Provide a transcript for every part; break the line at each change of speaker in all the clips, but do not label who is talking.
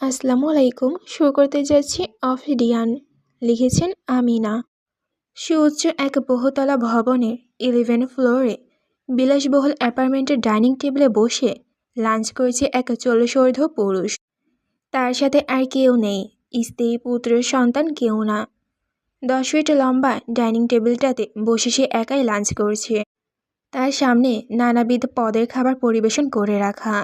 আসসালামু আলাইকুম। শুরু করতে যাচ্ছি অফিডিয়ান। লিখেছেন আমিনা। সুউচ্চ এক বহুতলা ভবনের 11 ফ্লোরে বিলাসবহুল অ্যাপার্টমেন্টের ডাইনিং টেবিলে বসে লাঞ্চ করেছে এক 40 পুরুষ। তার সাথে আর কেউ নেই, স্ত্রী, পুত্র, সন্তান কেউ না। 10 ফিট লম্বা ডাইনিং টেবিলটাতে বসে সে একাই লাঞ্চ করছে। তার সামনে নানাবিধ পদের খাবার পরিবেশন করে রাখা।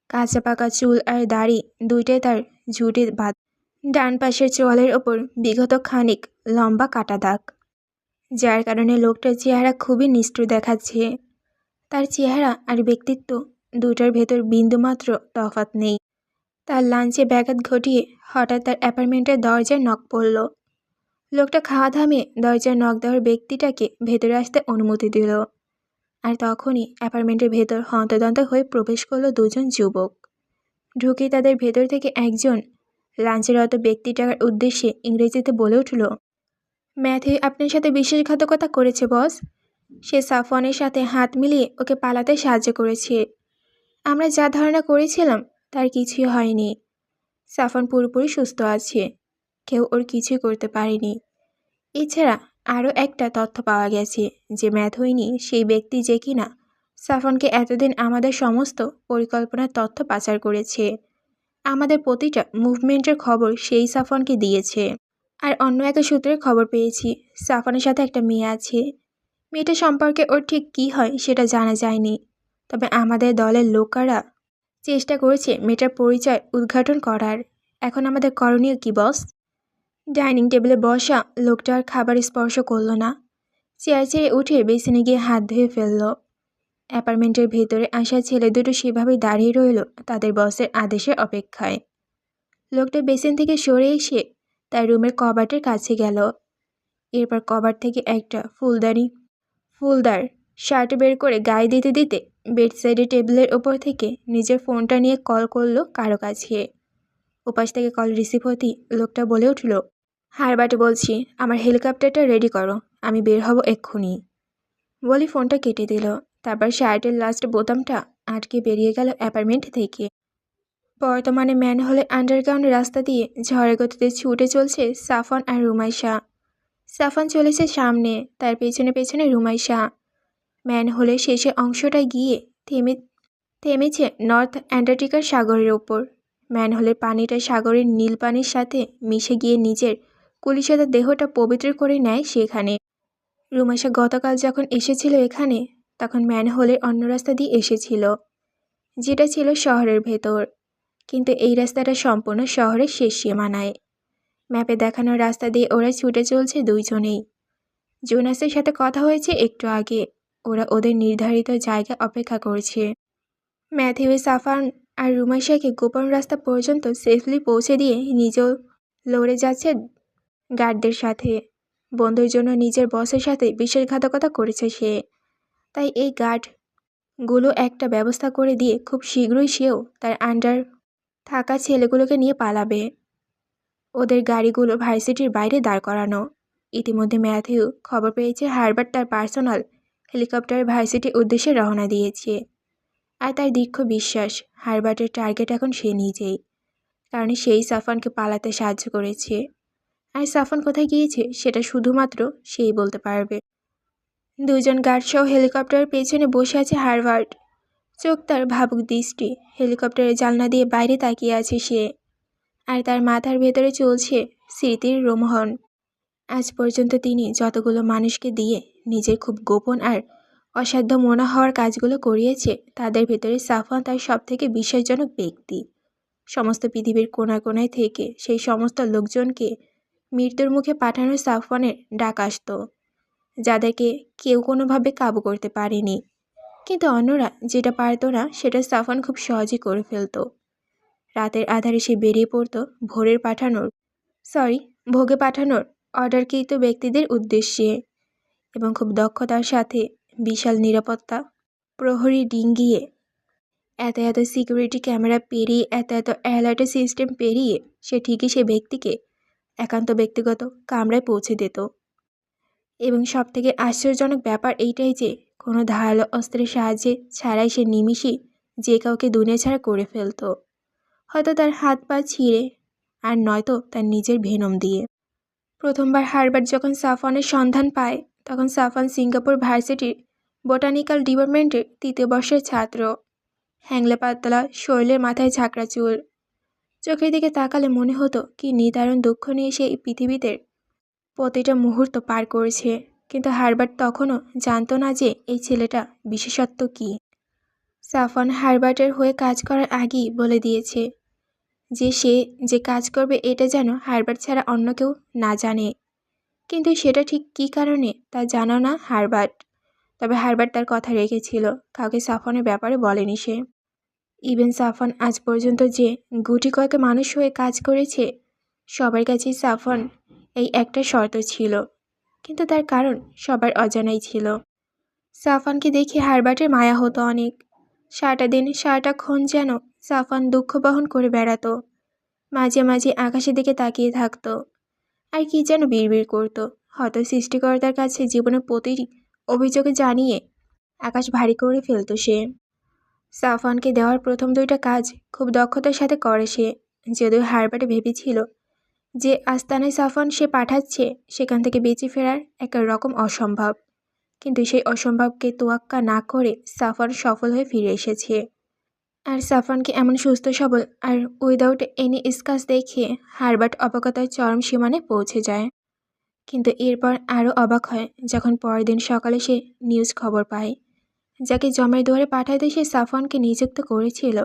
কাঁচা পাকা চুল আর দাড়ি দুইটাই তার ঝুঁটে বাঁধা। ডান পাশের চোয়ালের ওপর বিগত খানিক লম্বা কাটা দাগ, যার কারণে লোকটার চেহারা খুবই নিষ্ঠুর দেখাচ্ছে। তার চেহারা আর ব্যক্তিত্ব দুটার ভেতর বিন্দুমাত্র তফাৎ নেই। তার লাঞ্চে ব্যাঘাত ঘটিয়ে হঠাৎ তার অ্যাপার্টমেন্টের দরজায় নক পড়ল। লোকটা খাওয়া থামিয়ে দরজায় নক দেওয়ার ব্যক্তিটাকে ভেতরে আসতে অনুমতি দিল। আর তখনই অ্যাপার্টমেন্টের ভেতর হন্তদন্ত হয়ে প্রবেশ করলো দুজন যুবক। ঢুকে তাদের ভেতর থেকে একজন লাঞ্চরত ব্যক্তিটার উদ্দেশ্যে ইংরেজিতে বলে উঠল, ম্যাথিউ আপনার সাথে বিশ্বাসঘাতকতা করেছে বস। সে সাফওয়ানের সাথে হাত মিলিয়ে ওকে পালাতে সাহায্য করেছে। আমরা যা ধারণা করেছিলাম তার কিছুই হয়নি। সাফওয়ান পুরোপুরি সুস্থ আছে, কেউ ওর কিছুই করতে পারেনি। এছাড়া আরও একটা তথ্য পাওয়া গেছে যে ম্যাথুইনি সেই ব্যক্তি যে কিনা সাফওয়ানকে এতদিন আমাদের সমস্ত পরিকল্পনার তথ্য পাচার করেছে। আমাদের প্রতিটা মুভমেন্টের খবর সেই সাফওয়ানকে দিয়েছে। আর অন্য এক সূত্রের খবর পেয়েছি সাফওয়ানের সাথে একটা মেয়ে আছে। মেয়েটা সম্পর্কে ওর ঠিক কী হয় সেটা জানা যায়নি, তবে আমাদের দলের লোকেরা চেষ্টা করেছে মেয়েটার পরিচয় উদ্ঘাটন করার। এখন আমাদের করণীয় কি বস? ডাইনিং টেবিলে বসা লোকটা আর খাবার স্পর্শ করল না। চেয়ার ছেড়ে উঠে বেসিনে গিয়ে হাত ধুয়ে ফেলল। অ্যাপার্টমেন্টের ভেতরে আসা ছেলে দুটো সেভাবেই দাঁড়িয়ে রইল তাদের বসের আদেশের অপেক্ষায়। লোকটা বেসিন থেকে সরে এসে তার রুমের কবাটের কাছে গেল। এরপর কবাট থেকে একটা ফুলদার শার্ট বের করে গায়ে দিতে দিতে বেডসাইডে টেবিলের ওপর থেকে নিজের ফোনটা নিয়ে কল করলো কারো কাছে। ওপাশ থেকে কল রিসিভ হতেই লোকটা বলে উঠল, হারবার্ট বলছি, আমার হেলিকপ্টারটা রেডি করো, আমি বের হব এক্ষুনি। বলি ফোনটা কেটে দিল। তারপর শার্টের লাস্ট বোতামটা আটকে বেরিয়ে গেল অ্যাপার্টমেন্ট থেকে। বর্তমানে ম্যানহোলের আন্ডারগ্রাউন্ড রাস্তা দিয়ে ঝড়ের গতিতে ছুটে চলছে সাফওয়ান আর রুমাইশা। সাফওয়ান চলেছে সামনে, তার পেছনে পেছনে রুমাইশা। ম্যানহোলের শেষের অংশটায় গিয়ে থেমেছে নর্থ অ্যান্টার্কটিকার সাগরের ওপর। ম্যানহোলের পানিটা সাগরের নীল পানির সাথে মিশে গিয়ে নিজের কুলিসাদা দেহটা পবিত্র করে নেয় সেখানে। রুমাইশা গতকাল যখন এসেছিল এখানে, তখন ম্যানহোলের অন্য রাস্তা দিয়ে এসেছিল, যেটা ছিল শহরের ভেতর। কিন্তু এই রাস্তাটা সম্পূর্ণ শহরের শেষ সীমানায়। ম্যাপে দেখানো রাস্তা দিয়ে ওরা ছুটে চলছে দুইজনেই। জোনাসের সাথে কথা হয়েছে একটু আগে, ওরা ওদের নির্ধারিত জায়গা অপেক্ষা করছে। ম্যাথিউ, সাফওয়ান আর রুমাইশাকে গোপন রাস্তা পর্যন্ত সেফলি পৌঁছে দিয়ে নিজেও লড়ে যাচ্ছে গার্ডদের সাথে। বন্ধুর জন্য নিজের বসের সাথে বিশ্বাসঘাতকতা করেছে সে, তাই এই গার্ডগুলো একটা ব্যবস্থা করে দিয়ে খুব শীঘ্রই সেও তার আন্ডার থাকা ছেলেগুলোকে নিয়ে পালাবে। ওদের গাড়িগুলো ভার্সিটির বাইরে দাঁড় করানো। ইতিমধ্যে ম্যাথিউ খবর পেয়েছে হারবার্ট তার পার্সোনাল হেলিকপ্টারে ভার্সিটির উদ্দেশ্যে রওনা দিয়েছে। আর তার দীর্ঘ বিশ্বাস হারবার্টের টার্গেট এখন সে নিজেই, কারণ সেই সাফওয়ানকে পালাতে সাহায্য করেছে। আর সাফওয়ান কোথায় গিয়েছে সেটা শুধুমাত্র সেই বলতে পারবে। দুজন গার্ডসহ হেলিকপ্টারের পেছনে বসে আছে হারবার্ট। চোখ তার ভাবুক দৃষ্টি হেলিকপ্টারের জানলা দিয়ে বাইরে তাকিয়ে আছে সে। আর তার মাথার ভেতরে চলছে স্মৃতির রোমহন। আজ পর্যন্ত তিনি যতগুলো মানুষকে দিয়ে নিজের খুব গোপন আর অসাধ্য মনে হওয়ার কাজগুলো করিয়েছে, তাদের ভেতরে সাফওয়ান তার সবথেকে বিশ্বাসজনক ব্যক্তি। সমস্ত পৃথিবীর কোণায় কোণায় থেকে সেই সমস্ত লোকজনকে মৃত্যুর মুখে পাঠানোর সাফওয়ানের ডাক আসত, যাদেরকে কেউ কোনোভাবে কাবু করতে পারেনি। কিন্তু অন্যরা যেটা পারত না সেটা সাফওয়ান খুব সহজেই করে ফেলত। রাতের আধারে সে বেরিয়ে পড়ত ভোগে পাঠানোর অর্ডারকৃত ব্যক্তিদের উদ্দেশ্যে, এবং খুব দক্ষতার সাথে বিশাল নিরাপত্তা প্রহরী ডিঙ্গিয়ে এত এত সিকিউরিটি ক্যামেরা পেরিয়ে এত এত অ্যালার্ট সিস্টেম পেরিয়ে সে ঠিকই সে ব্যক্তিকে একান্ত ব্যক্তিগত কামরায় পৌঁছে দিত। এবং সবথেকে আশ্চর্যজনক ব্যাপার এইটাই যে কোনো ধারালো অস্ত্রের সাহায্যে ছাড়াই সে নিমিষেই যে কাউকে দুনিয়া ছাড়া করে ফেলত। হয়তো তার হাত পা ছিঁড়ে, আর নয়তো তার নিজের ভেনম দিয়ে। প্রথমবার হারবার্ট যখন সাফওয়ানের সন্ধান পায়, তখন সাফওয়ান সিঙ্গাপুর ভার্সিটির বোটানিক্যাল ডিপার্টমেন্টের 3য় বর্ষের ছাত্র। হ্যাংলে পাতলা শরীরের, মাথায় ঝাঁকড়া চুল। চোখের দিকে তাকালে মনে হতো কি নিদারুণ দুঃখ নিয়ে সে এই পৃথিবীতে প্রতিটা মুহূর্ত পার করেছে। কিন্তু হারবার্ট তখনও জানতো না যে এই ছেলেটা বিশেষত্ব কী। সাফওয়ান হারবার্টের হয়ে কাজ করার আগেই বলে দিয়েছে যে সে যে কাজ করবে এটা যেন হারবার্ট ছাড়া অন্য কেউ না জানে। কিন্তু সেটা ঠিক কী কারণে তা জানো না হারবার্ট। তবে হারবার্ট তার কথা রেখেছিল, কাউকে সাফওয়ানের ব্যাপারে বলেনি সে। ইভেন সাফওয়ান আজ পর্যন্ত যে গুটি কয়েক মানুষ হয়ে কাজ করেছে, সবার কাছেই সাফওয়ান এই একটা শর্ত ছিল, কিন্তু তার কারণ সবার অজানাই ছিল। সাফওয়ানকে দেখে হারবার্টের মায়া হতো অনেক। সারাটা দিন সারাটাক্ষণ যেন সাফওয়ান দুঃখ বহন করে বেড়াতো। মাঝে মাঝে আকাশের দিকে তাকিয়ে থাকতো আর কি যেন বিড়বিড় করতো। হয়তো সৃষ্টিকর্তার কাছে জীবনের প্রতিটি অভিযোগে জানিয়ে আকাশ ভারী করে ফেলতো সে। সাফওয়ানকে দেওয়ার প্রথম 2টা কাজ খুব দক্ষতার সাথে করে সে। যদিও হারবার্ট ভেবেছিল যে আস্তানায় সাফওয়ান সে পাঠাচ্ছে সেখান থেকে বেঁচে ফেরার এক রকম অসম্ভব, কিন্তু সেই অসম্ভবকে তোয়াক্কা না করে সাফওয়ান সফল হয়ে ফিরে এসেছে। আর সাফওয়ানকে এমন সুস্থ সবল আর উইদাউট এনি স্কাচ দেখে হারবার্ট অবাকতার চরম সীমানে পৌঁছে যায়। কিন্তু এরপর আরও অবাক হয় যখন পরের দিন সকালে সে নিউজ খবর পায় যাকে জমের দুয়ারে পাঠাতে সে সাফওয়ানকে নিযুক্ত করেছিল,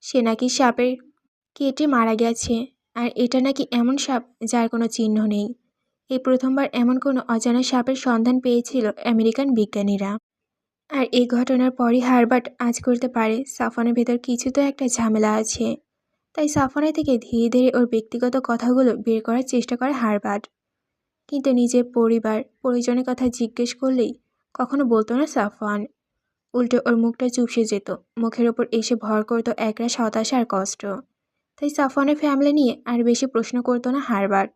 সে নাকি সাপের কেটে মারা গেছে। আর এটা নাকি এমন সাপ যার কোনো চিহ্ন নেই। এই প্রথমবার এমন কোনো অজানা সাপের সন্ধান পেয়েছিল আমেরিকান বিজ্ঞানীরা। আর এই ঘটনার পরই হারবার্ট আজ করতে পারে সাফওয়ানের ভেতর কিছু তো একটা ঝামেলা আছে। তাই সাফওয়ানের থেকে ধীরে ধীরে ওর ব্যক্তিগত কথাগুলো বের করার চেষ্টা করে হারবার্ট। কিন্তু নিজের পরিবার পরিজনের কথা জিজ্ঞেস করলেই কখনো বলতো না সাফওয়ান। উল্টে ওর মুখটা চুপসে যেত, মুখের ওপর এসে ভর করতো একরাশ হতাশা আর কষ্ট। তাই সাফওয়ানের ফ্যামিলি নিয়ে আর বেশি প্রশ্ন করতো না হারবার্ট।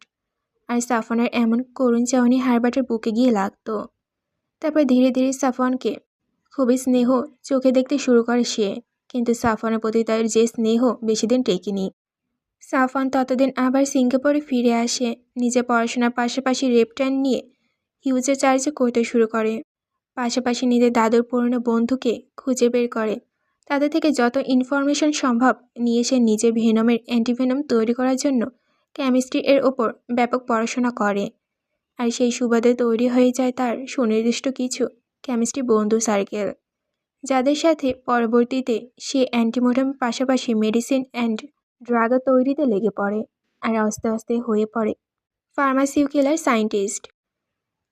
আর সাফওয়ানের এমন করুণ চাহনি হারবার্টের বুকে গিয়ে লাগতো। তারপর ধীরে ধীরে সাফওয়ানকে খুবই স্নেহ চোখে দেখতে শুরু করে সে। কিন্তু সাফওয়ানের প্রতি তার যে স্নেহ বেশি দিন টেকেনি। সাফওয়ান ততদিন আবার সিঙ্গাপুরে ফিরে আসে। নিজে পড়াশোনার পাশাপাশি রেপটাইন নিয়ে হিউজে চার্জে করতে শুরু করে। পাশাপাশি নিজের দাদুর পুরনো বন্ধুকে খুঁজে বের করে তাদের থেকে যত ইনফরমেশন সম্ভব নিয়ে সে নিজে ভেনমের অ্যান্টিভেনম তৈরি করার জন্য কেমিস্ট্রি এর ওপর ব্যাপক পড়াশোনা করে। আর সেই সুবাদে তৈরি হয়ে যায় তার সুনির্দিষ্ট কিছু কেমিস্ট্রি বন্ধু সার্কেল, যাদের সাথে পরবর্তীতে সে অ্যান্টিভেনমের পাশাপাশি মেডিসিন অ্যান্ড ড্রাগও তৈরিতে লেগে পড়ে। আর আস্তে আস্তে হয়ে পড়ে ফার্মাসিউটিক্যাল সায়েন্টিস্ট।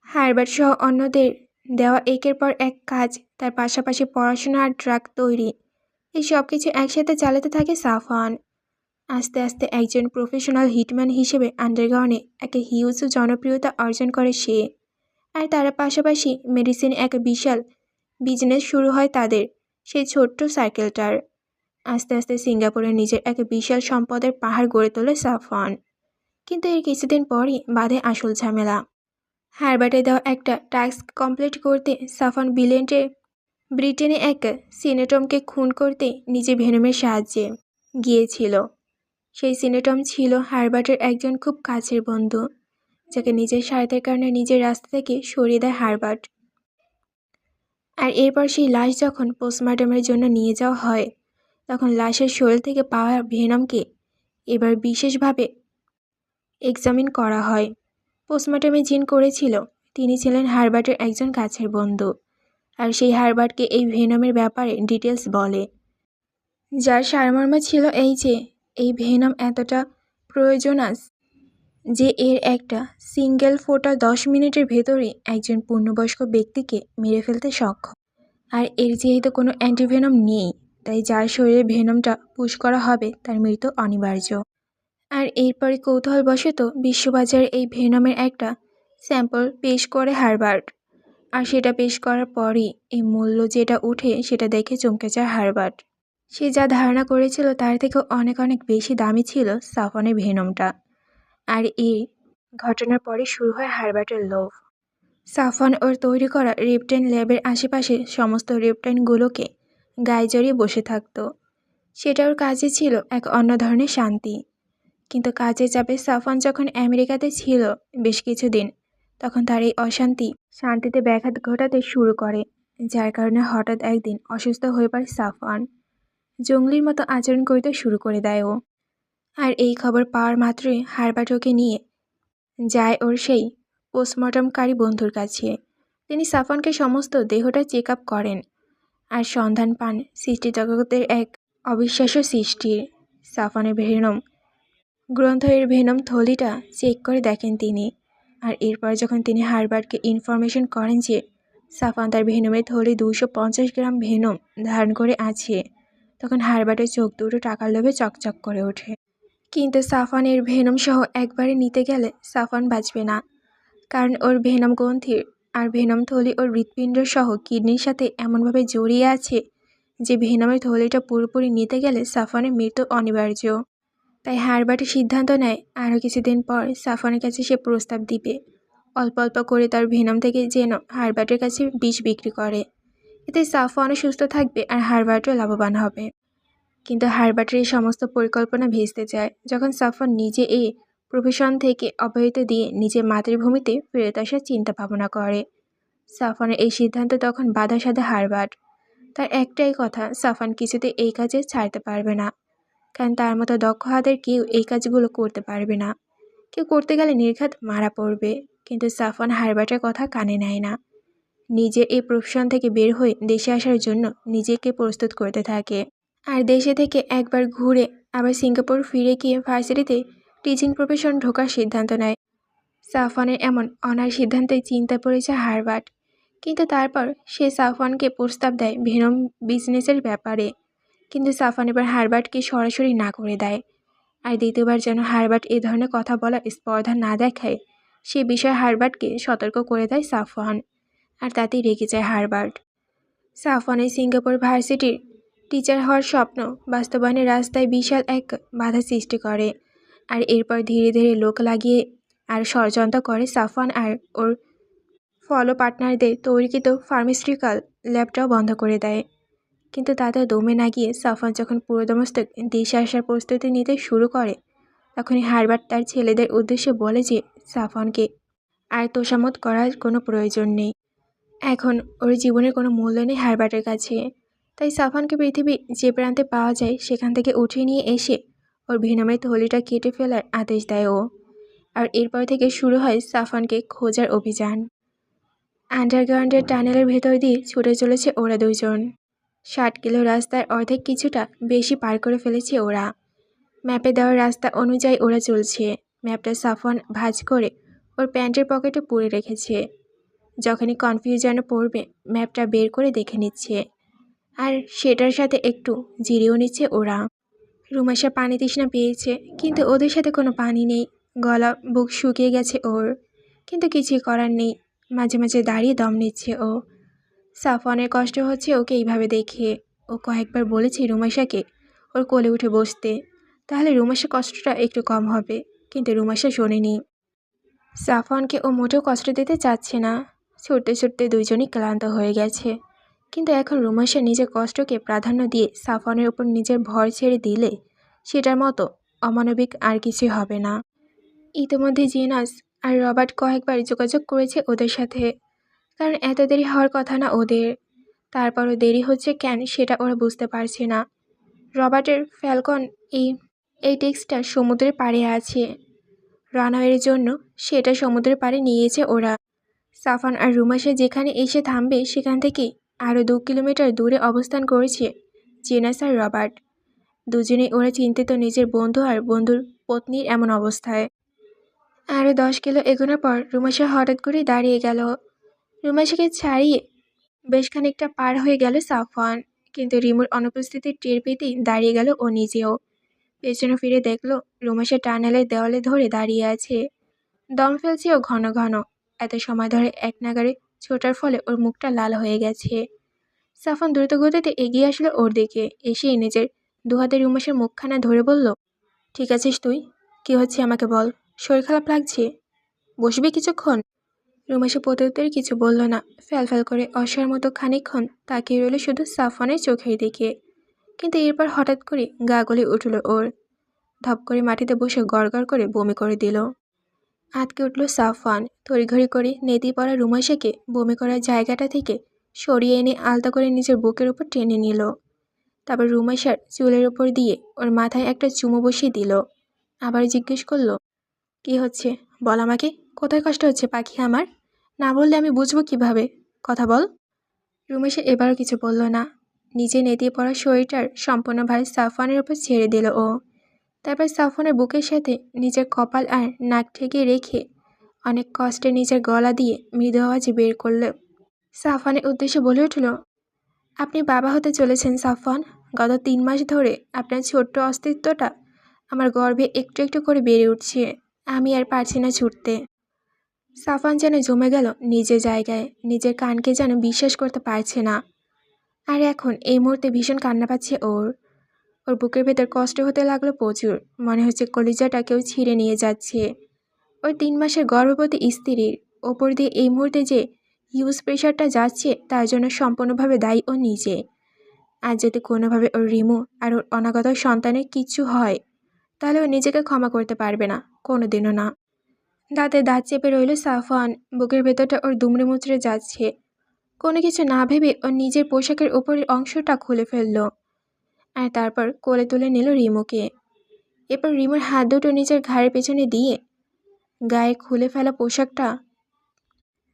হারবার্ট সহ অন্যদের দেওয়া একের পর এক কাজ, তার পাশাপাশি পড়াশোনা আর ড্রাগ তৈরি, এই সব কিছু একসাথে চালাতে থাকে সাফওয়ান। আস্তে আস্তে একজন প্রফেশনাল হিটম্যান হিসেবে আন্ডারগ্রাউন্ডে একটা হিউজ জনপ্রিয়তা অর্জন করে সে। আর তার পাশাপাশি মেডিসিন এক বিশাল বিজনেস শুরু হয় তাদের সেই ছোট্ট সার্কেলটার। আস্তে আস্তে সিঙ্গাপুরে নিজের এক বিশাল সম্পদের পাহাড় গড়ে তোলে সাফওয়ান। কিন্তু এর কিছুদিন পরই বাধে আসল ঝামেলা। হারবার্টে দেওয়া একটা টাস্ক কমপ্লিট করতে সাফওয়ান ব্রিটেনে এক সিনেটমকে খুন করতে নিজে ভেনমের সাহায্যে গিয়েছিল। সেই সিনেটম ছিল হারবার্টের একজন খুব কাছের বন্ধু, যাকে নিজের স্বার্থের কারণে নিজের রাস্তা থেকে সরিয়ে দেয় হারবার্ট। আর এরপর সেই লাশ যখন পোস্টমর্টমের জন্য নিয়ে যাওয়া হয়, তখন লাশের শরীর থেকে পাওয়া ভেনমকে এবার বিশেষভাবে এক্সামিন করা হয়। পোস্টমর্টমে জিন করেছিল তিনি ছিলেন হারবার্টের একজন কাছের বন্ধু। আর সেই হারবার্টকে এই ভেনমের ব্যাপারে ডিটেলস বলে, যার সারমর্ম ছিল এই যে এই ভেনম এতটা প্রয়োজনাস যে এর একটা সিঙ্গেল ফোঁটা 10 মিনিটের ভেতরেই একজন পূর্ণবয়স্ক ব্যক্তিকে মেরে ফেলতে সক্ষম। আর এর যেহেতু কোনো অ্যান্টিভেনম নেই, তাই যার শরীরে ভেনমটা পুশ করা হবে তার মৃত্যু অনিবার্য। আর এরপরে কৌতূহলবশত বিশ্ববাজারে এই ভেনমের একটা স্যাম্পল পেশ করে হারবার্ট। আর সেটা পেশ করার পরই এই মূল্য যেটা উঠে সেটা দেখে চমকে যায় হারবার্ট। সে যা ধারণা করেছিল তার থেকেও অনেক অনেক বেশি দামি ছিল সাফওয়ানের ভেনমটা। আর এই ঘটনার পরে শুরু হয় হারবার্টের লোভ। সাফওয়ান ওর তৈরি করা রেপটাইন ল্যাবের আশেপাশে সমস্ত রেপটাইনগুলোকে গায়ে জড়িয়ে বসে থাকতো। সেটা ওর কাজে ছিল এক অন্য ধরনের শান্তি। কিন্তু কাজের চাপে সাফওয়ান যখন আমেরিকাতে ছিল বেশ কিছুদিন, তখন তার এই অশান্তি শান্তিতে ব্যাঘাত ঘটাতে শুরু করে, যার কারণে হঠাৎ একদিন অসুস্থ হয়ে পড়ে সাফওয়ান। জঙ্গলির মতো আচরণ করতে শুরু করে দেয় ও। আর এই খবর পাওয়ার মাত্রই হারবার্ট ওকে নিয়ে যায় ওর সেই পোস্টমর্টমকারী বন্ধুর কাছে। তিনি সাফওয়ানকে সমস্ত দেহটা চেক আপ করেন আর সন্ধান পান সৃষ্টিজগতের এক অবিশ্বাস্য সৃষ্টির। সাফওয়ানের ভেনম গ্রন্থের ভেনম থলিটা চেক করে দেখেন তিনি। আর এরপর যখন তিনি হারবার্টকে ইনফরমেশন করেন যে সাফওয়ান তার ভেনমের থলি 250 গ্রাম ভেনম ধারণ করে আছে, তখন হারবার্টের চোখ দুটো টাকার লোভে চকচক করে ওঠে। কিন্তু সাফওয়ানের ভেনম সহ একবারে নিতে গেলে সাফওয়ান বাঁচবে না, কারণ ওর ভেনম গ্রন্থির আর ভেনম থলি ওর হৃৎপিণ্ড সহ কিডনির সাথে এমনভাবে জড়িয়ে আছে যে ভেনমের থলিটা পুরোপুরি নিতে গেলে সাফওয়ানের মৃত্যু অনিবার্য। তাই হারবার্ট সিদ্ধান্ত নেয় আরও কিছুদিন পর সাফওয়ানের কাছে সে প্রস্তাব দিবে অল্প অল্প করে তার ভেনম থেকে যেন হারবার্টের কাছে বিষ বিক্রি করে। এতে সাফওয়ানও সুস্থ থাকবে আর হারবার্টও লাভবান হবে। কিন্তু হারবার্টের এই সমস্ত পরিকল্পনা ভেস্তে যায় যখন সাফওয়ান নিজে এই প্রফেশন থেকে অব্যাহতি দিয়ে নিজের মাতৃভূমিতে ফেরত আসার চিন্তা ভাবনা করে। সাফওয়ানের এই সিদ্ধান্ত তখন বাধা সাধে হারবার্ট। তার একটাই কথা, সাফওয়ান কিছুতে এই কাজে ছাড়তে পারবে না, কারণ তার মতো দক্ষ হাতের কেউ এই কাজগুলো করতে পারবে না। কেউ করতে গেলে নির্ঘাত মারা পড়বে। কিন্তু সাফওয়ান হারবার্টের কথা কানে নেয় না। নিজের এই প্রফেশন থেকে বের হয়ে দেশে আসার জন্য নিজেকে প্রস্তুত করতে থাকে। আর দেশে থেকে একবার ঘুরে আবার সিঙ্গাপুর ফিরে গিয়ে ভার্সিটিতে টিচিং প্রফেশন ঢোকার সিদ্ধান্ত নেয়। সাফওয়ানের এমন অনার সিদ্ধান্তে চিন্তায় পড়েছে হারবার্ট। কিন্তু তারপর সে সাফওয়ানকে প্রস্তাব দেয় ভেনম বিজনেসের ব্যাপারে। কিন্তু সাফওয়ান এবার হারবার্টকে সরাসরি না করে দেয়। আর দ্বিতীয়বার যেন হারবার্ট এ ধরনের কথা বলার স্পর্ধা না দেখায় সে বিষয়ে হারবার্টকে সতর্ক করে দেয় সাফওয়ান। আর তাতেই রেগে যায় হারবার্ট। সাফওয়ানের সিঙ্গাপুর ভার্সিটির টিচার হওয়ার স্বপ্ন বাস্তবায়নের রাস্তায় বিশাল এক বাধা সৃষ্টি করে। আর এরপর ধীরে ধীরে লোক লাগিয়ে আর ষড়যন্ত্র করে সাফওয়ান আর ওর ফলো পার্টনারদের তৈরিকৃত ফার্মাসিউটিক্যাল ল্যাবটাও বন্ধ করে দেয়। কিন্তু তাতে দমে না গিয়ে সাফওয়ান যখন পুরোদমস্তক দেশে আসার প্রস্তুতি নিতে শুরু করে, তখনই হারবার্ট তার ছেলেদের উদ্দেশ্যে বলে যে সাফওয়ানকে আর তোষামত করার কোনো প্রয়োজন নেই। এখন ওর জীবনের কোনো মূল্য নেই হারবার্টের কাছে। তাই সাফওয়ানকে পৃথিবীর যে প্রান্তে পাওয়া যায় সেখান থেকে উঠিয়ে নিয়ে এসে ওর ভেনমের থলিটা কেটে ফেলার আদেশ দেয় ও। আর এরপর থেকে শুরু হয় সাফওয়ানকে খোঁজার অভিযান। আন্ডারগ্রাউন্ডের টানেলের ভেতর দিয়ে ছুটে চলেছে ওরা দুজন। 60 কিলো রাস্তার অর্ধেক কিছুটা বেশি পার করে ফেলেছে ওরা। ম্যাপে দেওয়া রাস্তা অনুযায়ী ওরা চলছে। ম্যাপটা সাফওয়ান ভাঁজ করে ওর প্যান্টের পকেটে পুরে রেখেছে। যখনই কনফিউশনে পড়বে ম্যাপটা বের করে দেখে নিচ্ছে। আর সেটার সাথে একটু জিরিয়েও নিচ্ছে ওরা। রুমাসা পানি তৃষ্ণা পেয়েছে, কিন্তু ওদের সাথে কোনো পানি নেই। গলা বুক শুকিয়ে গেছে ওর, কিন্তু কিছুই করার নেই। মাঝে মাঝে দাঁড়িয়ে দম নিচ্ছে ও। সাফওয়ানের কষ্ট হচ্ছে ওকে এইভাবে দেখে। ও কয়েকবার বলেছে রুমাসাকে ওর কোলে উঠে বসতে, তাহলে রুমাসার কষ্টটা একটু কম হবে, কিন্তু রুমাসা শোনেনি। সাফওয়ানকে ও মোটেও কষ্ট দিতে চাচ্ছে না। ছুটতে ছুটতে দুজনই ক্লান্ত হয়ে গেছে। কিন্তু এখন রুমাসা নিজের কষ্টকে প্রাধান্য দিয়ে সাফওয়ানের উপর নিজের ভর ছেড়ে দিলে সেটার মতো অমানবিক আর কিছুই হবে না। ইতিমধ্যে জিনাস আর রবার্ট কয়েকবার যোগাযোগ করেছে ওদের সাথে, কারণ এত দেরি হওয়ার কথা না ওদের। তারপরও দেরি হচ্ছে কেন সেটা ওরা বুঝতে পারছে না। রবার্টের ফ্যালকন এই টেক্সটটা সমুদ্রের পাড়ে আছে। রানওয়ের জন্য সেটা সমুদ্রের পাড়ে নিয়েছে ওরা। সাফওয়ান আর রুমাসা যেখানে এসে থামবে সেখান থেকে আরও 2 কিলোমিটার দূরে অবস্থান করেছে জিনাস আর রবার্ট। দুজনেই ওরা চিন্তিত নিজের বন্ধু আর বন্ধুর পত্নীর এমন অবস্থায়। আরও 10 কিলো এগোনোর পর রুমাসা হঠাৎ করে দাঁড়িয়ে গেল। রুমাসাকে ছাড়িয়ে বেশ খানিকটা পার হয়ে গেল সাফওয়ান, কিন্তু রিমুর অনুপস্থিতির টের পেতেই দাঁড়িয়ে গেল ও নিজেও। পেছনে ফিরে দেখল রুমাসা টানেলের দেওয়ালে ধরে দাঁড়িয়ে আছে। দম ফেলছে ও ঘন ঘন। এত সময় ধরে এক নাগাড়ে ছোটার ফলে ওর মুখটা লাল হয়ে গেছে। সাফওয়ান দ্রুত গতিতে এগিয়ে আসলো ওর দিকে। এসেই নিজের দুহাতে রুমাসার মুখখানা ধরে বলল, ঠিক আছিস তুই? কি হচ্ছে আমাকে বল। শরীর খারাপ লাগছে? বসবি কিছুক্ষণ? রুমাসা প্রত্যুত্তরে কিছু বলল না। ফ্যাল ফ্যাল করে অসহায়ের মতো খানিকক্ষণ তাকিয়ে রইল শুধু সাফওয়ানের চোখের দিকে। কিন্তু এরপর হঠাৎ করে গা গলে উঠল ওর। ধপ করে মাটিতে বসে গড়গড় করে বমি করে দিল। আঁতকে উঠল সাফওয়ান। তড়িঘড়ি করে নেতি পড়া রুমাইশাকে বমি করার জায়গাটা থেকে সরিয়ে এনে আলতো করে নিজের বুকের উপর টেনে নিল। তারপর রুমাইশার চুলের উপর দিয়ে ওর মাথায় একটা চুমু বসিয়ে দিল। আবার জিজ্ঞেস করলো, কি হচ্ছে বল আমাকে, কোথায় কষ্ট হচ্ছে পাখি আমার? না বললে আমি বুঝবো কিভাবে, কথা বল। রুমেশা এবারও কিছু বলল না। নিজে নেতিয়ে পড়া শরীরটার সম্পূর্ণ ভার সাফওয়ানের উপর ছেড়ে দিল ও। তারপর সাফওয়ানের বুকের সাথে নিজের কপাল আর নাক ঠেকে রেখে অনেক কষ্টে নিজের গলা দিয়ে মৃদু আওয়াজে বের করল। সাফওয়ানের উদ্দেশ্যে বলে উঠল, আপনি বাবা হতে চলেছেন সাফওয়ান। গত 3 মাস ধরে আপনার ছোট্ট অস্তিত্বটা আমার গর্ভে একটু একটু করে বেড়ে উঠছে। আমি আর পারছি না ছুটতে। সাফওয়ান যেন জমে গেল নিজের জায়গায়, নিজের কানকে যেন বিশ্বাস করতে পারছে না। আর এখন এই মুহূর্তে ভীষণ কান্না পাচ্ছে ওর। ওর বুকের ভেতর কষ্ট হতে লাগলো প্রচুর। মনে হচ্ছে কলিজাটা কেউ ছিঁড়ে নিয়ে যাচ্ছে। ওর 3 মাসের গর্ভবতী স্ত্রীর ওপর দিয়ে এই মুহূর্তে যে হিউজ প্রেশারটা যাচ্ছে তার জন্য সম্পূর্ণভাবে দায়ী ও নিজে। আর যদি কোনোভাবে ওর রিমু আর ওর অনাগত সন্তানের কিচ্ছু হয়, তাহলে ও নিজেকে ক্ষমা করতে পারবে না, কোনোদিনও না। দাঁতে দাঁত চেপে রইল সাফওয়ান। বুকের ভেতরটা ওর দুমড়ে মুচড়ে যাচ্ছে। কোনো কিছু না ভেবে ওর নিজের পোশাকের উপরের অংশটা খুলে ফেলল। আর তারপর কোলে তুলে নিল রিমুকে। এরপর রিমুর হাত দুটো নিজের ঘাড়ের পেছনে দিয়ে গায়ে খুলে ফেলা পোশাকটা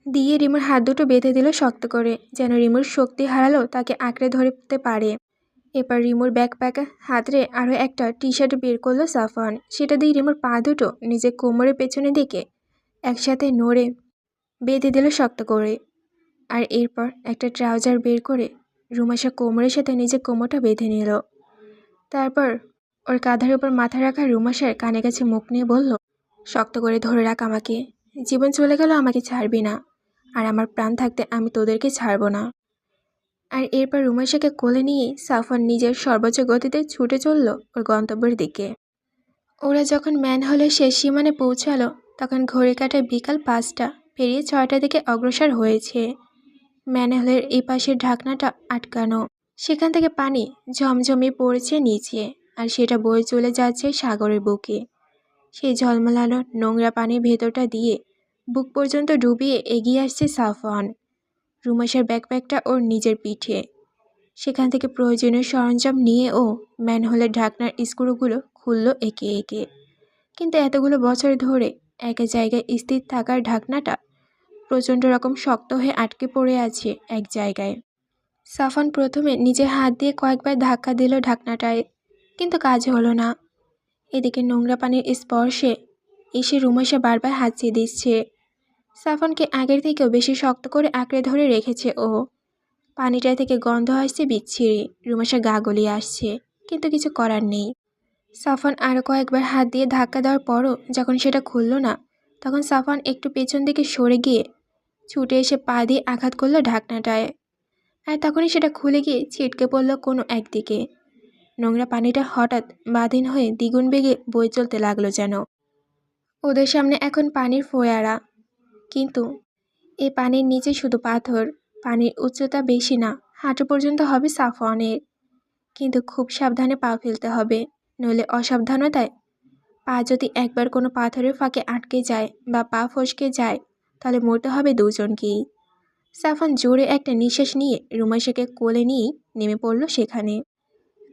দিয়ে রিমুর হাত দুটো বেঁধে দিল শক্ত করে, যেন রিমুর শক্তি হারালো তাকে আঁকড়ে ধরতে পারে। এরপর রিমুর ব্যাকপ্যাক হাতড়ে আরও একটা টি শার্ট বের করলো সাফওয়ান। সেটা দিয়ে রিমুর পা দুটো নিজের কোমরের পেছনে দিকে একসাথে নড়ে বেঁধে দিল শক্ত করে। আর এরপর একটা ট্রাউজার বের করে রুমাইশা কোমরের সাথে নিজের কোমরটা বেঁধে নিল। তারপর ওর কাঁধের উপর মাথা রাখা রুমাইশার কানে কাছে মুখ নিয়ে বলল, শক্ত করে ধরে রাখ আমাকে। জীবন চলে গেল আমাকে ছাড়বি না, আর আমার প্রাণ থাকতে আমি তোদেরকে ছাড়ব না। আর এরপর রুমাইশাকে কোলে নিয়ে সাফওয়ান নিজের সর্বোচ্চ গতিতে ছুটে চলল ওর গন্তব্যের দিকে। ওরা যখন ম্যানহোলের শেষ সীমানে পৌঁছালো তখন ঘড়ি কাটায় বিকাল 5টা পেরিয়ে 6টার দিকে অগ্রসর হয়েছে। ম্যানহোলের এই পাশের ঢাকনাটা আটকানো, সেখান থেকে পানি ঝমঝমিয়ে পড়ছে নিচে, আর সেটা বয়ে চলে যাচ্ছে সাগরের বুকে। সেই ঝলমলানো নোংরা পানির ভেতরটা দিয়ে বুক পর্যন্ত ডুবিয়ে এগিয়ে আসছে সাফওয়ান। রুমাইশার ব্যাকপ্যাকটা ওর নিজের পিঠে। সেখান থেকে প্রয়োজনীয় সরঞ্জাম নিয়ে ও ম্যানহোলের ঢাকনার স্ক্রুগুলো খুলল একে একে। কিন্তু এতগুলো বছর ধরে এক জায়গায় স্থির থাকার ঢাকনাটা প্রচণ্ড রকম শক্ত হয়ে আটকে পড়ে আছে এক জায়গায়। সাফওয়ান প্রথমে নিজের হাত দিয়ে কয়েকবার ধাক্কা দিল ঢাকনাটায়, কিন্তু কাজ হলো না। এদিকে নোংরা পানির স্পর্শে এসে রুমাইশা বারবার হাত চেয়ে দিচ্ছে। সাফওয়ানকে আগের থেকেও বেশি শক্ত করে আঁকড়ে ধরে রেখেছে ও। পানিটা থেকে গন্ধ আসছে বিচ্ছিরি। রুমাইশা গা গলিয়ে আসছে, কিন্তু কিছু করার নেই। সাফওয়ান আরও কয়েকবার হাত দিয়ে ধাক্কা দেওয়ার পরও যখন সেটা খুলল না, তখন সাফওয়ান একটু পেছন দিকে সরে গিয়ে ছুটে এসে পা দিয়ে আঘাত করলো ঢাকনাটায়। আর তখনই সেটা খুলে গিয়ে ছিটকে পড়ল কোনো একদিকে। নোংরা পানিটা হঠাৎ বাঁধীন হয়ে দ্বিগুণ বেগে বয়ে চলতে লাগলো যেন। ওদের সামনে এখন পানির ফোয়ারা, কিন্তু এই পানির নিচে শুধু পাথর। পানির উচ্চতা বেশি না, হাঁটু পর্যন্ত হবে সাফওয়ানের। কিন্তু খুব সাবধানে পা ফেলতে হবে, নইলে অসাবধানতায় পা যদি একবার কোনো পাথরের ফাঁকে আটকে যায় বা পা ফসকে যায়, তাহলে মরতে হবে দুজনকেই। সাফওয়ান জোরে একটা নিঃশ্বাস নিয়ে রুমাইশাকে কোলে নিয়েই নেমে পড়ল সেখানে।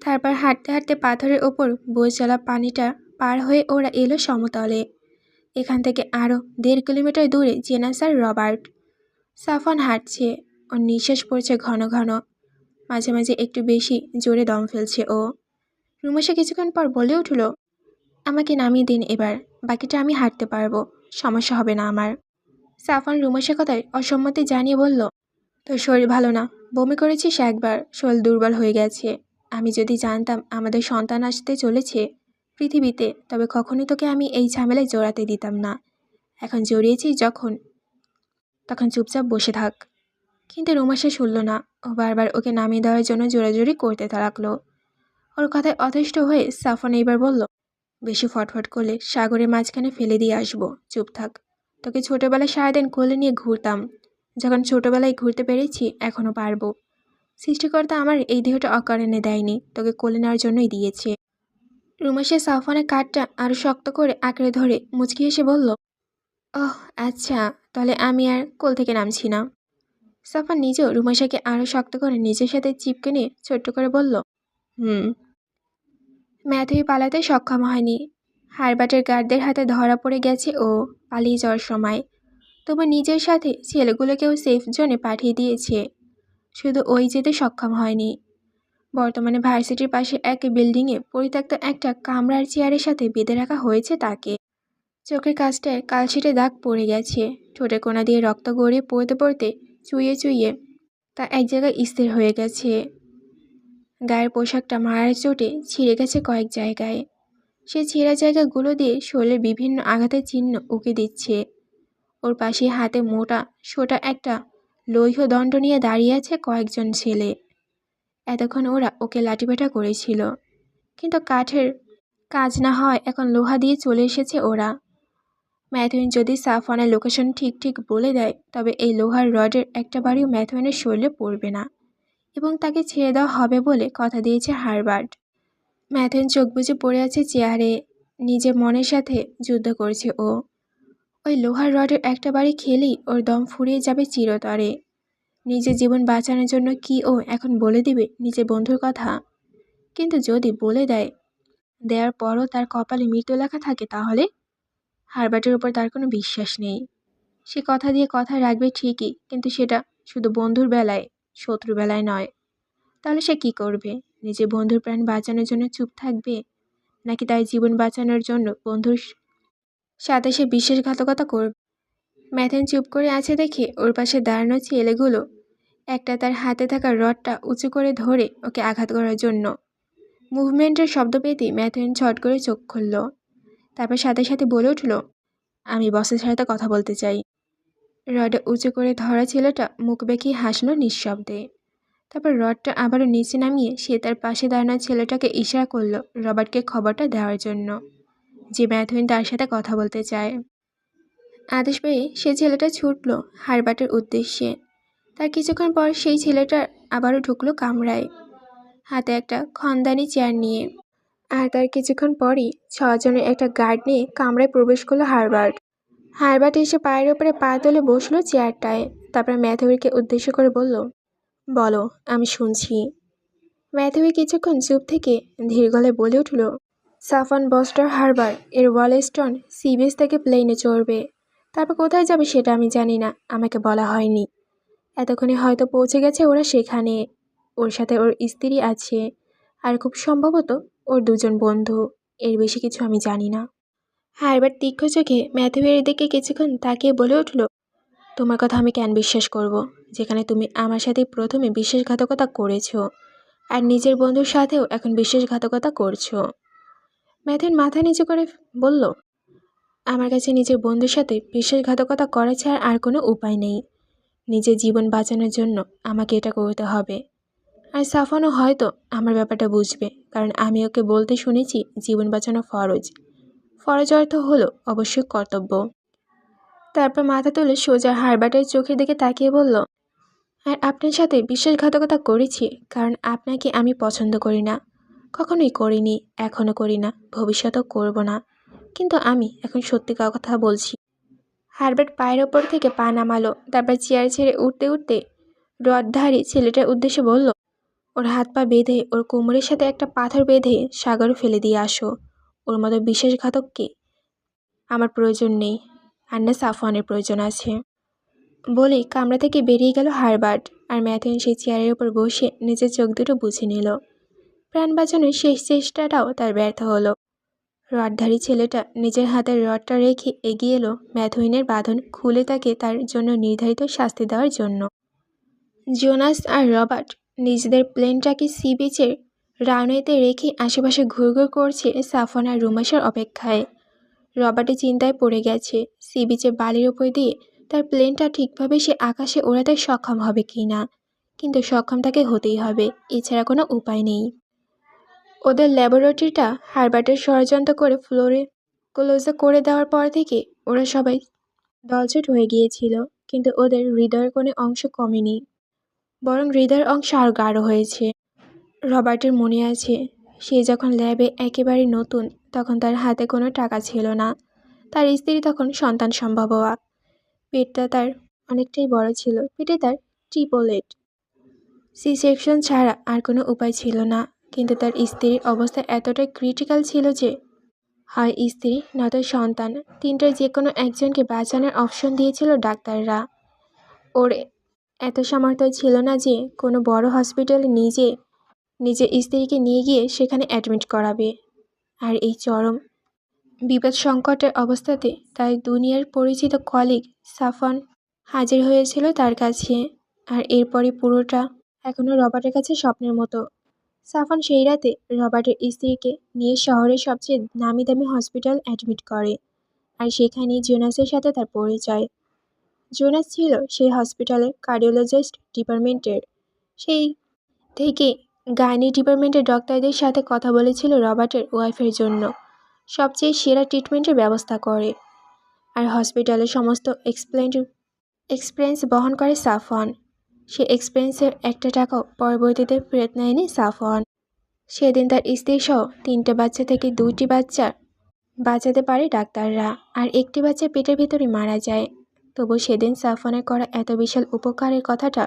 তারপর হাঁটতে হাঁটতে পাথরের ওপর বয়ে চলা পানিটা পার হয়ে ওরা এলো সমতলে। এখান থেকে আরও 1.5 কিলোমিটার দূরে জেনাস আর রবার্ট। সাফওয়ান হাঁটছে, ওর নিঃশ্বাস পড়ছে ঘন ঘন, মাঝে মাঝে একটু বেশি জোরে দম ফেলছে ও। রুমাইশা কিছুক্ষণ পর বলে উঠল, আমাকে নামিয়ে দিন এবার, বাকিটা আমি হাঁটতে পারবো, সমস্যা হবে না আমার। সাফওয়ান রুমাইশার কথায় অসম্মতি জানিয়ে বলল, তোর শরীর ভালো না, বমি করেছিস একবার, শরীর দুর্বল হয়ে গেছে। আমি যদি জানতাম আমাদের সন্তান আসতে চলেছে পৃথিবীতে, তবে কখনোই তোকে আমি এই ঝামেলায় জড়াতে দিতাম না। এখন জড়িয়েছিস যখন, তখন চুপচাপ বসে থাক। কিন্তু রুমাইশা শুনল না। ও বারবার ওকে নামিয়ে দেওয়ার জন্য জোরাজোরি করতে লাগলো। ওর কথায় অতিষ্ঠ হয়ে সাফওয়ান এইবার বলল, বেশি ফটফট করলে সাগরের মাঝখানে ফেলে দিয়ে আসবো, চুপ থাক। তোকে ছোটোবেলায় সারাদিন কোলে নিয়ে ঘুরতাম, যখন ছোটোবেলায় ঘুরতে পেরেছি এখনও পারবো। সৃষ্টিকর্তা আমার এই দেহটা অকারণে দেয়নি, তোকে কোলে নেওয়ার জন্যই দিয়েছে। রুমেশা সাফওয়ানের কাঠটা আরও শক্ত করে আঁকড়ে ধরে মুচকি হেসে বলল, ওহ আচ্ছা, তাহলে আমি আর কোল থেকে নামছি না। সাফওয়ান নিজেও রুমেশাকে আরও শক্ত করে নিজের সাথে চিপকে নিয়ে ছোট্ট করে বলল, হুম। ম্যাথুই পালাতে সক্ষম হয়নি। হারবার্টের গার্ডদের হাতে ধরা পড়ে গেছে ও পালিয়ে যাওয়ার সময়। তবু নিজের সাথে ছেলেগুলোকেও সেফ জোনে পাঠিয়ে দিয়েছে। শুধু ওই যেতে সক্ষম হয়নি। বর্তমানে ভার্সিটির পাশে এক বিল্ডিংয়ে পরিত্যক্ত একটা কামরার চেয়ারের সাথে বেঁধে রাখা হয়েছে তাকে। চোখের কাছটায় কালশিটে দাগ পড়ে গেছে, ঠোঁটের কোণা দিয়ে রক্ত গড়িয়ে পড়তে পড়তে চুইয়ে চুইয়ে তা এক জায়গায় স্থির হয়ে গেছে। গায়ের পোশাকটা মারার চোটে ছিঁড়ে গেছে কয়েক জায়গায়। সে ছেঁড়া জায়গাগুলো দিয়ে শরীরের বিভিন্ন আঘাতের চিহ্ন উঁকে দিচ্ছে। ওর পাশে হাতে মোটা সোটা একটা লৌহ দণ্ড নিয়ে দাঁড়িয়ে আছে কয়েকজন ছেলে। এতক্ষণ ওরা ওকে লাঠিপেটা করেছিল, কিন্তু কাঠের কাজ না হয় এখন লোহা দিয়ে চলে এসেছে ওরা। ম্যাথুইন যদি সাফওয়ানের লোকেশন ঠিক ঠিক বলে দেয়, তবে এই লোহার রডের একটা বাড়িও ম্যাথুইনের শরীরে পড়বে না এবং তাকে ছেড়ে দেওয়া হবে বলে কথা দিয়েছে হারবার্ট। ম্যাথুইন চোখ বুজে পড়ে আছে চেয়ারে, নিজের মনের সাথে যুদ্ধ করছে ও। ওই লোহার রডের একটা বাড়ি খেলেই ওর দম ফুরিয়ে যাবে চিরতরে। নিজের জীবন বাঁচানোর জন্য কি ও এখন বলে দিবে নিজের বন্ধুর কথা? কিন্তু যদি বলে দেওয়ার পরও তার কপালে মৃত্যু লেখা থাকে, তাহলে? হারবার্টের উপর তার কোনো বিশ্বাস নেই। সে কথা দিয়ে কথা রাখবে ঠিকই, কিন্তু সেটা শুধু বন্ধুর বেলায়, শত্রু বেলায় নয়। তাহলে সে কি করবে? নিজের বন্ধুর প্রাণ বাঁচানোর জন্য চুপ থাকবে, নাকি তার জীবন বাঁচানোর জন্য বন্ধুর সাথে সে বিশ্বাসঘাতকতা করবে? ম্যাথুইন চুপ করে আছে দেখে ওর পাশে দাঁড়ানো ছেলেগুলো একটা তার হাতে থাকা রডটা উঁচু করে ধরে ওকে আঘাত করার জন্য। মুভমেন্টের শব্দ পেতেই ম্যাথুইন ছট করে চোখ খুলল। তারপর সাথে সাথে বলে উঠল, আমি বসের সাথে কথা বলতে চাই। রডে উঁচু করে ধরা ছেলেটা মুখ বেঁকিয়ে হাসল নিঃশব্দে। তারপর রডটা আবারও নিচে নামিয়ে সে তার পাশে দাঁড়ানো ছেলেটাকে ইশারা করল রবার্টকে খবরটা দেওয়ার জন্য, যে ম্যাথুইন তার সাথে কথা বলতে চায়। আদেশ পেয়ে সে ছেলেটা ছুটল হারবার্টের উদ্দেশ্যে। তার কিছুক্ষণ পর সেই ছেলেটা আবারও ঢুকলো কামরায়, হাতে একটা খনদানি চেয়ার নিয়ে। আর তার কিছুক্ষণ পরই 6 জনের একটা গার্ড নিয়ে কামরায় প্রবেশ করলো হারবার্ট। হারবার্ট এসে পায়ের ওপরে পা তুলে বসলো চেয়ারটায়। তারপর ম্যাথুইকে উদ্দেশ্য করে বলল, বলো, আমি শুনছি। ম্যাথুই কিছুক্ষণ চুপ থেকে ধীর গলায় বলে উঠল, সাফওয়ান বস্টার হারবার এর ওয়ালস্টন সি বিচ থেকে প্লেনে চড়বে। তারপর কোথায় যাবে সেটা আমি জানি না, আমাকে বলা হয়নি। এতক্ষণে হয়তো পৌঁছে গেছে ওরা সেখানে। ওর সাথে ওর স্ত্রী আছে, আর খুব সম্ভবত ওর 2 জন বন্ধু। এর বেশি কিছু আমি জানি না। হারবার্ট তীক্ষ্ণ চোখে ম্যাথুইয়ের দিকে কিছুক্ষণ তাকিয়ে বলে উঠল, তোমার কথা আমি কেন বিশ্বাস করব, যেখানে তুমি আমার সাথে প্রথমে বিশ্বাসঘাতকতা করেছো, আর নিজের বন্ধুর সাথেও এখন বিশ্বাসঘাতকতা করছো। ম্যাথুইন মাথা নিচু করে বলল, আমার কাছে নিজের বন্ধুর সাথে বিশ্বাসঘাতকতা করা ছাড়া আর কোনো উপায় নেই। নিজের জীবন বাঁচানোর জন্য আমাকে এটা করতে হবে। আর সাফওয়ানও হয়তো আমার ব্যাপারটা বুঝবে, কারণ আমি ওকে বলতে শুনেছি জীবন বাঁচানো ফরজ। ফরজ অর্থ হলো অবশ্যই কর্তব্য। তারপর মাথা তুলে সোজা হারবার্টের চোখের দিকে তাকিয়ে বলল, আর আপনার সাথে বিশ্বাসঘাতকতা করেছি কারণ আপনাকে আমি পছন্দ করি না, কখনোই করিনি, এখনও করি না, ভবিষ্যতেও করব না। কিন্তু আমি এখন সত্যি কথা বলছি। হারবার্ট পায়ের ওপর থেকে পা নামালো, তারপর চেয়ার ছেড়ে উঠতে উঠতে রডধারী ছেলেটার উদ্দেশ্যে বলল, ওর হাত পা বেঁধে ওর কোমরের সাথে একটা পাথর বেঁধে সাগরে ফেলে দিয়ে আসো। ওর মতো বিশ্বাসঘাতককে আমার প্রয়োজন নেই, আর না সাফওয়ানের প্রয়োজন আছে। বলেই কামরা থেকে বেরিয়ে গেল হারবার্ট। আর ম্যাথুইন সেই চেয়ারের উপর বসে নিজের চোখ দুটো বুঝে নিল। প্রাণ বাঁচানোর শেষ চেষ্টাটাও তার ব্যর্থ হলো। রডধারী ছেলেটা নিজের হাতের রডটা রেখে এগিয়ে এলো ম্যাথুইনের বাঁধন খুলে তাকে তার জন্য নির্ধারিত শাস্তি দেওয়ার জন্য। জোনাস আর রবার্ট নিজেদের প্লেনটাকে সি বিচের রানওয়েতে রেখে আশেপাশে ঘুরঘুর করছে সাফওয়ান আর রুমেশার অপেক্ষায়। রবার্টে চিন্তায় পড়ে গেছে সি বিচের বালির ওপর দিয়ে তার প্লেনটা ঠিকভাবে সে আকাশে ওড়াতে সক্ষম হবে কি না, কিন্তু সক্ষম তাকে হতেই হবে, এছাড়া কোনো উপায় নেই। ওদের ল্যাবরেটরিটা হারবার্টের ষড়যন্ত্র করে ফ্লোরে ক্লোজ করে দেওয়ার পর থেকে ওরা সবাই দলছুট হয়ে গিয়েছিল, কিন্তু ওদের হৃদয়ের কোনো অংশ কমেনি। বরং হৃদয়ের অংশ আরও গাঢ় হয়েছে। রবার্টের মনে আছে, সে যখন ল্যাবে একেবারে নতুন, তখন তার হাতে কোনো টাকা ছিল না। তার স্ত্রী তখন সন্তান সম্ভবা। পেটটা তার অনেকটাই বড় ছিল। পেটে তার ট্রিপলেট। সি সেকশন ছাড়া আর কোনো উপায় ছিল না। কিন্তু তার স্ত্রীর অবস্থা এতটাই ক্রিটিক্যাল ছিল যে হয় স্ত্রী নয়তো সন্তান, তিনটার যে কোনো একজনকে বাঁচানোর অপশন দিয়েছিল ডাক্তাররা। ওর এত সামর্থ্য ছিল না যে কোনো বড় হসপিটালে নিজের স্ত্রীকে নিয়ে গিয়ে সেখানে অ্যাডমিট করাবে। আর এই চরম বিপদ সংকটের অবস্থাতে তার দুনিয়ার পরিচিত কলিগ সাফন হাজির হয়েছিল তার কাছে। আর এরপরই পুরোটা এখনও রবার্টের কাছে স্বপ্নের মতো। সাফন সেই রাতে রবার্টের স্ত্রীকে নিয়ে শহরের সবচেয়ে নামি দামি হসপিটাল অ্যাডমিট করে। আর সেখানেই জোনাসের সাথে তার পরিচয়। জোনাস ছিল সেই হসপিটালের কার্ডিওলজিস্ট ডিপার্টমেন্টের। সেই থেকে গাইনি ডিপার্টমেন্টের ডক্টরদের সাথে কথা বলেছিল রবার্টের ওয়াইফের জন্য সবচেয়ে সেরা ট্রিটমেন্টের ব্যবস্থা করে। আর হসপিটালের সমস্ত এক্সপেন্স বহন করে সাফন। সে এক্সপেন্সের একটা টাকাও পরবর্তীতে ফেরত নেয়নি সাফন। সেদিন তার স্ত্রী সহ 3টে বাচ্চা থেকে 2টি বাচ্চা বাঁচাতে পারে ডাক্তাররা, আর একটি বাচ্চা পেটের ভেতরে মারা যায়। তবু সেদিন সাফনের করা এত বিশাল উপকারের কথাটা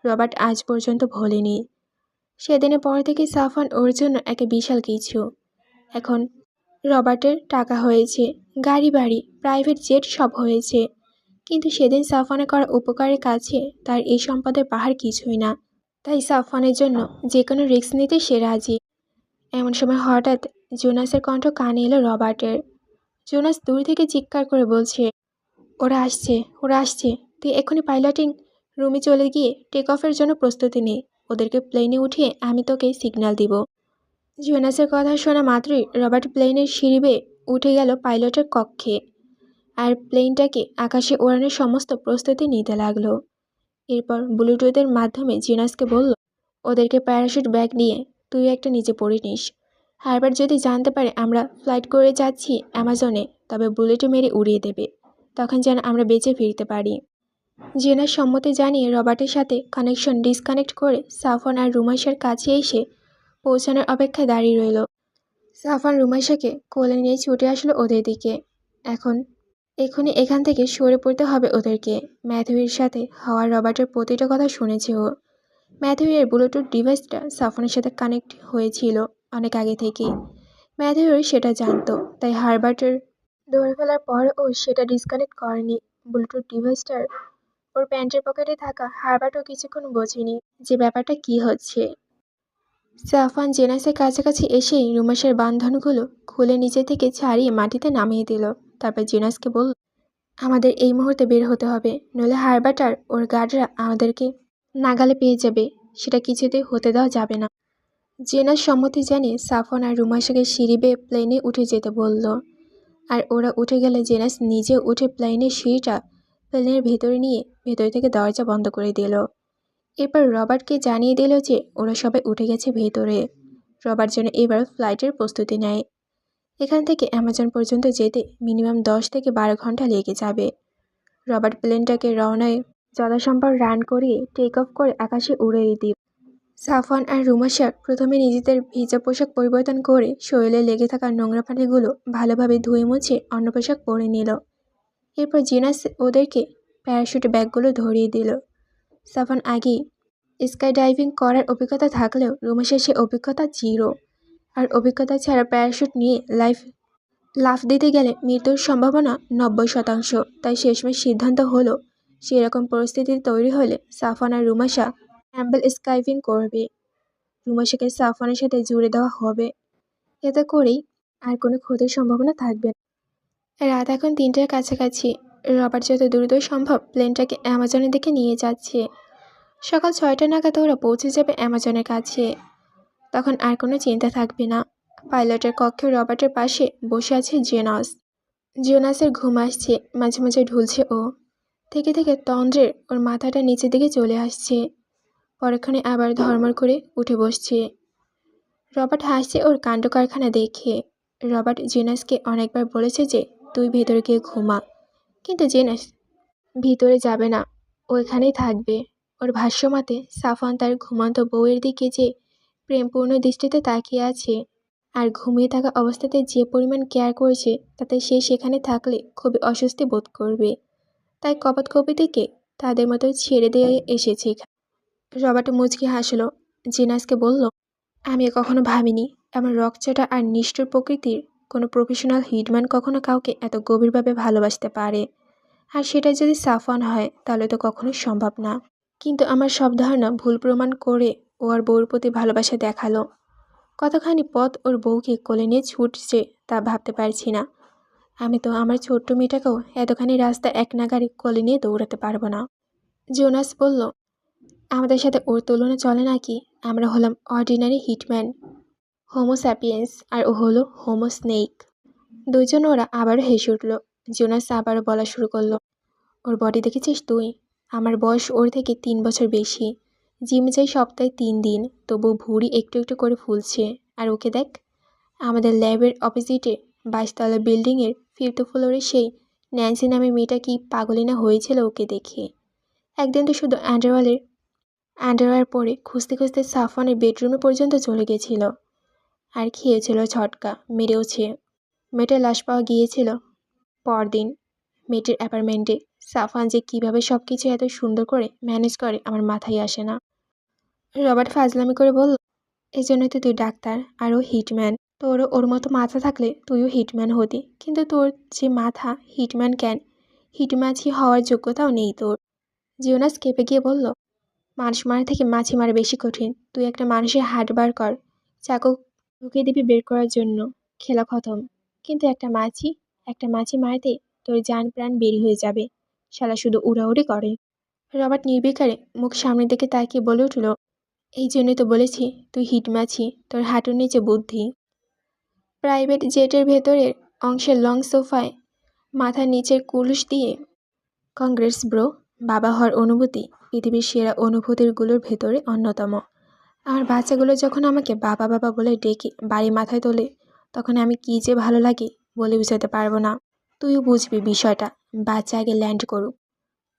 রবার্ট আজ পর্যন্ত ভোলেনি। সেদিনের পর থেকে সাফন ওর জন্য একটা বিশাল কিছু। এখন রবার্টের টাকা হয়েছে, গাড়ি বাড়ি, প্রাইভেট জেট সব হয়েছে, কিন্তু সেদিন সাফনে করা উপকারের কাছে তার এই সম্পদের পাহাড় কিছুই না। তাই সাফনের জন্য যে কোনো রিস্ক নিতে সে রাজি। এমন সময় হঠাৎ জোনাসের কণ্ঠ কানে এলো রবার্টের। জোনাস দূর থেকে চিৎকার করে বলছে, ওরা আসছে, ওরা আসছে, তুই এক্ষুনি পাইলটিং রুমে চলে গিয়ে টেক অফের জন্য প্রস্তুতি নে। ওদেরকে প্লেনে উঠিয়ে আমি তোকে সিগন্যাল দিব। জোনাসের কথা শোনা মাত্রই রবার্ট প্লেনের সিঁড়ি বেয়ে উঠে গেল পাইলটের কক্ষে। আর প্লেনটাকে আকাশে ওড়ানোর সমস্ত প্রস্তুতি নিতে লাগলো। এরপর ব্লুটুথের মাধ্যমে জোনাসকে বলল, ওদেরকে প্যারাশুট ব্যাগ নিয়ে তুই একটা নিচে পড়ে নিস। হারবার যদি জানতে পারে আমরা ফ্লাইট করে যাচ্ছি অ্যামাজনে, তবে বুলেটে মেরে উড়িয়ে দেবে। তখন যেন আমরা বেঁচে ফিরতে পারি। জেনার সম্মতি জানিয়ে রবার্টের সাথে কানেকশন ডিসকানেক্ট করে সাফন আর রুমাইশার কাছে এসে পৌঁছানোর অপেক্ষায় দাঁড়িয়ে রইল। সাফন রুমাইশাকে কোলে নিয়ে ছুটে আসলো ওদের দিকে। এখনই এখান থেকে সরে পড়তে হবে ওদেরকে। ম্যাথিউয়ের সাথে হওয়া রবার্টের প্রতিটা কথা শুনেছে ও। ম্যাথিউয়ের ব্লুটুথ ডিভাইসটা সাফনের সাথে কানেক্ট হয়েছিল অনেক আগে থেকেই। ম্যাথিউর সেটা জানতো, তাই হারবার্টের ধরে ফেলার পর ও সেটা ডিসকানেক্ট করেনি। ব্লুটুথ ডিভাইসটার ওর প্যান্টের পকেটে থাকা হারবার্টও কিছুক্ষণ বোঝেনি যে ব্যাপারটা কি হচ্ছে। সাফন জেনাসের কাছাকাছি এসেই রুমাসের বাঁধনগুলো খুলে নিচে থেকে ছাড়িয়ে মাটিতে নামিয়ে দিল। তারপর জেনাসকে বলল, আমাদের এই মুহূর্তে বের হতে হবে, নইলে হারবার্ট আর ওর গার্ডরা আমাদেরকে নাগালে পেয়ে যাবে। সেটা কিছুতেই হতে দেওয়া যাবে না। জেনাস সম্মতি জানিয়ে সাফন আর রুমাসাকে সিঁড়ি বেয়ে প্লেনে উঠে যেতে বলল। আর ওরা উঠে গেলে জেনাস নিজে উঠে প্লেনের সিঁড়িটা প্লেনের ভেতরে নিয়ে ভেতর থেকে দরজা বন্ধ করে দিল। এরপর রবার্টকে জানিয়ে দিল যে ওরা সবাই উঠে গেছে ভেতরে। রবার্ট যেন এবার ফ্লাইটের প্রস্তুতি নেয়। এখান থেকে অ্যামাজন পর্যন্ত যেতে মিনিমাম 10 থেকে 12 ঘন্টা লেগে যাবে। রবার্ট প্লেনটাকে রওনায় যথাসম্ভব রান করিয়ে টেক অফ করে আকাশে উড়ে দিল। সাফন আর রুমাশা প্রথমে নিজেদের ভিজা পোশাক পরিবর্তন করে শরীরে লেগে থাকা নোংরা পানিগুলো ভালোভাবে ধুয়ে মুছে অন্য পোশাক পরে নিল। এরপর জিনাস ওদেরকে প্যারাশুট ব্যাগগুলো ধরিয়ে দিল। সাফন আগেই স্কাই ডাইভিং করার অভিজ্ঞতা থাকলেও রুমাশার সে অভিজ্ঞতা জিরো। আর অভিজ্ঞতা ছাড়া প্যারাশুট নিয়ে লাফ দিতে গেলে মৃত্যুর সম্ভাবনা 90%। তাই শেষমেশ সিদ্ধান্ত হলো, সেরকম পরিস্থিতি তৈরি হলে সাফন আর রুমাশা অ্যাম্বেল স্কাইভিং করবে। রুমাশাকে সাফনের সাথে জুড়ে দেওয়া হবে। এতে করেই আর কোনো ক্ষতির সম্ভাবনা থাকবে না। রাত এখন 3টার কাছাকাছি। রবার্ট যত দ্রুত সম্ভব প্লেনটাকে অ্যামাজনের দিকে নিয়ে যাচ্ছে। সকাল 6টা নাগাদ ওরা পৌঁছে যাবে অ্যামাজনের কাছে। তখন আর কোনো চিন্তা থাকবে না। পাইলটের কক্ষে রবার্টের পাশে বসে আছে জোনাসের ঘুম আসছে, মাঝে মাঝে ঢুলছে ও। থেকে থেকে তন্দ্রের ওর মাথাটা নিচের দিকে চলে আসছে। পরক্ষণে আবার ধর্মর করে উঠে বসছে। রবার্ট হাসছে ওর কাণ্ড কারখানা দেখে। রবার্ট জেনাসকে অনেকবার বলেছে যে তুই ভেতরে গিয়ে ঘুমা, কিন্তু জেনাস ভিতরে যাবে না, ও এখানেই থাকবে। ওর ভাষ্যমতে সাফওয়ান তার ঘুমন্ত বউয়ের দিকে যে প্রেমপূর্ণ দৃষ্টিতে তাকিয়ে আছে আর ঘুমিয়ে থাকা অবস্থাতে যে পরিমাণ কেয়ার করেছে তাতে সে সেখানে থাকলে খুবই অস্বস্তি বোধ করবে। তাই কপাতকপিটিকে তাদের মতো ছেড়ে দিয়ে এসেছে এখানে। রবার্ট মুচকি হাসলো। জিনাসকে বলল, আমি কখনো ভাবিনি এমন রকচটা আর নিষ্ঠুর প্রকৃতির কোনো প্রফেশনাল হিটম্যান কখনো কাউকে এত গভীরভাবে ভালোবাসতে পারে। আর সেটা যদি সাফওয়ান হয় তাহলে তো কখনোই সম্ভব না। কিন্তু আমার সব ধারণা ভুল প্রমাণ করে ও আর বউর প্রতি ভালোবাসা দেখালো। কতখানি পথ ওর বউকে কোলে নিয়ে ছুটছে তা ভাবতে পারছি না। আমি তো আমার ছোট্ট মেয়েটাকেও এতখানি রাস্তা এক নাগাড়ে কোলে নিয়ে দৌড়াতে পারবো না। জোনাস বলল, আমাদের সাথে ওর তুলনা চলে নাকি? আমরা হলাম অর্ডিনারি হিটম্যান, হোমো স্যাপিয়েন্স, আর ও হলো হোমো স্নেক। দুইজন ওরা আবারও হেসে উঠল। জোনাস আবারও বলা শুরু করলো, ওর বডি দেখেছিস তুই? আমার বয়স ওর থেকে 3 বছর বেশি। জিম যাই সপ্তাহে 3 দিন, তবু ভুঁড়ি একটু একটু করে ফুলছে। আর ওকে দেখ, আমাদের ল্যাবের অপোজিটে 22 তলা বিল্ডিংয়ের 5th ফ্লোরে সেই ন্যান্সি নামে মেয়েটা কি পাগলি না হয়েছিল ওকে দেখে। একদিন তো শুধু আন্ডারওয়্যার পরে খুঁজতে খুঁজতে সাফওয়ানের বেডরুমে পর্যন্ত চলে গেছিল। আর খেয়েছিল ঝটকা, মেরেওছে। মেয়েটার লাশ পাওয়া গিয়েছিল পরদিন মেয়েটির অ্যাপার্টমেন্টে। সাফওয়ান যে কীভাবে সব কিছু এত সুন্দর করে ম্যানেজ করে আমার মাথায় আসে না। রবার্ট ফাজলামি করে বলল, এই জন্যই তো তুই ডাক্তার আর ও হিটম্যান। তোরও ওর মতো মাথা থাকলে তুইও হিটম্যান হতি, কিন্তু তোর যে মাথা, হিটম্যান কেন, হিটমাছি হওয়ার যোগ্যতাও নেই তোর। জিওনাস কেঁপে গিয়ে বলল, মানুষ মারা থেকে মাছি মারা বেশি কঠিন। তুই একটা মানুষের হার্ট বার কর, চাকু ঢুকিয়ে দিবি বের করার জন্য, খেলা খতম। কিন্তু একটা মাছি মারতে তোর জান প্রাণ বেরি হয়ে যাবে। শালা শুধু উড়াউড়ি করে। রবার্ট নির্বিকারে মুখ সামনের দিকে তাকিয়ে বলে উঠল, এই জন্যই তো বলেছি তুই হিটমাছি, তোর হাঁটুর নিচে বুদ্ধি। প্রাইভেট জেটের ভেতরের অংশের লং সোফায় মাথার নিচের কুলুস দিয়ে, কংগ্রেস ব্রো, বাবা হওয়ার অনুভূতি পৃথিবীর সেরা অনুভূতিরগুলোর ভেতরে অন্যতম। আমার বাচ্চাগুলো যখন আমাকে বাবা বাবা বলে ডেকে বাড়ি মাথায় তোলে, তখন আমি কী যে ভালো লাগে বলে বুঝাতে পারবো না। তুইও বুঝবি বিষয়টা, বাচ্চা আগে ল্যান্ড করুক।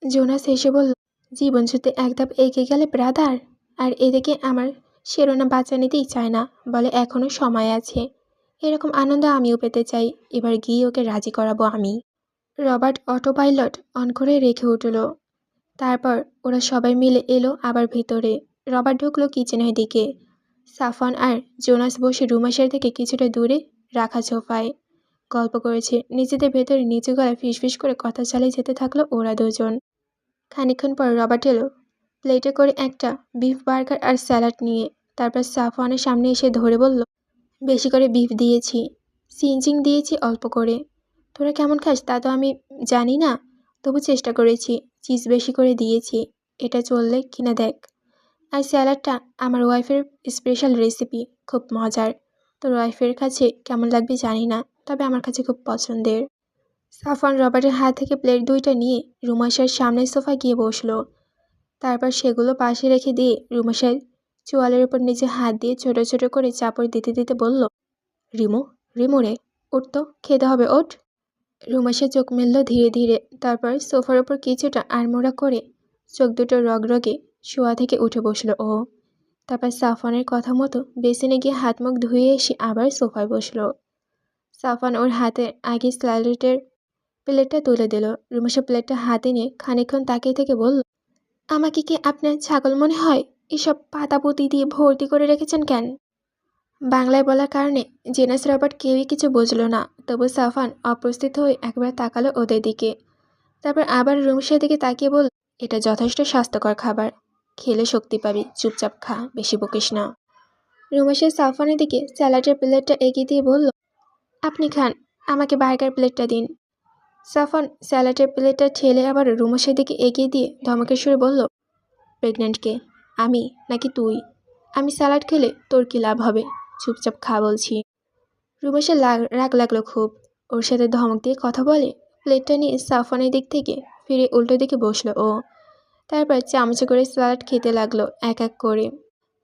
জোনাস হেসে বলল, জীবন যুদ্ধে এক ধাপ এগিয়ে গেলে ব্রাদার। আর এদিকে আমার শেরোনা বাচ্চা নিতেই চায় না, বলে এখনও সময় আছে। এরকম আনন্দ আমিও পেতে চাই, এবার গিয়ে ওকে রাজি করাবো আমি। রবার্ট অটো পাইলট অন করে রেখে উঠল। তারপর ওরা সবাই মিলে এলো আবার ভেতরে। রবার্ট ঢুকলো কিচেনের দিকে। সাফওয়ান আর জোনাস বসে রুমাশের থেকে কিছুটা দূরে রাখা সোফায় গল্প করেছে। নিজেদের ভেতরে নিচু গলায় ফিসফিস করে কথা চালিয়ে যেতে থাকলো ওরা দুজন। খানিকক্ষণ পর রবার্ট এলো প্লেটে করে একটা বিফ বার্গার আর স্যালাড নিয়ে। তারপর সাফওয়ানের সামনে এসে ধরে বলল, বেশি করে বিফ দিয়েছি, সিনজিং দিয়েছি অল্প করে। তোরা কেমন খাস তা তো আমি জানি না, তবু চেষ্টা করেছি। চিজ বেশি করে দিয়েছি, এটা চললে কিনা দেখ। আর স্যালাডটা আমার ওয়াইফের স্পেশাল রেসিপি, খুব মজার। তোর ওয়াইফের কাছে কেমন লাগবে জানি না, তবে আমার কাছে খুব পছন্দের। সাফওয়ান রবার্টের হাত থেকে প্লেট 2টা নিয়ে রুমাশার সামনের সোফায় গিয়ে বসলো। তারপর সেগুলো পাশে রেখে দিয়ে রুমাশার চোয়ালের উপর নিচে হাত দিয়ে ছোট ছোট করে চাপড় দিতে দিতে বলল, রিমু রে, ওঠ তো, খেতে হবে, ওঠ। রুমাশা চোখ মেলল ধীরে ধীরে। তারপর সোফার ওপর কিছুটা আড়মোড়া করে চোখ দুটো রগরগে শোয়া থেকে উঠে বসলো ও। তারপর সাফওয়ানের কথা মতো বেসিনে গিয়ে হাত মুখ ধুয়ে এসে আবার সোফায় বসলো। সাফওয়ান ওর হাতে আগে স্যালাডের প্লেটটা তুলে দিল। রুমাশা প্লেটটা হাতে নিয়ে খানিকক্ষণ তাকিয়ে থেকে বলল, আমাকে কি আপনার ছাগল মনে হয়? এসব পাতাপুতি দিয়ে ভর্তি করে রেখেছেন কেন? বাংলায় বলার কারণে জেনাস রবার্ট কেউই কিছু বুঝল না। তবু সাফওয়ান অপ্রস্তুত হয়ে একবার তাকালো ওদের দিকে। তারপর আবার রুমসার দিকে তাকিয়ে বলল, এটা যথেষ্ট স্বাস্থ্যকর খাবার, খেলে শক্তি পাবি, চুপচাপ খা, বেশি বকিস না। রুমেশের সাফওয়ানের দিকে স্যালাডের প্লেটটা এগিয়ে দিয়ে বলল, আপনি খান, আমাকে বার্গার প্লেটটা দিন। সাফওয়ান স্যালাডের প্লেটটা ঠেলে আবার রুমেশের দিকে এগিয়ে দিয়ে ধমকের সুরে বলল, প্রেগনেন্ট কে, আমি নাকি তুই? আমি স্যালাড খেলে তোর কি লাভ হবে? চুপচাপ খা বলছি। রুমেশের রাগ লাগলো খুব। ওর সাথে ধমক দিয়ে কথা বলে প্লেটটা নিয়ে সাফওয়ানের দিক থেকে ফিরে উল্টো দিকে বসলো ও। তারপর চামচে করে স্যালাড খেতে লাগলো এক এক করে।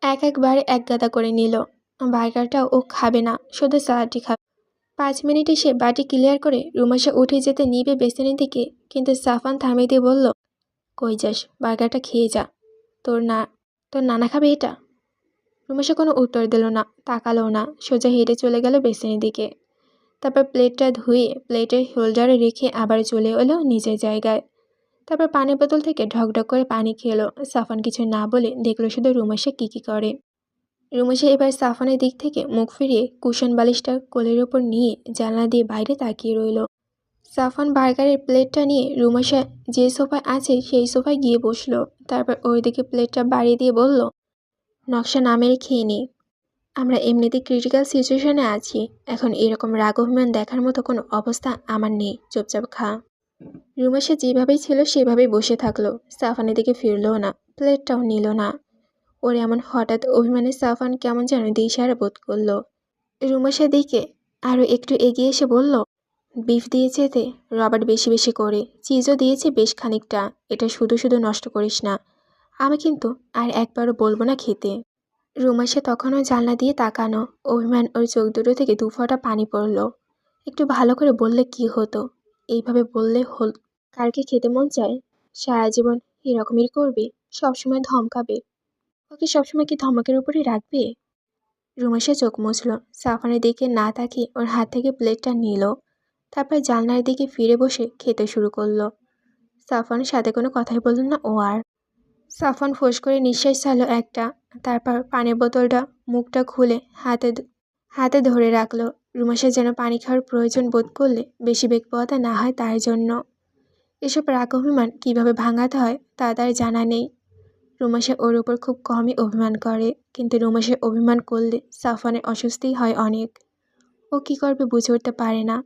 একবারে এক গাদা করে নিল। বার্গারটাও ও খাবে না, শুধু স্যালাডটি খাবে। 5 মিনিটে সে বাটি ক্লিয়ার করে রুমেশা উঠে যেতে নিবে বেসিনের দিকে, কিন্তু সাফওয়ান থামিয়ে দিয়ে বলল, কই যাস, বার্গারটা খেয়ে যা। তোর না তোর নানা খাবে এটা? রুমেশা কোনো উত্তর দিল না, তাকালো না, সোজা হেঁটে চলে গেল বেসিনের দিকে। তারপর প্লেটটা ধুয়ে প্লেটের হোল্ডারে রেখে আবার চলে এলো নিজের জায়গায়। তারপর পানির বোতল থেকে ঢকঢক করে পানি খেলো। সাফান কিছু না বলে দেখলো শুধু রুমেশা কী করে। রুমেশা এবার সাফানের দিক থেকে মুখ ফিরিয়ে কুশন বালিশটা কোলের ওপর নিয়ে জানলা দিয়ে বাইরে তাকিয়ে রইল। সাফান বার্গারের প্লেটটা নিয়ে রুমেশা যে সোফায় আছে সেই সোফায় গিয়ে বসলো। তারপর ওই দিকে প্লেটটা বাড়িয়ে দিয়ে বলল, নকশা না মেরে খেয়ে নি। আমরা এমনিতেই ক্রিটিক্যাল সিচুয়েশনে আছি, এখন এরকম রাগ অভিমান দেখার মতো কোনো অবস্থা আমার নেই, চুপচাপ খা। রুমেশা যেভাবেই ছিল সেভাবেই বসে থাকলো, সাফানের দিকে ফিরলও না, প্লেটটাও নিল না। ওর এমন হঠাৎ অভিমানে সাফান কেমন যেন দিশাহারা বোধ করলো। রুমেশার দিকে আরও একটু এগিয়ে এসে বলল, বিফ দিয়েছে এতে, রবার্ট বেশি বেশি করে, চিজও দিয়েছে বেশ খানিকটা, এটা শুধু শুধু নষ্ট করিস না, আমি কিন্তু আর একবারও বলবো না খেতে। রুমেশা তখনও জানলা দিয়ে তাকানো, অভিমান ওর চোখ দুটো থেকে দুফোঁটা পানি পড়ল। একটু ভালো করে বললে কি হতো, এইভাবে বললে হল কারকে খেতে মন চায়? সারা জীবন এরকমই করবে, সবসময় ধমকাবে? ওকে সবসময় কি ধমকের উপরই রাখবে? রুমেশা চোখ মুছল, সাফানের দিকে না তাকিয়ে ওর হাত থেকে প্লেটটা নিল। তারপর জানলার দিকে ফিরে বসে খেতে শুরু করলো। সাফানের সাথে কোনো কথাই বলল না ও আর। সাফান ফোঁস করে নিঃশ্বাস ছাড়ল একটা, তারপর পানির বোতলটা মুখটা খুলে হাতে ধরে রাখলো। রুমেশা যেন পানি খাওয়ার প্রয়োজন বোধ করলে বেশি বেগপথা না হয় তার জন্য। এসব রাগ অভিমান কীভাবে ভাঙাতে হয় তা তার জানা নেই। রুমেশা ওর ওপর খুব কমই অভিমান করে, কিন্তু রুমেশা অভিমান করলে সাফানের অস্বস্তি হয় অনেক। ও কী করবে বুঝে উঠতে পারে না,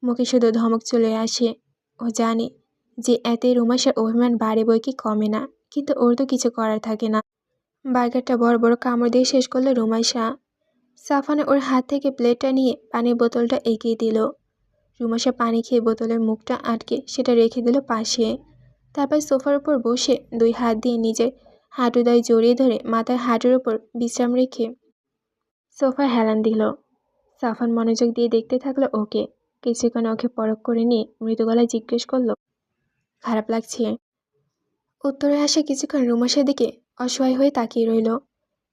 মুখে শুধু ধমক চলে আসে। ও জানে যে এতে রুমেশার অভিমান বাড়ে বই কি কমে না, কিন্তু ওর তো কিছু করার থাকে না। বার্গারটা বড় বড় কামড় দিয়ে শেষ করলো রুমেশা। সাফানে ওর হাত থেকে প্লেটটা নিয়ে পানির বোতলটা এগিয়ে দিল। রুমেশা পানি খেয়ে বোতলের মুখটা আটকে সেটা রেখে দিল পাশে। তারপর সোফার উপর বসে দুই হাত দিয়ে নিজের হাঁটুদায় জড়িয়ে ধরে মাথার হাঁটুর ওপর বিশ্রাম রেখে সোফা হেলান দিল। সাফান মনোযোগ দিয়ে দেখতে থাকলো ওকে। কিছুক্ষণ ওকে পরখ করে নিয়ে মৃদু গলায় জিজ্ঞেস করলো, খারাপ লাগছে? উত্তরে আসে কিছুক্ষণ রুমেশার দিকে অসহায় হয়ে তাকিয়ে রইল,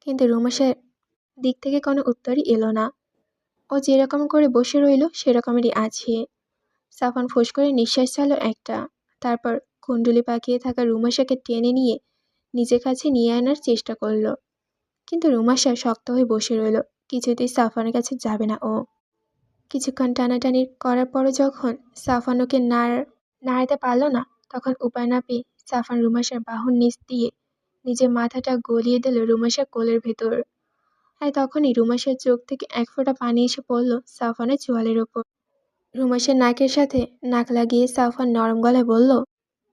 কিন্তু রুমেশার দিক থেকে কোনো উত্তরই এলো না। ও যেরকম করে বসে রইল সেরকমেরই আছে। সাফান ফোঁস করে নিঃশ্বাস ছাড়ল একটা, তারপর কুণ্ডুলি পাকিয়ে থাকা রুমেশাকে টেনে নিয়ে নিজের কাছে নিয়ে আনার চেষ্টা করলো, কিন্তু রুমেশা শক্ত হয়ে বসে রইল, কিছুতেই সাফানের কাছে যাবে না ও। কিছুক্ষণ টানাটানি করার পরও যখন সাফান ওকে নাড়াতে পারল না, তখন উপায় না পেয়ে সাফান রুমেশার বাহুর নিচ দিয়ে নিজের মাথাটা গলিয়ে দিল রুমেশার কোলের ভেতর। আর তখনই রুমেশার চোখ থেকে এক ফোঁটা পানি এসে পড়ল সাফানের চোয়ালের ওপর। রুমেশার নাকের সাথে নাক লাগিয়ে সাফান নরম গলায় বলল,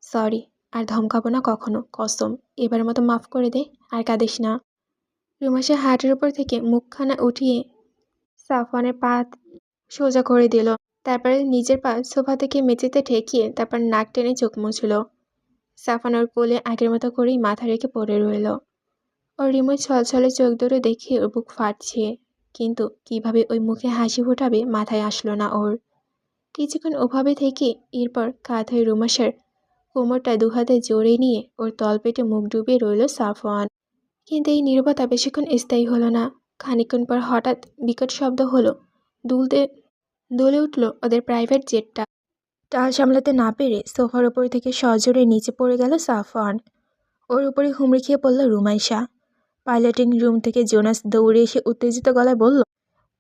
সরি, আর ধমকাবো না কখনো, কসম, এবার মতো মাফ করে দে, আর কাঁদিস না। রুমেশার হাঁটুর উপর থেকে মুখখানা উঠিয়ে সাফানের পা সোজা করে দিল, তারপরে নিজের পা সোফা থেকে মেঝেতে ঠেকিয়ে তারপর নাক টেনে চোখ মুছল। সাফান ওর কোলে আগের মতো করেই মাথা রেখে পড়ে রইল। ওর রিমোট ছলছলে চোখ দুটো দেখে ওর বুক ফাটছে, কিন্তু কিভাবে ওই মুখে হাসি ফোটাবে মাথায় আসলো না ওর। কিছুক্ষণ ওভাবে থেকে এরপর কাঁধ হয়ে রুমেশার কোমরটা দুহাতে জড়িয়ে নিয়ে ওর তলপেটে মুখ ডুবিয়ে রইল সাফওয়ান। কিন্তু এই নীরবতা বেশিক্ষণ স্থায়ী হলো না। খানিকক্ষণ পর হঠাৎ বিকট শব্দ হলো, দুলে উঠল ওদের প্রাইভেট জেটটা। টাল সামলাতে না পেরে সোফার ওপর থেকে সজোরে নিচে পড়ে গেল সাফওয়ান। ওর উপরে হুমড়ি খেয়ে পড়ল রুমাইশা। পাইলটিং রুম থেকে জোনাস দৌড়ে এসে উত্তেজিত গলায় বলল,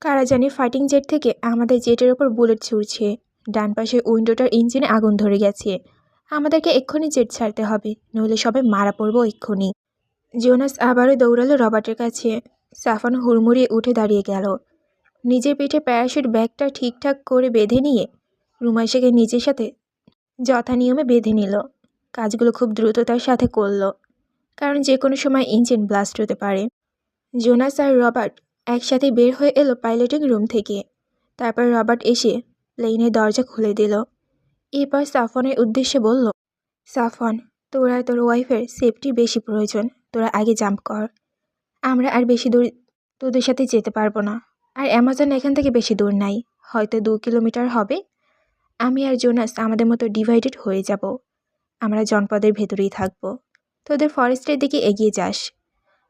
কারা জানি ফাইটিং জেট থেকে আমাদের জেটের ওপর বুলেট ছুড়ছে, ডান পাশের উইন্ডোটার ইঞ্জিনে আগুন ধরে গেছে, আমাদেরকে এক্ষুনি জেট ছাড়তে হবে, নইলে সবাই মারা পড়বো এক্ষুনি। জোনাস আবারও দৌড়ালো রবার্টের কাছে। সাফান হুড়মুড়িয়ে উঠে দাঁড়িয়ে গেল। নিজের পিঠে প্যারাশুট ব্যাগটা ঠিকঠাক করে বেঁধে নিয়ে রুমাইশাকে নিজের সাথে যথানিয়মে বেঁধে নিল। কাজগুলো খুব দ্রুততার সাথে করল, কারণ যে কোনো সময় ইঞ্জিন ব্লাস্ট হতে পারে। জোনাস আর রবার্ট একসাথে বের হয়ে এলো পাইলটিং রুম থেকে। তারপর রবার্ট এসে প্লেনের দরজা খুলে দিল। এরপর সাফনের উদ্দেশ্যে বলল, সাফন, তোর আর তোর ওয়াইফের সেফটি বেশি প্রয়োজন, তোরা আগে জাম্প কর। আমরা আর বেশি দূর তোদের সাথে যেতে পারবো না, আর অ্যামাজন এখান থেকে বেশি দূর নাই, হয়তো 2 কিলোমিটার হবে। আমি আর জোনাস আমাদের মতো ডিভাইডেড হয়ে যাব, আমরা জনপদের ভেতরেই থাকবো। তোদের ফরেস্টের দিকে এগিয়ে যাস।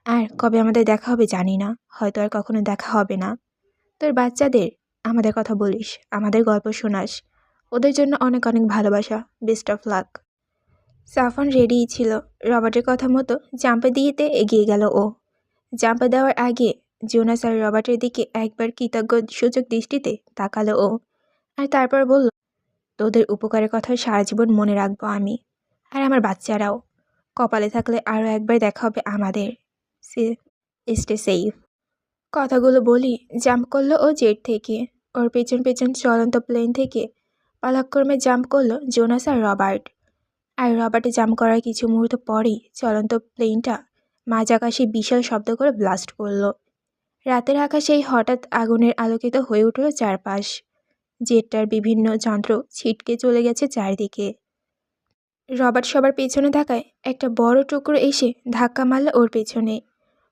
আর কবে আমাদের দেখা হবে জানি না, হয়তো আর কখনো দেখা হবে না। তোর বাচ্চাদের আমাদের কথা বলিস, আমাদের গল্প শোনাস। ওদের জন্য অনেক অনেক ভালোবাসা। Best of luck. সাফন রেডিই ছিল। রবার্টের কথা মতো জাম্পে দিয়েতে এগিয়ে গেল ও। জাম্পে দেওয়ার আগে জোনাস আর রবার্টের দিকে একবার কৃতজ্ঞ সূচক দৃষ্টিতে তাকালো ও, আর তারপর বলল, তোদের উপকারের কথা সারা জীবন মনে রাখবো আমি, আর আমার বাচ্চারাও। কপালে থাকলে আরও একবার দেখা হবে আমাদের। Stay safe. কথাগুলো বলি জাম্প করলো ও জেট থেকে। ওর পেছন পেছন চলন্ত প্লেন থেকে পালাক্রমে জাম্প করলো জোনাস আর রবার্ট। আর রবার্টে জাম্প করার কিছু মুহূর্ত পরেই চলন্ত প্লেনটা মাঝ আকাশে বিশাল শব্দ করে ব্লাস্ট করলো। রাতের আকাশেই হঠাৎ আগুনের আলোকিত হয়ে উঠল চারপাশ। জেটটার বিভিন্ন যন্ত্র ছিটকে চলে গেছে চারদিকে। রবার্ট সবার পেছনে থাকায় একটা বড় টুকরো এসে ধাক্কা মারল ওর পেছনে।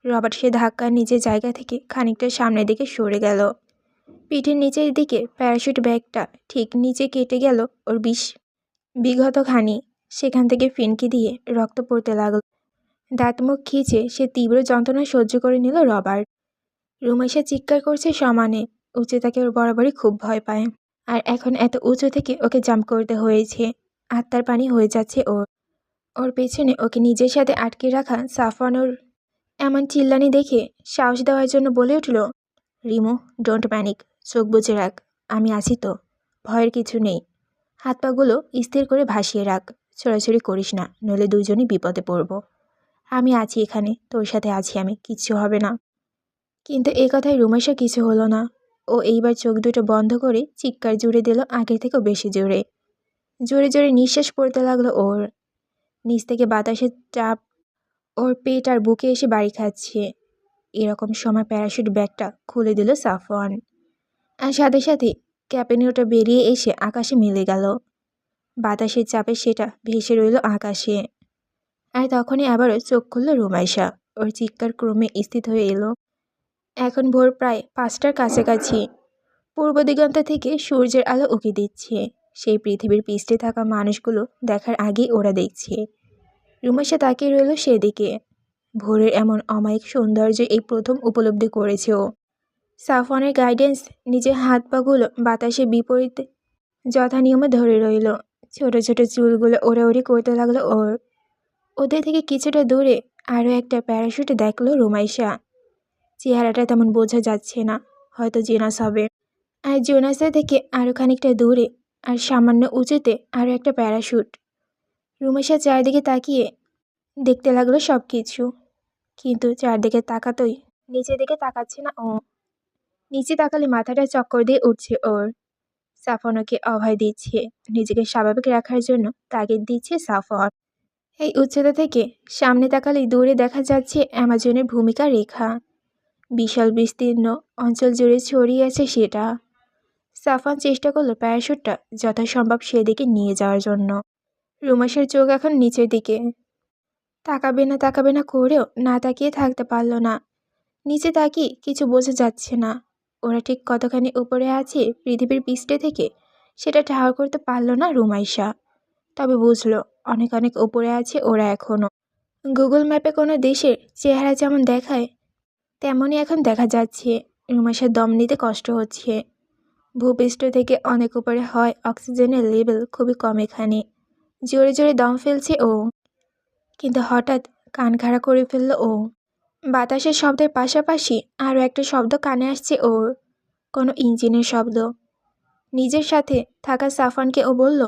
রবার্ট সে ধাক্কা নিজের জায়গা থেকে খানিকটা সামনের দিকে সরে গেল। পিঠের নিচের দিকে প্যারাশুট ব্যাগটা ঠিক নিচে কেটে গেল ওর বিগত খানি। সেখান থেকে ফিনকি দিয়ে রক্ত পড়তে লাগল। দাঁত মুখ খিঁচে সে তীব্র যন্ত্রণা সহ্য করে নিল রবার্ট। রুমেশা চিৎকার করছে সমানে। উচ্চতাকে ওর বরাবরই খুব ভয় পায়, আর এখন এত উঁচু থেকে ওকে জাম্প করতে হয়েছে। আত্মার পানি হয়ে যাচ্ছে ওর। ওর পেছনে ওকে নিজের সাথে আটকে রাখা সাফওয়ানোর এমন চিল্লানি দেখে সাহস দেওয়ার জন্য বলে উঠল, রিমো, ডোন্ট প্যানিক, চোখ বুজে রাখ, আমি আছি তো, ভয়ের কিছু নেই। হাত পাগুলো স্থির করে ভাসিয়ে রাখ, ছড়াছড়ি করিস না, নইলে দুজনই বিপদে পড়ব। আমি আছি এখানে, তোর সাথে আছি আমি, কিচ্ছু হবে না। কিন্তু এ কথায় রুমেশা কিছু হলো না। ও এইবার চোখ দুটো বন্ধ করে চিৎকার জুড়ে দিল আগের থেকেও বেশি জোরে। জোরে জোরে নিঃশ্বাস পড়তে লাগলো ওর। নিচ থেকে বাতাসের চাপ ওর পেট আর বুকে এসে বাড়ি খাচ্ছে। এরকম সময় প্যারাশুট ব্যাগটা খুলে দিল সাফওয়ান, আর সাথে সাথে ক্যাপেনিওটা বেরিয়ে এসে আকাশে মিলে গেল। বাতাসের চাপে সেটা ভেসে রইল আকাশে। আর তখনই আবারও চোখ খুলল রুমাইশা। ওর চিৎকার ক্রমে স্থির হয়ে এলো। এখন ভোর প্রায় 5টার কাছাকাছি। পূর্ব দিগন্ত থেকে সূর্যের আলো উঁকি দিচ্ছে। সেই পৃথিবীর পৃষ্ঠে থাকা মানুষগুলো দেখার আগেই ওরা দেখছে। রুমাইশা তাকিয়ে রইল সেদিকে। ভোরের এমন অমায়িক সৌন্দর্য এই প্রথম উপলব্ধি করেছে ও। সাফওয়ানের গাইডেন্স নিজের হাত পাগুলো বাতাসে বিপরীতে যথানিয়মে ধরে রইল। ছোট ছোট চুলগুলো ওড়াউড়ি করতে লাগলো ওর। ওদের থেকে কিছুটা দূরে আরও একটা প্যারাশুট দেখল রুমাইশা। চেহারাটা তেমন বোঝা যাচ্ছে না, হয়তো জোনাস হবে। আর জোনাসের থেকে আরও খানিকটা দূরে আর সামান্য উঁচুতে আরও একটা প্যারাশুট। রুমাইশা চারদিকে তাকিয়ে দেখতে লাগলো সব কিছু, কিন্তু চারদিকে তাকাতই নিচের দিকে তাকাচ্ছে না ও। নিচে তাকালে মাথাটা চক্কর দিয়ে উঠছে ওর। সাফওয়ানকে অভয় দিচ্ছে, নিজেকে স্বাভাবিক রাখার জন্য তাগিদ দিচ্ছে সাফওয়ান। এই উচ্চতা থেকে সামনে তাকালেই দূরে দেখা যাচ্ছে অ্যামাজনের ভূমিকা রেখা। বিশাল বিস্তীর্ণ অঞ্চল জুড়ে ছড়িয়ে আছে সেটা। সাফওয়ান চেষ্টা করলো প্যারাশুটটা যথাসম্ভব সেদিকে নিয়ে যাওয়ার জন্য। রুমাইশার চোখ এখন নিচের দিকে। তাকাবে না করেও না তাকিয়ে থাকতে পারল না। নিচে তাকিয়ে কিছু বোঝা যাচ্ছে না। ওরা ঠিক কতখানি উপরে আছে পৃথিবীর পৃষ্ঠে থেকে সেটা ঠাহর করতে পারল না রুমাইশা। তবে বুঝলো অনেক অনেক উপরে আছে ওরা এখনও। গুগল ম্যাপে কোনো দেশের চেহারা যেমন দেখায় তেমনই এখন দেখা যাচ্ছে। রুমাইশার দম নিতে কষ্ট হচ্ছে। ভূপৃষ্ঠ থেকে অনেক উপরে হয় অক্সিজেনের লেভেল খুবই কম এখানে। জোরে জোরে দম ফেলছে ও, কিন্তু হঠাৎ কান খাড়া করে ফেলল ও। বাতাসের শব্দের পাশাপাশি আরও একটা শব্দ কানে আসছে ওর, কোনো ইঞ্জিনের শব্দ। নিজের সাথে থাকা সাফওয়ানকে ও বলল,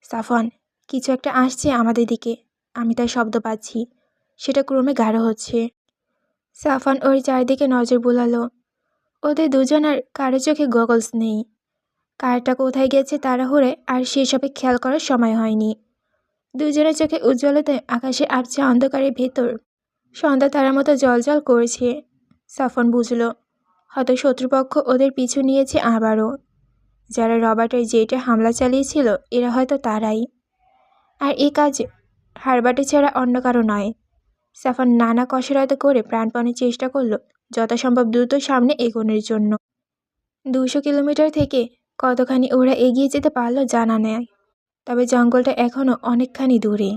সাফওয়ান, কিছু একটা আসছে আমাদের দিকে, আমি তার শব্দ পাচ্ছি, সেটা ক্রমে গাঢ় হচ্ছে। সাফওয়ান ওর চারিদিকে নজর বুলালো। ওদের দুজনার কারো চোখে গগলস নেই। কারটা কোথায় গেছে তাড়াহুড়ে আর সেসবে খেয়াল করার সময় হয়নি। দুজনের চোখে উজ্জ্বলতায় আকাশে আবছা অন্ধকারের ভেতর সন্ধ্যা তারার মতো জলজল করেছে। সাফওয়ান বুঝল হয়তো শত্রুপক্ষ ওদের পিছু নিয়েছে আবারও। যারা রবার্টের জেটে হামলা চালিয়েছিল এরা হয়তো তারাই। আর এ কাজ হারবার্টে ছাড়া অন্য কারো নয়। সাফওয়ান নানা কসরত করে প্রাণপণে চেষ্টা করলো যথাসম্ভব দ্রুত সামনে এগোনোর জন্য। 200 কিলোমিটার থেকে কতখানি ওরা এগিয়ে যেতে পারলো জানা নেই, তবে জঙ্গলটা এখনও অনেকখানি দূরে।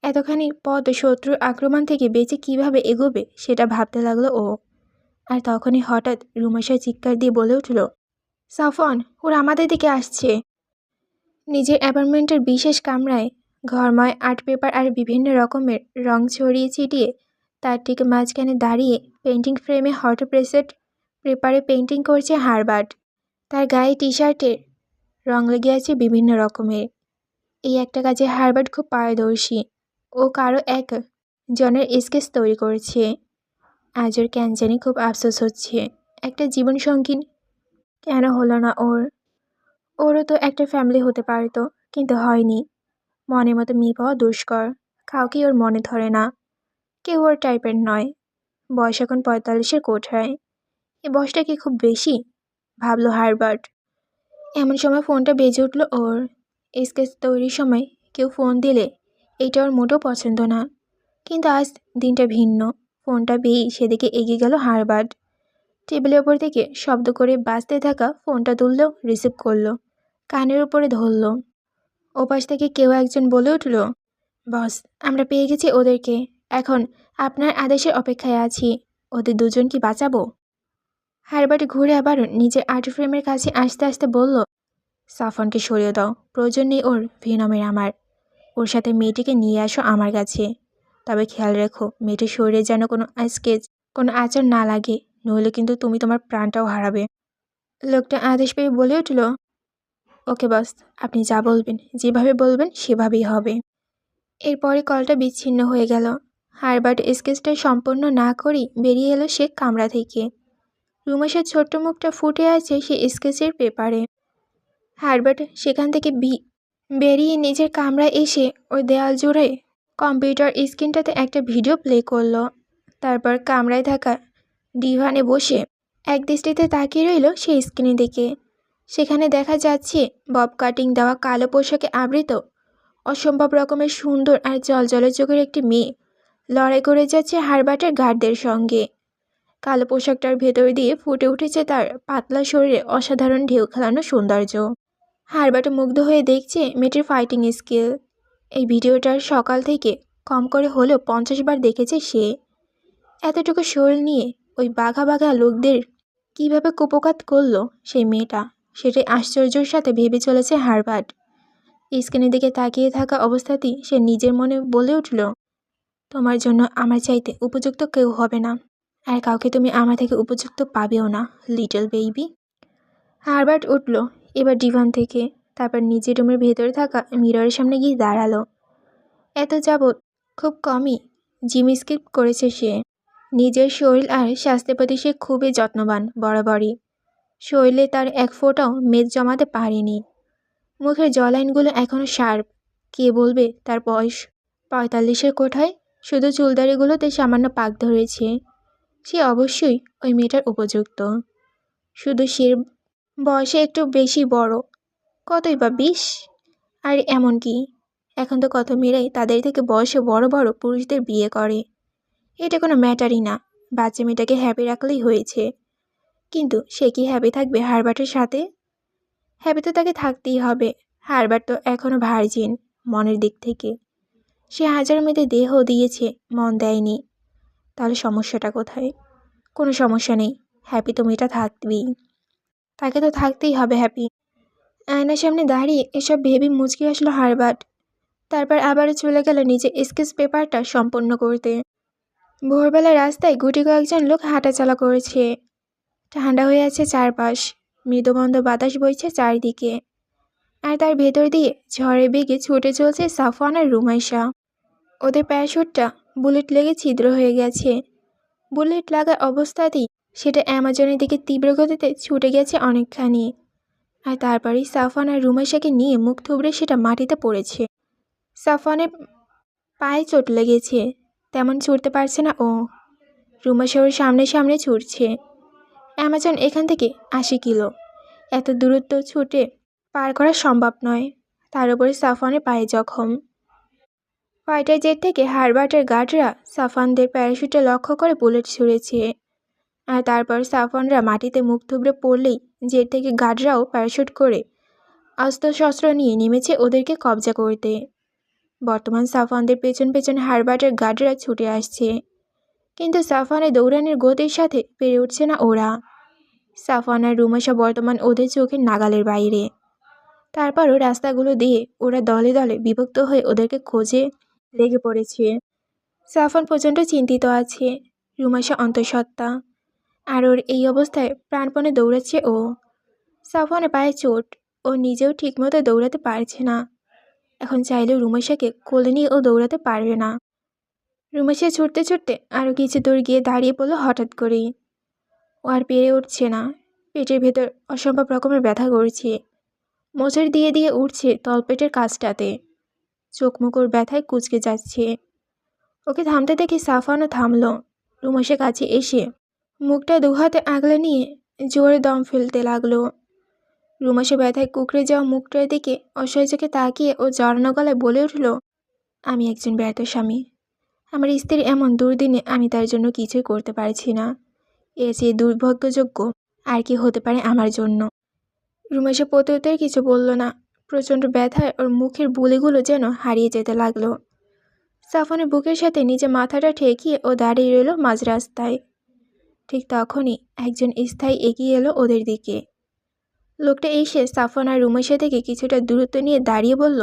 এতখানি পথ শত্রুর আক্রমণ থেকে বেঁচে কিভাবে এগোবে সেটা ভাবতে লাগলো ও। আর তখনই হঠাৎ রুমাশা চিৎকার দিয়ে বলে উঠল, সাফন, ওরা আমাদের দিকে আসছে। নিজের অ্যাপার্টমেন্টের বিশেষ কামরায় ঘরময় আর্ট পেপার আর বিভিন্ন রকমের রং ছড়িয়ে ছিটিয়ে তার ঠিক মাঝখানে দাঁড়িয়ে পেন্টিং ফ্রেমে হট প্রেসেড পেপারে পেন্টিং করছে হারবার্ট। তার গায়ে টি শার্টের রং লেগে আছে বিভিন্ন রকমের। এই একটা কাজে হারবার্ট খুব পারদর্শী। ও কারো এক জনের স্কেচ তৈরি করেছে। আজ ওর কেন জানি খুব আফসোস হচ্ছে, একটা জীবনসঙ্গী কেন হলো না ওর। ওরও তো একটা ফ্যামিলি হতে পারতো, কিন্তু হয়নি। মনের মতো মেয়ে পাওয়া দুষ্কর। কাউকেই ওর মনে ধরে না, কেউ ওর টাইপের নয়। বয়স এখন 45-এর কোঠায়। এই বয়সটা কি খুব বেশি, ভাবলো হারবার্ট। এমন সময় ফোনটা বেজে উঠল ওর। স্কেচ তৈরির সময় কেউ ফোন দিলে এইটা ওর মোটেও পছন্দ না, কিন্তু আজ দিনটা ভিন্ন। ফোনটা পেয়েই সেদিকে এগিয়ে গেল হারবার্ট। টেবিলের ওপর থেকে শব্দ করে বাজতে থাকা ফোনটা তুললেও রিসিভ করলো, কানের উপরে ধরল। ওপাশ থেকে কেউ একজন বলে উঠল, বস, আমরা পেয়ে গেছি ওদেরকে। এখন আপনার আদেশের অপেক্ষায় আছি। ওদের দুজন কি বাঁচাবো? হারবার্ট ঘুরে আবার নিজের আর্ট ফ্রেমের কাছে আসতে আসতে বলল, সাফনকে সরিয়ে দাও, প্রয়োজন নেই ওর ভিনমের আমার। ওর সাথে মেয়েটিকে নিয়ে আসো আমার কাছে। তবে খেয়াল রেখো মেয়েটির শরীরে যেন কোনো স্কেচ, কোনো আচার না লাগে, নইলে কিন্তু তুমি তোমার প্রাণটাও হারাবে। লোকটা আদেশ পেয়ে বলে উঠল, ওকে বস, আপনি যা বলবেন, যেভাবে বলবেন সেভাবেই হবে। এরপরে কলটা বিচ্ছিন্ন হয়ে গেল। হারবার্ট স্কেচটা সম্পন্ন না করেই বেরিয়ে এলো সে কামরা থেকে। রুমেশের ছোট্ট মুখটা ফুটে আছে সে স্কেচের পেপারে। হারবার্ট সেখান থেকে বেরিয়ে নিজের কামরায় এসে ওই দেয়াল জুড়ে কম্পিউটার স্ক্রিনটাতে একটা ভিডিও প্লে করলো। তারপর কামরায় থাকা ডিভানে বসে এক দৃষ্টিতে তাকিয়ে রইল সেই স্ক্রিনের দিকে। সেখানে দেখা যাচ্ছে বব কাটিং দেওয়া কালো পোশাকে আবৃত অসম্ভব রকমের সুন্দর আর জলজলে চোখের একটি মেয়ে লড়াই করে যাচ্ছে হারবার্টের গার্ডদের সঙ্গে। কালো পোশাকটার ভেতর দিয়ে ফুটে উঠেছে তার পাতলা শরীরে অসাধারণ ঢেউ খেলানো সৌন্দর্য। হারবার্ট মুগ্ধ হয়ে দেখছে মেয়েটির ফাইটিং স্কিল। এই ভিডিওটার সকাল থেকে কম করে হলেও 50 বার দেখেছে সে। এতটুকু শরীর নিয়ে ওই বাঘা বাঘা লোকদের কীভাবে কুপোকাত করলো সেই মেয়েটা, সেটাই আশ্চর্যের সাথে ভেবে চলেছে হারবার্ট। স্ক্রিনের দিকে তাকিয়ে থাকা অবস্থাতেই সে নিজের মনে বলে উঠল, তোমার জন্য আমার চাইতে উপযুক্ত কেউ হবে না, আর কাউকে তুমি আমার থেকে উপযুক্ত পাবেও না, লিটল বেবি। হারবার্ট উঠল এবার ডিভান থেকে। তারপর নিজের রুমের ভেতরে থাকা মিররের সামনে গিয়ে দাঁড়ালো। এত যাবৎ খুব কমই জিম স্কিপ করেছে সে। নিজের শরীর আর স্বাস্থ্যের প্রতি সে খুবই যত্নবান বরাবরই। শরীরে তার এক ফোঁটাও মেদ জমাতে পারেনি। মুখের জলাইনগুলো এখনও শার্প। কে বলবে তার বয়স 45-এর কোঠায়? শুধু চুলদারিগুলোতে সামান্য পাক ধরেছে। সে অবশ্যই ওই মেয়েটার উপযুক্ত। শুধু সে বয়সে একটু বেশি বড়, কতই বা 20। আর এমন কি, এখন তো কত মেয়েরাই তাদের থেকে বয়সে বড় বড় পুরুষদের বিয়ে করে। এটা কোনো ম্যাটারই না, বাচ্চা মেয়েটাকে হ্যাপি রাখলেই হয়েছে। কিন্তু সে কি হ্যাপি থাকবে হারবার্টের সাথে? হ্যাপি তো তাকে থাকতেই হবে। হারবার্ট তো এখনও ভার্জিন মনের দিক থেকে। সে হাজার মেয়েদের দেহ দিয়েছে, মন দেয়নি। তাহলে সমস্যাটা কোথায়? কোনো সমস্যা নেই, হ্যাপি তো মেয়েটা থাকবেই। তাকে তো থাকতেই হবে হ্যাপি। আয়নার সামনে দাঁড়িয়ে এসব ভেবে মুচকি আসলো হারবার্ট। তারপর আবারও চলে গেল নিজের স্কেচ পেপারটা সম্পন্ন করতে। ভোরবেলা রাস্তায় গুটি কয়েকজন লোক হাঁটাচলা করেছে। ঠান্ডা হয়ে আছে চারপাশ, মৃদুমন্দ বাতাস বইছে চারিদিকে। আর তার ভেতর দিয়ে ঝড়ের বেগে ছুটে চলছে সাফওয়ান আর রুমাইশা। ওদের প্যারাশুটটা বুলেট লেগে ছিদ্র হয়ে গেছে। বুলেট লাগার অবস্থাতেই সেটা অ্যামাজনের দিকে তীব্র গতিতে ছুটে গেছে অনেকখানি। আর তারপরেই সাফওয়ান আর রুমাইশাকে নিয়ে মুখ থুবড়ে সেটা মাটিতে পড়েছে। সাফওয়ানের পায়ে চোট লেগেছে, তেমন ছুটতে পারছে না ও। রুমাইশা ওর সামনে সামনে ছুটছে। অ্যামাজন এখান থেকে 80 কিলো, এত দূরত্ব ছুটে পার করা সম্ভব নয়। তার উপরে সাফওয়ানের পায়ে জখম। ফাইটার জেট থেকে হারবার্টের গার্ডরা সাফওয়ানদের প্যারাশুটে লক্ষ্য করে বুলেট ছুঁড়েছে। আর তারপর সাফওয়ানরা মাটিতে মুখ থুবড়ে পড়লেই জেট থেকে গার্ডরাও প্যারাশুট করে অস্ত্রশস্ত্র নিয়ে নেমেছে ওদেরকে কবজা করতে। বর্তমান সাফওয়ানদের পেছন পেছন হারবার্টের গার্ডরা ছুটে আসছে, কিন্তু সাফওয়ানের দৌড়ানোর গতির সাথে পেরে উঠছে না ওরা। সাফওয়ান আর রুমাশা বর্তমান ওদের চোখের নাগালের বাইরে। তারপরও রাস্তাগুলো দিয়ে ওরা দলে দলে বিভক্ত হয়ে ওদেরকে খোঁজে লেগে পড়েছে। সাফওয়ান প্রচণ্ড চিন্তিত আছে, রুমাশা অন্তঃসত্ত্বা, আর ওর এই অবস্থায় প্রাণপণে দৌড়াচ্ছে ও। সাফওয়ানের পায়ে চোট, ও নিজেও ঠিকমতো দৌড়াতে পারছে না। এখন চাইলেও রুমাশাকে কোলে নিয়ে ও দৌড়াতে পারবে না। রুমাশা ছুটতে ছুটতে আরও কিছু দূর গিয়ে দাঁড়িয়ে পড়লো হঠাৎ করেই। ও আর পেরে উঠছে না, পেটের ভেতর অসম্ভব রকমের ব্যথা করছে, মোচড় দিয়ে দিয়ে উঠছে তলপেটের কাছটাতে, চোখ মুখ ওর ব্যথায় কুঁচকে যাচ্ছে। ওকে থামতে দেখে সাফওয়ানও থামলো। রুমাশা কাছে এসে মুখটা দুহাতে আগলে নিয়ে জোরে দম ফেলতে লাগলো। রুমাশা ব্যথায় কুকড়ে যাওয়া মুখটার দিকে অসহায় চোখে তাকিয়ে ও জড়ানো গলায় বলে উঠল, আমি একজন ব্যর্থ স্বামী। আমার স্ত্রীর এমন দুর্দিনে আমি তার জন্য কিছুই করতে পারছি না। এর চেয়ে দুর্ভাগ্যযোগ্য আর কি হতে পারে আমার জন্য। রুমাশা প্রত্যুত্তরে কিছু বলল না। প্রচণ্ড ব্যথায় ওর মুখের বুলিগুলো যেন হারিয়ে যেতে লাগলো। সাফওয়ানের বুকের সাথে নিজে মাথাটা ঠেকিয়ে ও দাঁড়িয়ে রইল মাঝ রাস্তায়। ঠিক তখনই একজন স্থায়ী এগিয়ে এলো ওদের দিকে। লোকটা এসে সাফওয়ান আর রুমাশা থেকে কিছুটা দূরত্ব নিয়ে দাঁড়িয়ে বলল,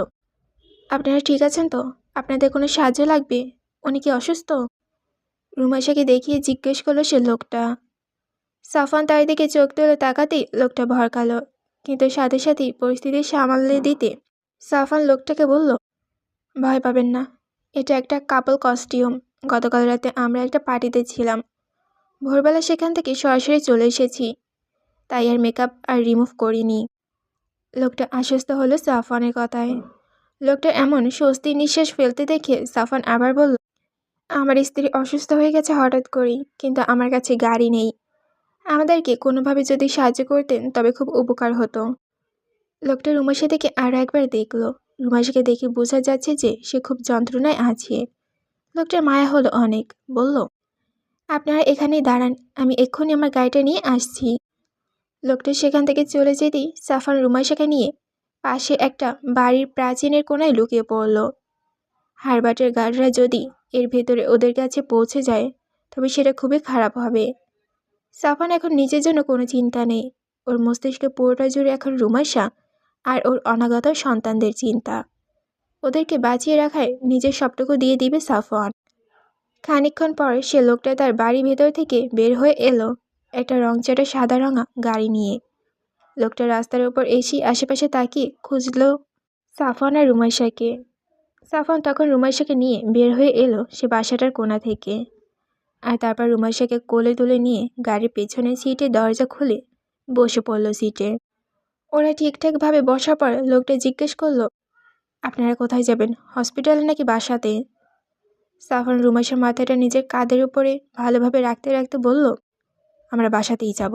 আপনারা ঠিক আছেন তো? আপনাদের কোনো সাহায্য লাগবে? উনি কি অসুস্থ? রুমাশাকে দেখিয়ে জিজ্ঞেস করলো সে লোকটা। সাফওয়ান তার দিকে চোখ তুলে তাকাতেই লোকটা ভড়কালো, কিন্তু সাথে সাথেই পরিস্থিতি সামালে দিতে সাফওয়ান লোকটাকে বলল, ভয় পাবেন না, এটা একটা কাপল কস্টিউম। গতকাল রাতে আমরা একটা পার্টিতে ছিলাম, ভোরবেলা সেখান থেকে সরাসরি চলে এসেছি, তাই আর মেকআপ আর রিমুভ করিনি। লোকটা আশ্বস্ত হলো সাফওয়ানের কথায়। লোকটা এমন স্বস্তির নিঃশ্বাস ফেলতে দেখে সাফওয়ান আবার বলল, আমার স্ত্রী অসুস্থ হয়ে গেছে হঠাৎ করেই, কিন্তু আমার কাছে গাড়ি নেই। আমাদেরকে কোনোভাবে যদি সাহায্য করতেন তবে খুব উপকার হতো। লোকটা রুমাশা থেকে আরও একবার দেখল। রুমাশাকে দেখে বোঝা যাচ্ছে যে সে খুব যন্ত্রণায় আছে। লোকটার মায়া হলো অনেক। বলল, আপনারা এখানেই দাঁড়ান, আমি এক্ষুনি আমার গাড়িটা নিয়ে আসছি। লোকটা সেখান থেকে চলে যেতেই সাফওয়ান রুমাশাকে নিয়ে পাশে একটা বাড়ির প্রাচীনের কোণায় লুকিয়ে পড়ল। হারবার্টের গার্ডরা যদি এর ভেতরে ওদের কাছে পৌঁছে যায় তবে সেটা খুবই খারাপ হবে। সাফওয়ান এখন নিজের জন্য কোনো চিন্তা নেই। ওর মস্তিষ্কে পুরোটা জুড়ে এখন রুমাশা আর ওর অনাগত সন্তানদের চিন্তা। ওদেরকে বাঁচিয়ে রাখায় নিজের সবটুকু দিয়ে দিবে সাফওয়ান। খানিকক্ষণ পর সে লোকটা তার বাড়ির ভেতর থেকে বের হয়ে এলো একটা রংচটা সাদা রঙা গাড়ি নিয়ে। লোকটা রাস্তার উপর এসেই আশেপাশে তাকিয়ে খুঁজল সাফওয়ান আর রুমাশাকে। সাফওয়ান তখন রুমাশাকে নিয়ে বের হয়ে এলো সে বাসাটার কোণা থেকে, আর তারপর রুমাশাকে কোলে তুলে নিয়ে গাড়ির পেছনের সিটে দরজা খুলে বসে পড়ল সিটে। ওরা ঠিকঠাকভাবে বসার পর লোকটা জিজ্ঞেস করলো, আপনারা কোথায় যাবেন, হসপিটালে নাকি বাসাতে? সাফওয়ান রুমাশার মাথাটা নিজের কাঁধের উপরে ভালোভাবে রাখতে রাখতে বলল, আমরা বাসাতেই যাব।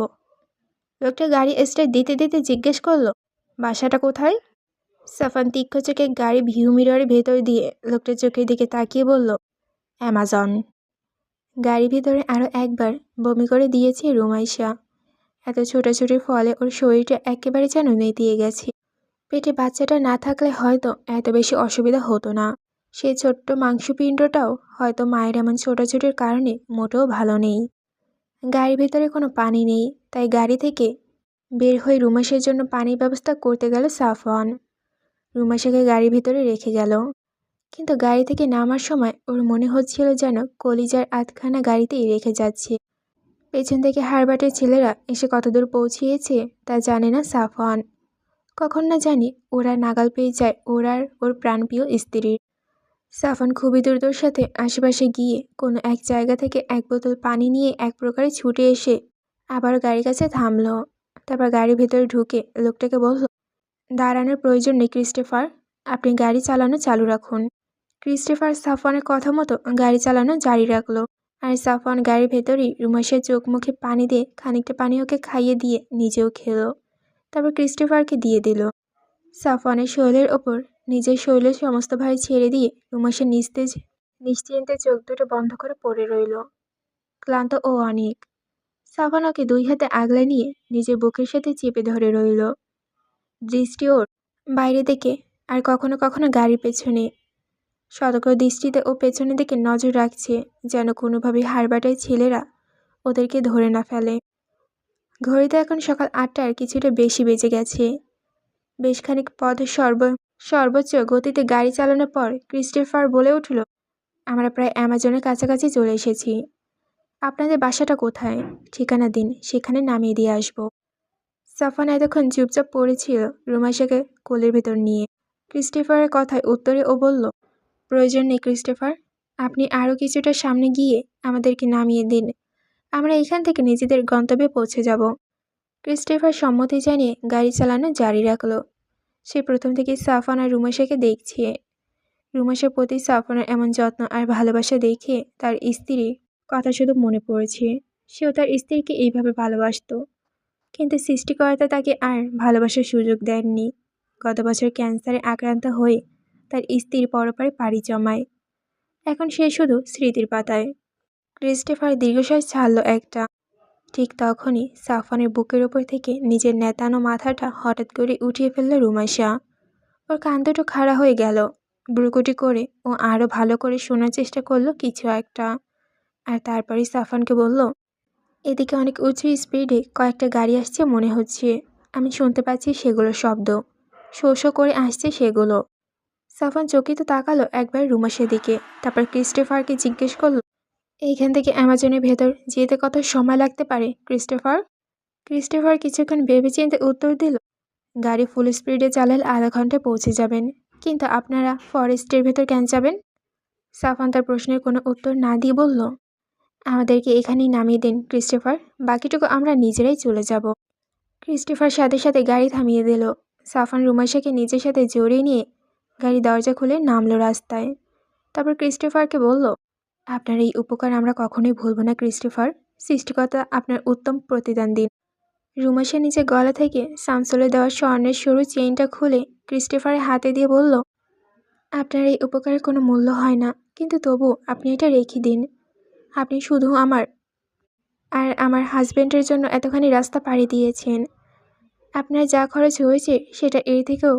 লোকটা গাড়ি স্টার্ট দিতে দিতে জিজ্ঞেস করলো, বাসাটা কোথায়? সাফওয়ান তীক্ষ্ণ চোখে গাড়ি ভিউ মিররের ভেতর দিয়ে লোকটার চোখের দিকে তাকিয়ে বলল, অ্যামাজন। গাড়ির ভিতরে আরও একবার বমি করে দিয়েছে রুমাইশা। এত ছোটাছুটির ফলে ওর শরীরটা একেবারে যেন নেতিয়ে গেছে। পেটে বাচ্চাটা না থাকলে হয়তো এত বেশি অসুবিধা হতো না। সেই ছোট্ট মাংসপিণ্ডটাও হয়তো মায়ের এমন ছোটাছুটির কারণে মোটেও ভালো নেই। গাড়ির ভেতরে কোনো পানি নেই, তাই গাড়ি থেকে বের হয়ে রুমাইশার জন্য পানির ব্যবস্থা করতে গেল সাফওয়ান। রুমাইশাকে গাড়ির ভিতরে রেখে গেল, কিন্তু গাড়ি থেকে নামার সময় ওর মনে হচ্ছিল যেন কলিজার আধখানা গাড়িতেই রেখে যাচ্ছে। পেছন থেকে হারবার্টের ছেলেরা এসে কতদূর পৌঁছিয়েছে তা জানে না সাফওয়ান। কখন না জানি ওরা নাগাল পেয়ে যায় ওর প্রাণপ্রিয় স্ত্রীর। সাফওয়ান খুবই দ্রুতর সাথে আশেপাশে গিয়ে কোনো এক জায়গা থেকে এক বোতল পানি নিয়ে এক প্রকারে ছুটে এসে আবার গাড়ির কাছে থামলো। তারপর গাড়ির ভেতরে ঢুকে লোকটাকে বলল, দাঁড়ানোর প্রয়োজন নেই ক্রিস্টোফার, আপনি গাড়ি চালানো চালু রাখুন। ক্রিস্টোফার সাফওয়ানের কথা মতো গাড়ি চালানো জারি রাখলো, আর সাফওয়ান গাড়ির ভেতরেই রুমাইশার চোখ মুখে পানি দিয়ে খানিকটা পানি ওকে খাইয়ে দিয়ে নিজেও খেলো। তারপর ক্রিস্টোফারকে দিয়ে দিল। সাফওয়ানের শরীরের ওপর নিজের শরীরের সমস্ত ভার ছেড়ে দিয়ে রুমাইশা নিস্তেজ নিশ্চিন্তে চোখ দুটো বন্ধ করে পড়ে রইল, ক্লান্ত ও অনেক। সাফওয়ান ওকে দুই হাতে আগলে নিয়ে নিজের বুকের সাথে চেপে ধরে রইল, দৃষ্টি ওর বাইরে দিকে আর কখনো কখনো গাড়ির পেছনে। সতর্ক দৃষ্টিতে ও পেছনের দিকে নজর রাখছে, যেন কোনোভাবেই হাড়বাটাই ছেলেরা ওদেরকে ধরে না ফেলে। ঘড়িতে এখন সকাল 8টার কিছুটা বেশি বেজে গেছে। বেশ খানিক পথ সর্বোচ্চ গতিতে গাড়ি চালানোর পর ক্রিস্টোফার বলে উঠল, আমরা প্রায় অ্যামাজনের কাছাকাছি চলে এসেছি। আপনাদের বাসাটা কোথায়? ঠিকানা দিন, সেখানে নামিয়ে দিয়ে আসবো। সাফান এতক্ষণ চুপচাপ পড়েছিল রুমাইশাকে কোলের ভেতর নিয়ে। ক্রিস্টোফারের কথায় উত্তরে ও বলল, প্রয়োজন নেই ক্রিস্টোফার, আপনি আরও কিছুটা সামনে গিয়ে আমাদেরকে নামিয়ে দিন, আমরা এখান থেকে নিজেদের গন্তব্যে পৌঁছে যাব। ক্রিস্টোফার সম্মতি জানিয়ে গাড়ি চালানো জারি রাখল। সে প্রথম থেকে সাফান আর রুমাইশাকে দেখছে। রুমাইশার প্রতি সাফানের এমন যত্ন আর ভালোবাসা দেখে তার স্ত্রীর কথা শুধু মনে পড়েছে। সেও তার স্ত্রীকে এইভাবে ভালোবাসত, কিন্তু সৃষ্টিকর্তা তাকে আর ভালোবাসার সুযোগ দেননি। গত বছর ক্যান্সারে আক্রান্ত হয়ে তার স্ত্রীর পরপারে পাড়ি জমায়। এখন সে শুধু স্মৃতির পাতায়। ক্রিস্টোফার দীর্ঘশ্বাস ছাড়ল একটা। ঠিক তখনই সাফানের বুকের ওপর থেকে নিজের নেতানো মাথাটা হঠাৎ করে উঠিয়ে ফেলল রুমাইশা। ওর কান দুটো খাড়া হয়ে গেল। ভ্রুকুটি করে ও আরও ভালো করে শোনার চেষ্টা করলো কিছু একটা। আর তারপরই সাফানকে বলল, এদিকে অনেক উঁচু স্পিডে কয়েকটা গাড়ি আসছে মনে হচ্ছে, আমি শুনতে পাচ্ছি সেগুলোর শব্দ, শো শো করে আসছে সেগুলো। সাফান চকিত তাকালো একবার রুমাইশার দিকে, তারপর ক্রিস্টোফারকে জিজ্ঞেস করলো, এইখান থেকে অ্যামাজনের ভেতর যেতে কত সময় লাগতে পারে ক্রিস্টোফার? ক্রিস্টোফার কিছুক্ষণ ভেবেচিন্তে উত্তর দিল, গাড়ি ফুল স্পিডে চালালে আধা ঘন্টায় পৌঁছে যাবেন, কিন্তু আপনারা ফরেস্টের ভেতর কেন যাবেন? সাফান তার প্রশ্নের কোনো উত্তর না দিয়ে বলল, আমাদেরকে এখানেই নামিয়ে দিন ক্রিস্টোফার, বাকিটুকু আমরা নিজেরাই চলে যাব। ক্রিস্টোফার সাথে সাথে গাড়ি থামিয়ে দিল। সাফান রুমাইশাকে নিজের সাথে জড়িয়ে নিয়ে গাড়ি দরজা খুলে নামলো রাস্তায়। তারপর ক্রিস্টোফারকে বলল, আপনার এই উপকার আমরা কখনোই ভুলব না ক্রিস্টোফার, সৃষ্টিকর্তা আপনার উত্তম প্রতিদান দিন। রুমাইশা নিজের গলা থেকে শামসুলের দেওয়া স্বর্ণের সরু চেইনটা খুলে ক্রিস্টোফারের হাতে দিয়ে বলল, আপনার এই উপকারের কোনো মূল্য হয় না, কিন্তু তবু আপনি এটা রেখে দিন। আপনি শুধু আমার আর আমার হাজব্যান্ডের জন্য এতখানি রাস্তা পাড়ি দিয়েছেন। আপনার যা খরচ হয়েছে সেটা এর থেকেও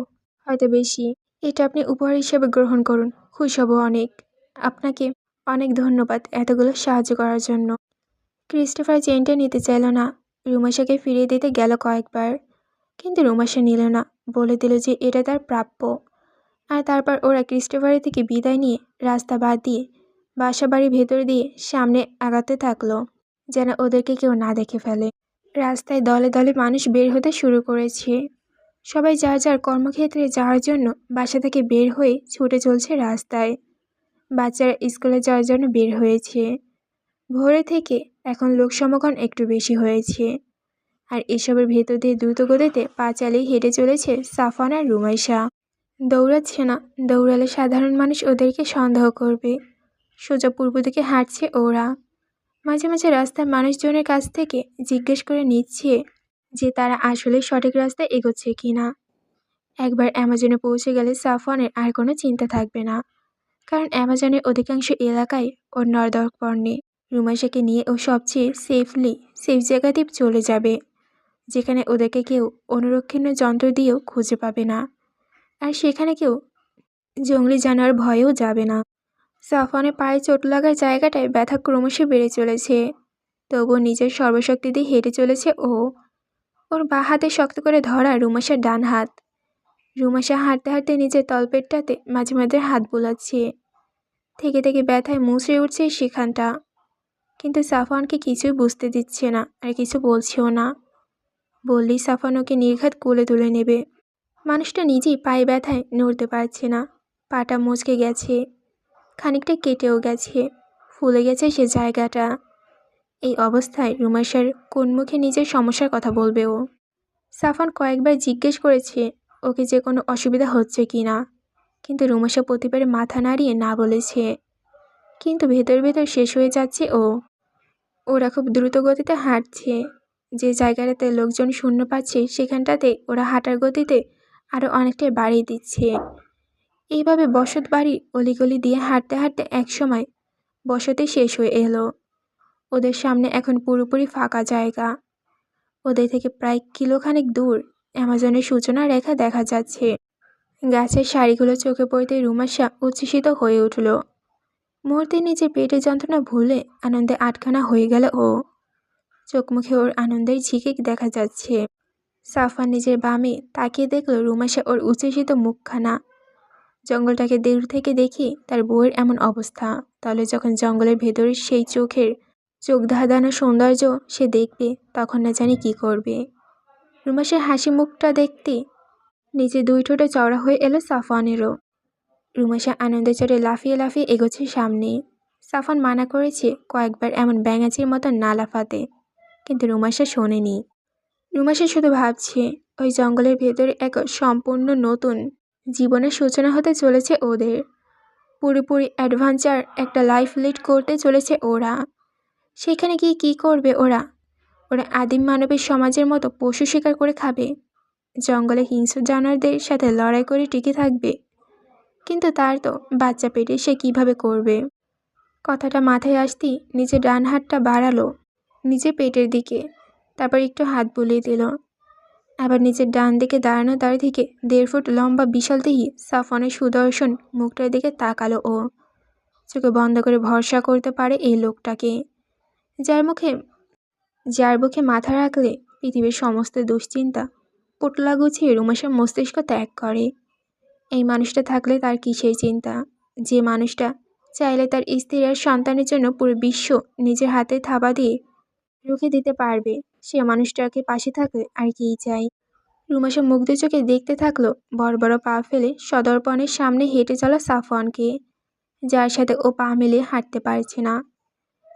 হয়তো বেশি। এটা আপনি উপহার হিসেবে গ্রহণ করুন, খুশি হব অনেক। আপনাকে অনেক ধন্যবাদ এতগুলো সাহায্য করার জন্য। ক্রিস্টোফার চেইনটা নিতে চাইল না। রুমাইশাকে ফিরিয়ে দিতে গেল কয়েকবার, কিন্তু রুমাইশা নিল না, বলে দিল যে এটা তার প্রাপ্য। আর তারপর ওরা ক্রিস্টোফারের থেকে বিদায় নিয়ে রাস্তা বাদ দিয়ে বাসা বাড়ির ভেতর দিয়ে সামনে আগাতে থাকলো, যেন ওদেরকে কেউ না দেখে ফেলে। রাস্তায় দলে দলে মানুষ বের হতে শুরু করেছে। সবাই যার যার কর্মক্ষেত্রে যাওয়ার জন্য বাসা থেকে বের হয়ে ছুটে চলছে রাস্তায়। বাচ্চারা স্কুলে যাওয়ার জন্য বের হয়েছে। ভোরে থেকে এখন লোক সমাগম একটু বেশি হয়েছে। আর এসবের ভেতর দিয়ে দ্রুত গতিতে পা চালিয়ে হেঁটে চলেছে সাফান আর রুমাইশা। দৌড়াচ্ছে না, দৌড়ালে সাধারণ মানুষ ওদেরকে সন্দেহ করবে। সোজা পূর্ব দিকে হাঁটছে ওরা। মাঝে মাঝে রাস্তার মানুষজনের কাছ থেকে জিজ্ঞেস করে নিচ্ছে যে তারা আসলে সঠিক রাস্তায় এগোচ্ছে কিনা। একবার অ্যামাজনে পৌঁছে গেলে সাফওয়ানের আর কোনো চিন্তা থাকবে না, কারণ অ্যামাজনের অধিকাংশ এলাকায় ওর নজরদারি নেই। রুমাইশাকে নিয়ে ও সবচেয়ে সেফ জায়গাতেই চলে যাবে, যেখানে ওদেরকে কেউ অনুরক্ষণীয় যন্ত্র দিয়েও খুঁজে পাবে না, আর সেখানে কেউ জঙ্গলি জানোয়ার ভয়েও যাবে না। সাফওয়ানের পায়ে চোট লাগার জায়গাটায় ব্যথা ক্রমশ বেড়ে চলেছে, তবুও নিজের সর্বশক্তি দিয়ে হেঁটে চলেছে ও। ওর বাঁ হাতে শক্ত করে ধরা রুমাইশার ডান হাত। রুমাইশা হাঁটতে হাঁটতে নিজের তলপেটটাতে মাঝে মাঝে হাত বোলাচ্ছে। থেকে থেকে ব্যথায় মুচড়ে উঠছে সেখানটা, কিন্তু সাফওয়ানকে কিছুই বুঝতে দিচ্ছে না আর কিছু বলছেও না। বললেই সাফওয়ান ওকে নির্ঘাত কোলে তুলে নেবে। মানুষটা নিজেই পায়ে ব্যথায় নড়তে পারছে না, পাটা মুচকে গেছে, খানিকটা কেটেও গেছে, ফুলে গেছে সে জায়গাটা। এই অবস্থায় রুমাইশার কোন মুখে নিজের সমস্যার কথা বলবে ও? সাফওয়ান কয়েকবার জিজ্ঞেস করেছে ওকে যে কোনো অসুবিধা হচ্ছে কি না, কিন্তু রুমাইশা প্রতিবারে মাথা নাড়িয়ে না বলেছে। কিন্তু ভেতর ভেতর শেষ হয়ে যাচ্ছে ও। ওরা খুব দ্রুত গতিতে হাঁটছে। যে জায়গাটাতে লোকজন শূন্য পাচ্ছে সেখানটাতে ওরা হাঁটার গতিতে আরও অনেকটাই বাড়িয়ে দিচ্ছে। এইভাবে বসত বাড়ি অলিগলি দিয়ে হাঁটতে হাঁটতে একসময় বসতি শেষ হয়ে এলো। ওদের সামনে এখন পুরোপুরি ফাঁকা জায়গা। ওদের থেকে প্রায় কিলোখানেক দূর অ্যামাজনের সূচনা রেখা দেখা যাচ্ছে। গাছের শাড়িগুলো চোখে পড়তে রুমাশা উচ্ছ্বসিত হয়ে উঠল। মুহূর্তে নিজের পেটের যন্ত্রণা ভুলে আনন্দে আটখানা হয়ে গেল ও। চোখ মুখে ওর আনন্দের ঝিকিক দেখা যাচ্ছে। সাফওয়ান নিজের বামে তাকিয়ে দেখল রুমাশা ওর উচ্ছ্বসিত মুখখানা। জঙ্গলটাকে দূর থেকে দেখি তার বউয়ের এমন অবস্থা, তাহলে যখন জঙ্গলের ভেতরে সেই চোখ ধাঁধানো সৌন্দর্য সে দেখবে, তখন না জানি কি করবে। রুমাশার হাসি মুখটা দেখতে নিচে দুই ঠোঁটে চওড়া হয়ে এলো সাফওয়ানেরও। রুমাশা আনন্দে চড়ে লাফিয়ে লাফিয়ে এগোচ্ছে সামনে। সাফওয়ান মানা করেছে কয়েকবার এমন ব্যাঙাচির মতো না লাফাতে, কিন্তু রুমাশা শোনেনি। রুমাশা শুধু ভাবছে ওই জঙ্গলের ভেতরে এক সম্পূর্ণ নতুন জীবনের সূচনা হতে চলেছে ওদের। পুরোপুরি অ্যাডভেঞ্চার একটা লাইফ লিড করতে চলেছে ওরা। সেখানে গিয়ে কী করবে ওরা? ওরা আদিম মানবের সমাজের মতো পশু শিকার করে খাবে, জঙ্গলে হিংস্র জানোয়ারদের সাথে লড়াই করে টিকে থাকবে। কিন্তু তার তো বাচ্চা পেটে, সে কিভাবে করবে? কথাটা মাথায় আসতেই নিজের ডান হাতটা বাড়ালো নিজের পেটের দিকে, তারপর একটু হাত বুলিয়ে দিল। আবার নিজের ডান দিকে দাঁড়ানো তার দিকে 1.5 ফুট লম্বা বিশাল দেহি সাফওয়ানের সুদর্শন মুখটার দিকে তাকালো ও। চোখে বন্ধ করে ভরসা করতে পারে এই লোকটাকে, যার মুখে মাথা রাখলে পৃথিবীর সমস্ত দুশ্চিন্তা পোটলা গুছিয়ে রুমাশার মস্তিষ্ক ত্যাগ করে। এই মানুষটা থাকলে তার কিসের চিন্তা? যে মানুষটা চাইলে তার স্ত্রী আর সন্তানের জন্য পুরো বিশ্ব নিজের হাতে থাবা দিয়ে রুখে দিতে পারবে, সে মানুষটাকে পাশে থাকলে আর কী চাই? রুমাশা মুগ্ধ চোখে দেখতে থাকলো বড় বড় পা ফেলে সদর্পণের সামনে হেঁটে চলা সাফওয়ানকে, যার সাথে ও পা মিলিয়ে হাঁটতে পারছে না,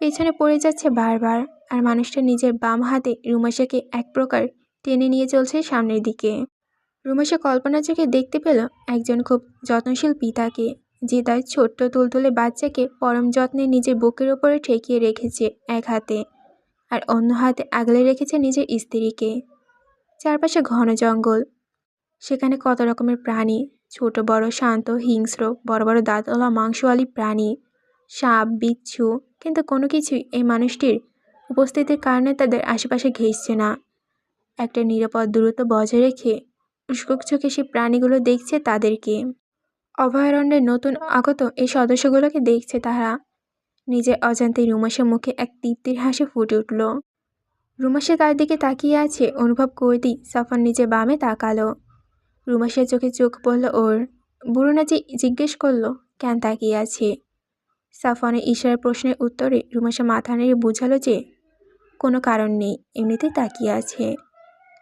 পেছনে পড়ে যাচ্ছে বারবার। আর মানুষটা নিজের বাম হাতে রুমাশাকে এক প্রকার টেনে নিয়ে চলছে সামনের দিকে। রুমাশা কল্পনা চোখে দেখতে পেল একজন খুব যত্নশীল পিতাকে, যে তার ছোট্ট তুলতুলে বাচ্চাকে পরম যত্নে নিজের বুকের ওপরে ঠেকিয়ে রেখেছে এক হাতে, আর অন্য হাতে আগলে রেখেছে নিজের স্ত্রীকে। চারপাশে ঘন জঙ্গল, সেখানে কত রকমের প্রাণী, ছোট বড়, শান্ত, হিংস্র, বড় বড় দাঁতওয়ালা মাংসওয়ালী প্রাণী, সাপ, বিচ্ছু, কিন্তু কোনো কিছুই এই মানুষটির উপস্থিতির কারণে তাদের আশেপাশে ঘেঁষছে না। একটা নিরাপদ দূরত্ব বজায় রেখে উস্কুক চোখে সেই প্রাণীগুলো দেখছে তাদেরকে। অভয়ারণ্যের নতুন আগত এই সদস্যগুলোকে দেখছে তারা। নিজের অজান্তেই রুমাশার মুখে এক তৃপ্তির হাসি ফুটে উঠল। রুমাশা তার দিকে তাকিয়ে আছে অনুভব করতেই সাফওয়ান নিজের বামে তাকালো। রুমাশার চোখে চোখ পড়ল ওর। বুড়ো নাচি জিজ্ঞেস করলো কেন তাকিয়ে আছে। সাফওয়ানের ইশারার প্রশ্নের উত্তরে রুমাশা মাথা নেড়ে বুঝালো যে কোনো কারণ নেই, এমনিতেই তাকিয়ে আছে।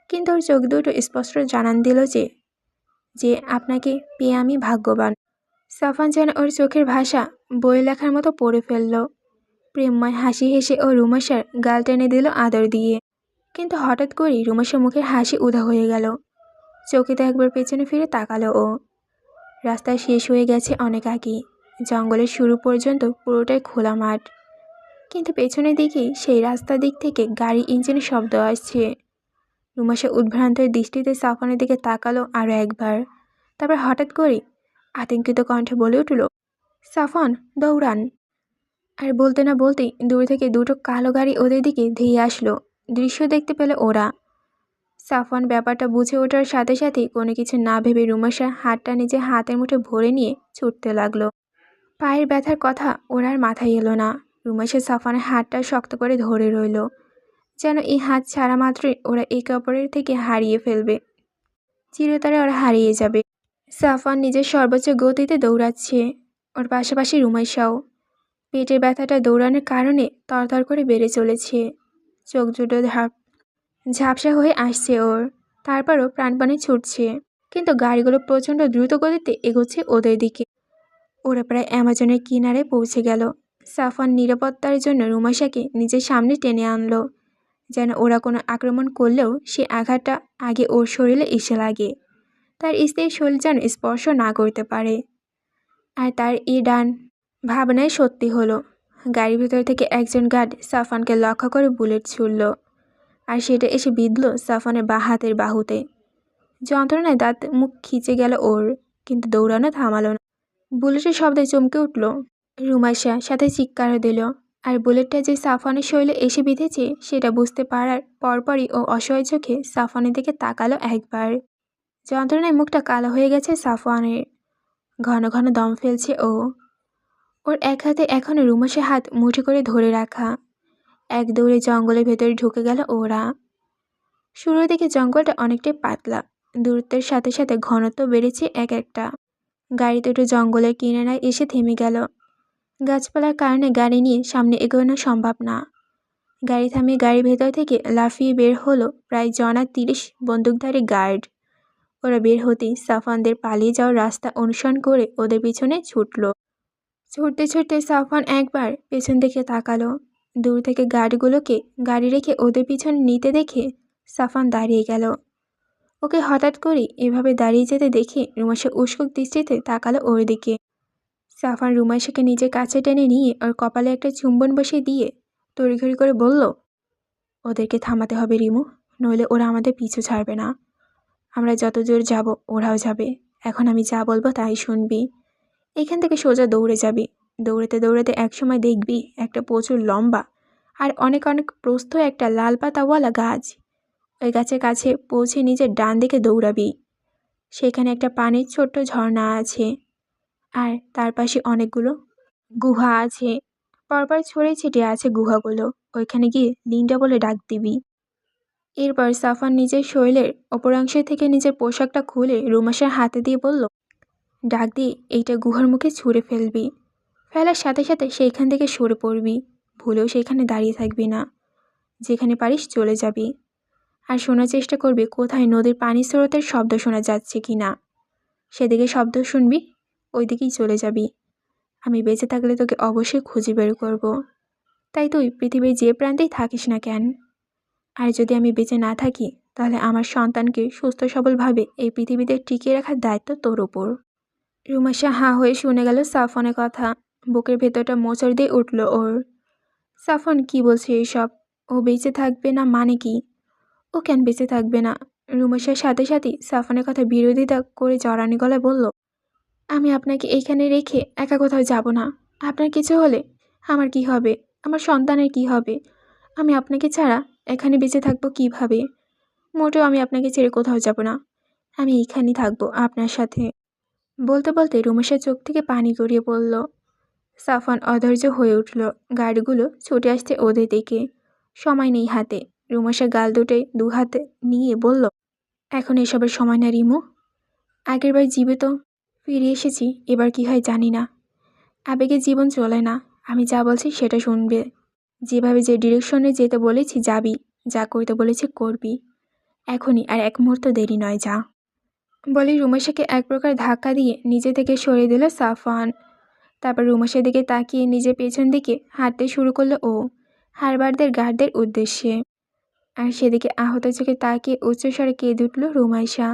কিন্তু ওর চোখ দুটো স্পষ্ট জানান দিল যে আপনাকে পেয়ে আমি ভাগ্যবান। সাফওয়ান যেন ওর চোখের ভাষা বই লেখার মতো পড়ে ফেলল। প্রেমময় হাসি হেসে ও রুমাশার গাল টেনে দিল আদর দিয়ে। কিন্তু হঠাৎ করেই রুমাশার মুখের হাসি উধাও হয়ে গেল। চকিতে একবার পেছনে ফিরে তাকালো ও। রাস্তা শেষ হয়ে গেছে অনেক আগেই, জঙ্গলের শুরু পর্যন্ত পুরোটাই খোলা মাঠ। কিন্তু পেছনের দিকেই সেই রাস্তার দিক থেকে গাড়ি ইঞ্জিনের শব্দ আসছে। রুমাশা উদ্ভ্রান্তের দৃষ্টিতে সাফওয়ানের দিকে তাকালো আরও একবার, তারপর হঠাৎ করে আতঙ্কিত কণ্ঠে বলে উঠল, সাফওয়ান, দৌড়ান! আর বলতে না বলতেই দূর থেকে দুটো কালো গাড়ি ওদের দিকে ধেয়ে আসলো। দৃশ্য দেখতে পেল ওরা। সাফওয়ান ব্যাপারটা বুঝে ওঠার সাথে সাথেই কোনো কিছু না ভেবে রুমাশা হাতটা নিজের হাতের মুঠে ভরে নিয়ে ছুটতে লাগলো। পায়ের ব্যথার কথা ওর আর মাথায় এলো না। রুমাশা সাফওয়ানের হাতটা শক্ত করে ধরে রইল, যেন এই হাত ছাড়া মাত্রই ওরা একে অপরের থেকে হারিয়ে ফেলবে, চিরতরে ওরা হারিয়ে যাবে। সাফওয়ান নিজের সর্বোচ্চ গতিতে দৌড়াচ্ছে, ওর পাশাপাশি রুমাইশাও। পেটের ব্যথাটা দৌড়ানোর কারণে তরতর করে বেড়ে চলেছে। চোখ দুটো ঝাপসা হয়ে আসছে ওর, তারপরও প্রাণপণে ছুটছে। কিন্তু গাড়িগুলো প্রচণ্ড দ্রুত গতিতে এগোচ্ছে ওদের দিকে। ওরা প্রায় অ্যামাজনের কিনারে পৌঁছে গেল। সাফওয়ান নিরাপত্তার জন্য রুমাশাকে নিজের সামনে টেনে আনলো, যেন ওরা কোনো আক্রমণ করলেও সে আঘাতটা আগে ওর শরীরে এসে লাগে, তার স্ত্রীর শরীর যেন স্পর্শ না করতে পারে। আর তার এই ডান ভাবনায় সত্যি হলো। গাড়ির ভিতর থেকে একজন গার্ড সাফওয়ানকে লক্ষ্য করে বুলেট ছুড়ল, আর সেটা এসে বিঁধল সাফওয়ানের বাঁ হাতের বাহুতে। যন্ত্রণায় দাঁত মুখ খিচে গেল ওর, কিন্তু দৌড়ানো থামালো না। বুলেটের শব্দে চমকে উঠল রুমাশা, সাথে চিৎকারও দিল। আর বুলেটটা যে সাফওয়ানের শরীরে এসে বিঁধেছে সেটা বুঝতে পারার পরপরই ও অসহায় চোখে সাফওয়ানের দিকে তাকালো একবার। যন্ত্রণায় মুখটা কালো হয়ে গেছে সাফওয়ানের। ঘন ঘন দম ফেলছে ও। ওর এক হাতে এখনো রুমাসের হাত মুঠো করে ধরে রাখা। এক দৌড়ে জঙ্গলের ভেতরে ঢুকে গেল ওরা। শুরুর দিকে জঙ্গলটা অনেকটাই পাতলা, দূরত্বের সাথে সাথে ঘনত্ব বেড়েছে এক একটা। গাড়ি দুটো জঙ্গলের কিনারায় এসে থেমে গেল। গাছপালার কারণে গাড়ি নিয়ে সামনে এগোনো সম্ভব না। গাড়ি থামিয়ে গাড়ির ভেতর থেকে লাফিয়ে বের হলো প্রায় জনা 30 বন্দুকধারী গার্ড। ওরা বের হতেই সাফওয়ানদের পালিয়ে যাওয়ার রাস্তা অনুসরণ করে ওদের পিছনে ছুটল। ছুটতে ছুটতে সাফওয়ান একবার পেছন দিকে তাকালো। দূর থেকে গার্ডগুলোকে গাড়ি রেখে ওদের পিছনে নিতে দেখে সাফওয়ান দাঁড়িয়ে গেল। ওকে হঠাৎ করে এভাবে দাঁড়িয়ে যেতে দেখে রুমাইশা উস্কো দৃষ্টিতে তাকালো ওর দিকে। সাফওয়ান রুমাইশাকে নিজের কাছে টেনে নিয়ে ওর কপালে একটা চুম্বন বসিয়ে দিয়ে তড়িঘড়ি করে বলল, ওদেরকে থামাতে হবে রিমু, নইলে ওরা আমাদের পিছু ছাড়বে না। আমরা যত জোর যাব ওরাও যাবে। এখন আমি যা বলবো তাই শুনবি। এখান থেকে সোজা দৌড়ে যাবি। দৌড়াতে দৌড়াতে একসময় দেখবি একটা প্রচুর লম্বা আর অনেক অনেক প্রস্থ একটা লাল পাতাওয়ালা গাছ। ওই গাছের কাছে পৌঁছে নিজের ডান দিকে দৌড়াবি। সেখানে একটা পানির ছোট্ট ঝর্ণা আছে, আর তার পাশে অনেকগুলো গুহা আছে। পরপর ছড়িয়ে ছিটিয়ে আছে গুহাগুলো। ওইখানে গিয়ে লিন্ডা বলে ডাক দিবি। এরপর সাফওয়ান নিজের শরীরের অপরাংশ থেকে নিজের পোশাকটা খুলে রুমাসের হাতে দিয়ে বলল, ডাক দিয়ে এইটা গুহার মুখে ছুঁড়ে ফেলবি। ফেলার সাথে সাথে সেইখান থেকে সরে পড়বি। ভুলেও সেখানে দাঁড়িয়ে থাকবি না। যেখানে পারিস চলে যাবি। আর শোনার চেষ্টা করবি কোথায় নদীর পানি স্রোতের শব্দ শোনা যাচ্ছে কি না। সেদিকে শব্দ শুনবি, ওই দিকেই চলে যাবি। আমি বেঁচে থাকলে তোকে অবশ্যই খুঁজে বের করব। তাই তুই পৃথিবীর যে প্রান্তেই থাকিস না কেন। আর যদি আমি বেঁচে না থাকি, তাহলে আমার সন্তানকে সুস্থ সবলভাবে এই পৃথিবীতে টিকিয়ে রাখার দায়িত্ব তোর ওপর। রুমাইশা হাঁ হয়ে শুনে গেল সাফওয়ানের কথা। বুকের ভেতরটা মোচড় দিয়ে উঠল ওর। সাফওয়ান কি বলছে এসব? ও বেঁচে থাকবে না মানে কি? ও কেন বেঁচে থাকবে না? রুমাইশার সাথে সাথে সাফওয়ানের কথা বিরোধিতা করে জড়ানি গলায় বলল, আমি আপনাকে এইখানে রেখে একা কোথাও যাব না। আপনার কিছু হলে আমার কি হবে? আমার সন্তানের কি হবে? আমি আপনাকে ছাড়া এখানে বেঁচে থাকবো কিভাবে? মোটেও আমি আপনাকে ছেড়ে কোথাও যাব না। আমি এইখানেই থাকবো আপনার সাথে। বলতে বলতে রুমাইশার চোখ থেকে পানি গড়িয়ে পড়ল। সাফওয়ান অধৈর্য হয়ে উঠল। গার্ডগুলো ছুটে আসছে ওদের দিকে। সময় নেই হাতে। রুমাইশার গাল দুটোই 2 হাতে নিয়ে বলল, এখন এসবের সময় না রিমু। আগেরবার জীবিত ফিরে এসেছি, এবার কি হয় জানি না। আবেগে জীবন চলে না। আমি যা বলছি সেটা শুনবে। যেভাবে যে ডিরেকশনে যেতে বলেছি যাবি, যা করতে বলেছি করবি। এখনই, আর এক মুহূর্ত দেরি নয়, যা। বলেই রুমাইশাকে এক প্রকার ধাক্কা দিয়ে নিজে থেকে সরিয়ে দিল সাফওয়ান। তারপর রুমাইশার দিকে তাকিয়ে নিজের পেছন দিকে হাঁটতে শুরু করলো ও, হারবারদের গার্ডদের উদ্দেশ্যে। আর সেদিকে আহত চোখে তাকিয়ে উচ্চস্বরে কেঁদে উঠল রুমাইশা।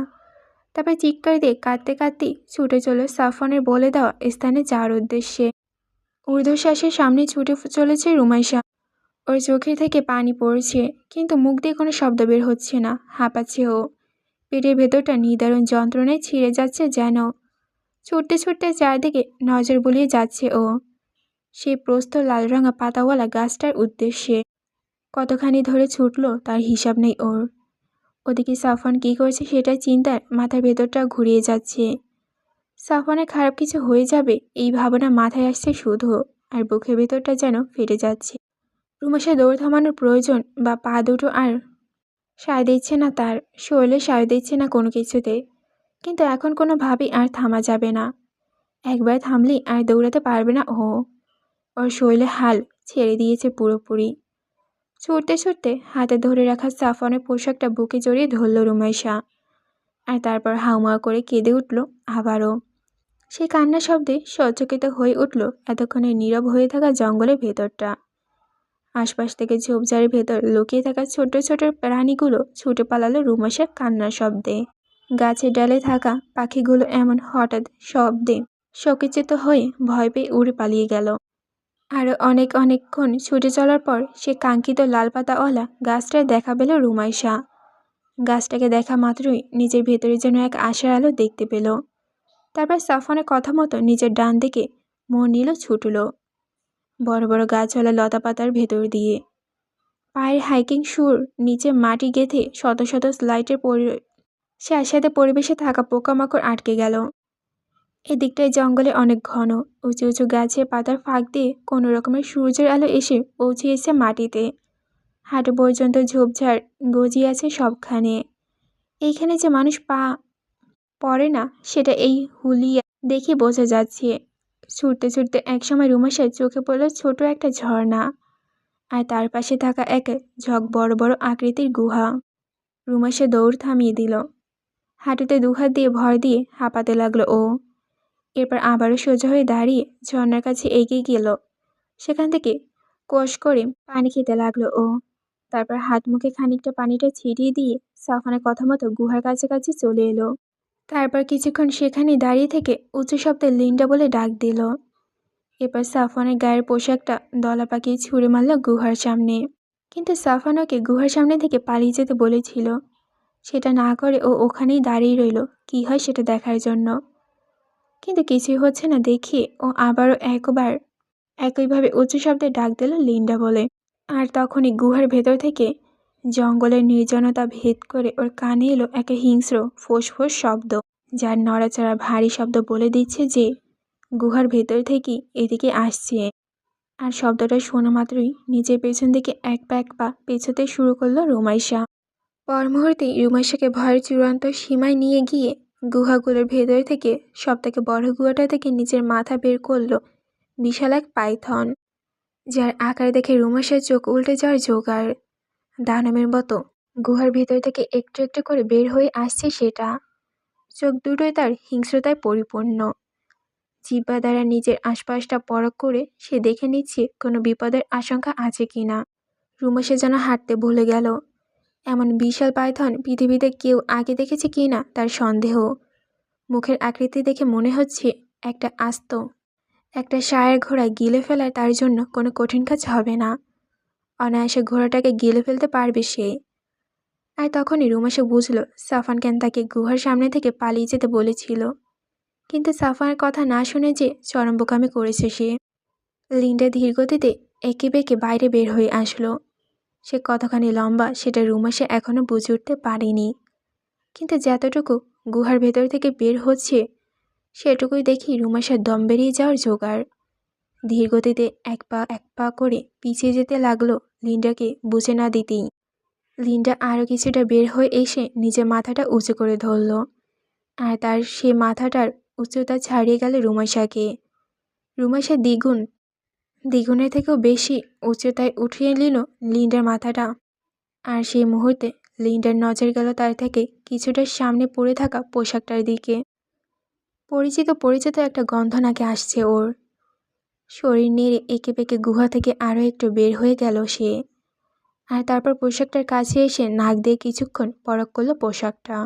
তারপর চিৎকার দিয়ে কাঁদতে কাঁদতেই ছুটে চলল সাফওয়ানের বলে দেওয়া স্থানে যাওয়ার উদ্দেশ্যে। ঊর্ধ্বশ্বাসের সামনে ছুটে চলেছে রুমাইশা। ওর চোখে থেকে পানি পড়ছে, কিন্তু মুখ দিয়ে কোনো শব্দ বের হচ্ছে না। হাঁপাচ্ছে ও। পেটের ভেতরটা নিদারুণ যন্ত্রণায় ছিঁড়ে যাচ্ছে যেন। ছুটতে ছুটতে চারদিকে নজর বুলিয়ে যাচ্ছে ও সেই প্রস্থ লাল রঙা পাতাওয়ালা গাছটার উদ্দেশ্যে। কতখানি ধরে ছুটলো তার হিসাব নেই ওর। ওদিকে সাফওয়ান কী করছে সেটা চিন্তার মাথার ভেতরটা ঘুরিয়ে যাচ্ছে। সাফওয়ানের খারাপ কিছু হয়ে যাবে এই ভাবনা মাথায় আসছে শুধু, আর বুকের ভেতরটা যেন ফেটে যাচ্ছে। রুমাইশা দৌড় থামানোর প্রয়োজন বা পা দুটো আর সায় দিচ্ছে না, তার শরীরে সায় দিচ্ছে না কোনো কিছুতে। কিন্তু এখন কোনোভাবেই আর থামা যাবে না। একবার থামলেই আর দৌড়াতে পারবে না ও। ওর শরীরে হাল ছেড়ে দিয়েছে পুরোপুরি। ছুটতে ছুটতে হাতে ধরে রাখা সাফওয়ানের পোশাকটা বুকে জড়িয়ে ধরল রুমাইশা। আর তারপর হাউমাউ করে কেঁদে উঠল আবারও। সেই কান্নার শব্দে সচকিত হয়ে উঠল এতক্ষণে নীরব হয়ে থাকা জঙ্গলের ভেতরটা। আশপাশ থেকে ঝোপঝাড়ের ভেতর লুকিয়ে থাকা ছোট ছোট প্রাণীগুলো ছুটে পালালো রুমাইশার কান্নার শব্দে। গাছের ডালে থাকা পাখিগুলো এমন হঠাৎ শব্দে সচকিত হয়ে ভয় পেয়ে উড়ে পালিয়ে গেল। আরও অনেকক্ষণ ছুটে চলার পর সে কাঙ্ক্ষিত লাল পাতাওয়ালা গাছটার দেখা পেল রুমাইশা। গাছটাকে দেখা মাত্রই নিজের ভেতরে যেন এক আশার আলো দেখতে পেল। তারপর সাফওয়ানের কথা মতো নিজের ডান দিকে মোড় নিল, ছুটল বড় বড় গাছওয়ালা লতা পাতার ভেতর দিয়ে। পায়ের হাইকিং শুর নিচে মাটি গেঁথে শত শত স্লাইডের সে একসাথে পরিবেশে থাকা পোকামাকড় আটকে গেল। এদিকটায় জঙ্গলে অনেক ঘন, উঁচু উঁচু গাছের পাতার ফাঁক দিয়ে কোনো রকমের সূর্যের আলো এসে পৌঁছিয়েছে মাটিতে। হাঁটু পর্যন্ত ঝোপঝাড় গজিয়ে আছে সবখানে। এইখানে যে মানুষ পা পড়ে না সেটা এই হুলিয়া দেখে বোঝা যাচ্ছে। ছুটতে ছুটতে একসময় রুমাসার চোখে পড়ল ছোট একটা ঝর্ণা, আর তার পাশে থাকা এক ঝক বড় বড় আকৃতির গুহা। রুমাসা দৌড় থামিয়ে দিল। হাঁটুতে দুহাত দিয়ে ভর দিয়ে হাঁপাতে লাগলো ও। এরপর আবারও সোজা হয়ে দাঁড়িয়ে ঝর্ণার কাছে এগিয়ে গেল। সেখান থেকে কষ করে পানি খেতে লাগলো ও। তারপর হাত মুখে খানিকটা পানিটা ছিটিয়ে দিয়ে সাফানের কথা মতো গুহার কাছাকাছি চলে এলো। তারপর কিছুক্ষণ সেখানে দাঁড়িয়ে থেকে উচ্চ শব্দে লিন্ডা বলে ডাক দিল। এরপর সাফানের গায়ের পোশাকটা দলা পাকিয়ে ছুঁড়ে মারল গুহার সামনে। কিন্তু সাফান ওকে গুহার সামনে থেকে পালিয়ে যেতে বলেছিল। সেটা না করে ও ওখানেই দাঁড়িয়ে রইল কি হয় সেটা দেখার জন্য। কিন্তু কিছুই হচ্ছে না দেখে ও আবারও একইভাবে উচ্চ শব্দে ডাক দিল লিন্ডা বলে। আর তখনই গুহার ভেতর থেকে জঙ্গলের নির্জনতা ভেদ করে ওর কানে এলো একটা হিংস্র ফোঁস-ফোঁস শব্দ, যার নড়াচড়া ভারী শব্দ বলে দিচ্ছে যে গুহার ভেতর থেকেই এদিকে আসছে। আর শব্দটা শোনা মাত্রই নিজের পেছন দিকে এক পা পেছোতে শুরু করলো রুমাইশা। পর মুহূর্তেই রুমাইশাকে ভয়ের চূড়ান্ত সীমায় নিয়ে গিয়ে গুহাগুলোর ভেতর থেকে সবথেকে বড় গুহাটা থেকে নিজের মাথা বের করলো বিশাল এক পাইথন, যার আকার দেখে রুমাইশার চোখ উল্টে যাওয়ার জোগাড়। দানবের মতো গুহার ভেতর থেকে একটু একটু করে বের হয়ে আসছে সেটা। চোখ দুটোই তার হিংস্রতায় পরিপূর্ণ। জিহ্বা দ্বারা নিজের আশপাশটা পরখ করে সে দেখে নিচ্ছে কোনো বিপদের আশঙ্কা আছে কিনা। রুমাইশা যেন হাঁটতে ভুলে গেল। এমন বিশাল পাইথন পৃথিবীতে কেউ আগে দেখেছে কিনা তার সন্দেহ। মুখের আকৃতি দেখে মনে হচ্ছে একটা ষাঁড়ের ঘোড়া গিলে ফেলার তার জন্য কোনো কঠিন কাজ হবে না। অনায়াসে ঘোড়াটাকে গিলে ফেলতে পারবে সে। আর তখনই রুমাইশা বুঝল সাফান কেন তাকে গুহার সামনে থেকে পালিয়ে যেতে বলেছিল। কিন্তু সাফানের কথা না শুনে যে চরম বোকামি করেছে সে। লিন্ডা ধীর গতিতে একে বেঁকে বাইরে বের হয়ে আসলো। সে কতখানি লম্বা সেটা রুমাইশা এখনো বুঝে উঠতে পারেনি। কিন্তু যতটুকু গুহার ভেতর থেকে বের হচ্ছে সেটুকুই দেখি রুমাইশার দম বেরিয়ে যাওয়ার জোগাড়। ধীর গতিতে এক পা করে পিছিয়ে যেতে লাগলো লিন্ডাকে বুঝে না দিতেই। লিন্ডা আরও কিছুটা বের হয়ে এসে নিজের মাথাটা উঁচু করে ধরল, আর তার সে মাথাটার উচ্চতা ছাড়িয়ে গেল রুমাইশাকে। রুমাইশা দ্বিগুণের থেকেও বেশি উচ্চতায় উঠিয়ে নিল লিন্ডার মাথাটা। আর সেই মুহূর্তে লিন্ডার নজর গেল তার থেকে কিছুটা সামনে পড়ে থাকা পোশাকটার দিকে। পরিচিত একটা গন্ধ নাকে আসছে ওর। শরীর নেড়ে এঁকে বেঁকে গুহা থেকে আরও একটু বের হয়ে গেল সে। আর তারপর পোশাকটার কাছে এসে নাক দিয়ে কিছুক্ষণ পরখ করলো পোশাকটা।